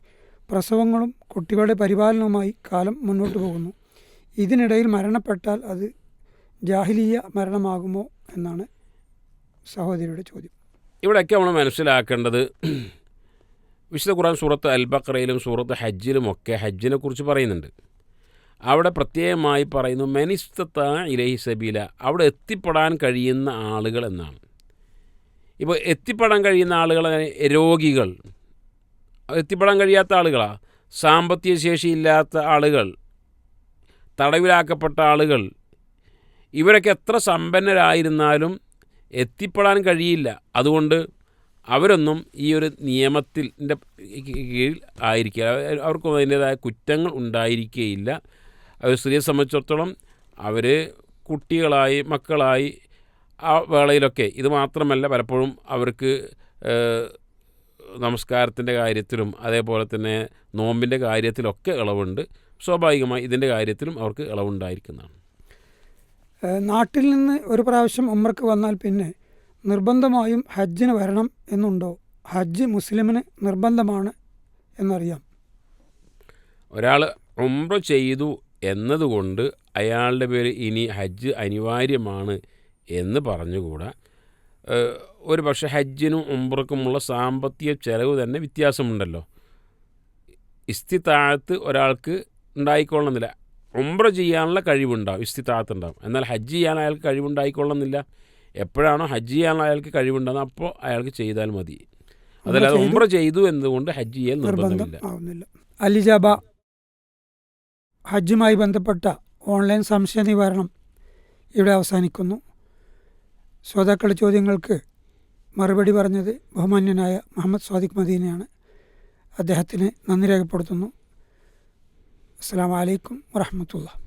പ്രസവങ്ങളും കുട്ടികളുടെ പരിപാലനവുമായി കാലം മുന്നോട്ട് പോകുന്നു. ഇതിനിടയിൽ മരണപ്പെട്ടാൽ അത് ജാഹിലിയ മരണമാകുമോ എന്നാണ് സഹോദരിയുടെ ചോദ്യം. ഇവിടെയൊക്കെ നമ്മൾ മനസ്സിലാക്കേണ്ടത്, വിശുദ്ധ ഖുർആൻ സൂറത്ത് അൽ ബഖറയിലും സൂറത്ത് ഹജ്ജിലുമൊക്കെ ഹജ്ജിനെ കുറിച്ച് പറയുന്നുണ്ട്. അവിടെ പ്രത്യേകമായി പറയുന്നു മനിസ്തത്താ ഇലൈഹി സബീല, അവിടെ എത്തിപ്പെടാൻ കഴിയുന്ന ആളുകൾ എന്നാണ്. ഇപ്പോൾ എത്തിപ്പെടാൻ കഴിയുന്ന ആളുകൾ രോഗികൾ, എത്തിപ്പെടാൻ കഴിയാത്ത ആളുകളാണ്. സാമ്പത്തിക ശേഷിയില്ലാത്ത ആളുകൾ, തടവിലാക്കപ്പെട്ട ആളുകൾ, ഇവരൊക്കെ എത്ര സമ്പന്നരായിരുന്നാലും എത്തിപ്പെടാൻ കഴിയില്ല. അതുകൊണ്ട് അവരൊന്നും ഈ ഒരു നിയമത്തിൻ്റെ കീഴിൽ ആയിരിക്കുക, അവർക്കൊന്നും അതിൻ്റേതായ കുറ്റങ്ങൾ ഉണ്ടായിരിക്കുകയില്ല. അവർ സ്ത്രീയെ സംബന്ധിച്ചിടത്തോളം അവർ കുട്ടികളായി മക്കളായി ആ വേളയിലൊക്കെ, ഇത് മാത്രമല്ല പലപ്പോഴും അവർക്ക് നമസ്കാരത്തിൻ്റെ കാര്യത്തിലും അതേപോലെ തന്നെ നോമ്പിൻ്റെ കാര്യത്തിലൊക്കെ ഇളവുണ്ട്. സ്വാഭാവികമായി ഇതിൻ്റെ കാര്യത്തിലും അവർക്ക് ഇളവുണ്ടായിരിക്കുന്നതാണ്. നാട്ടിൽ നിന്ന് ഒരു പ്രാവശ്യം ഉംറയ്ക്ക് വന്നാൽ പിന്നെ നിർബന്ധമായും ഹജ്ജിന് വരണം എന്നുണ്ടോ? ഹജ്ജ് മുസ്ലിമിന് നിർബന്ധമാണ് എന്നറിയാം. ഒരാൾ ഉംറ ചെയ്തു എന്നതുകൊണ്ട് അയാളുടെ പേര് ഇനി ഹജ്ജ് അനിവാര്യമാണ് എന്ന് പറഞ്ഞുകൂടാ. ഒരു പക്ഷേ ഹജ്ജിനും ഉംറക്കുമുള്ള സാമ്പത്തിക ചെലവ് തന്നെ വ്യത്യാസമുണ്ടല്ലോ. ഇസ്തിതാഅത്ത് ഒരാൾക്ക് ഉണ്ടായിക്കൊള്ളുന്നില്ല. ഉംറ ചെയ്യാനുള്ള കഴിവുണ്ടാവും, ഇസ്തിതാഅത്ത് ഉണ്ടാവും. എന്നാൽ ഹജ്ജ് ചെയ്യാൻ അയാൾക്ക് കഴിവുണ്ടായിക്കൊള്ളുന്നില്ല. എപ്പോഴാണോ ഹജ്ജ് ചെയ്യാൻ അയാൾക്ക് കഴിവുണ്ടാകുന്നത് അപ്പോൾ അയാൾക്ക് ചെയ്താൽ മതി. അതല്ലാതെ ഉംറ ചെയ്തു എന്നതുകൊണ്ട് ഹജ്ജ് ചെയ്യാൻ നിർബന്ധമില്ല. അലിജാബ ഹജ്ജുമായി ബന്ധപ്പെട്ട ഓൺലൈൻ സംശയ നിവാരണം ഇവിടെ അവസാനിക്കുന്നു. ശ്രോതാക്കളുടെ ചോദ്യങ്ങൾക്ക് മറുപടി പറഞ്ഞത് ബഹുമാന്യനായ മുഹമ്മദ് സ്വാദിഖ് മദീനയാണ്. അദ്ദേഹത്തിന് നന്ദി രേഖപ്പെടുത്തുന്നു. അസ്സലാമു അലൈക്കും വറഹ്മത്തുള്ളാഹി.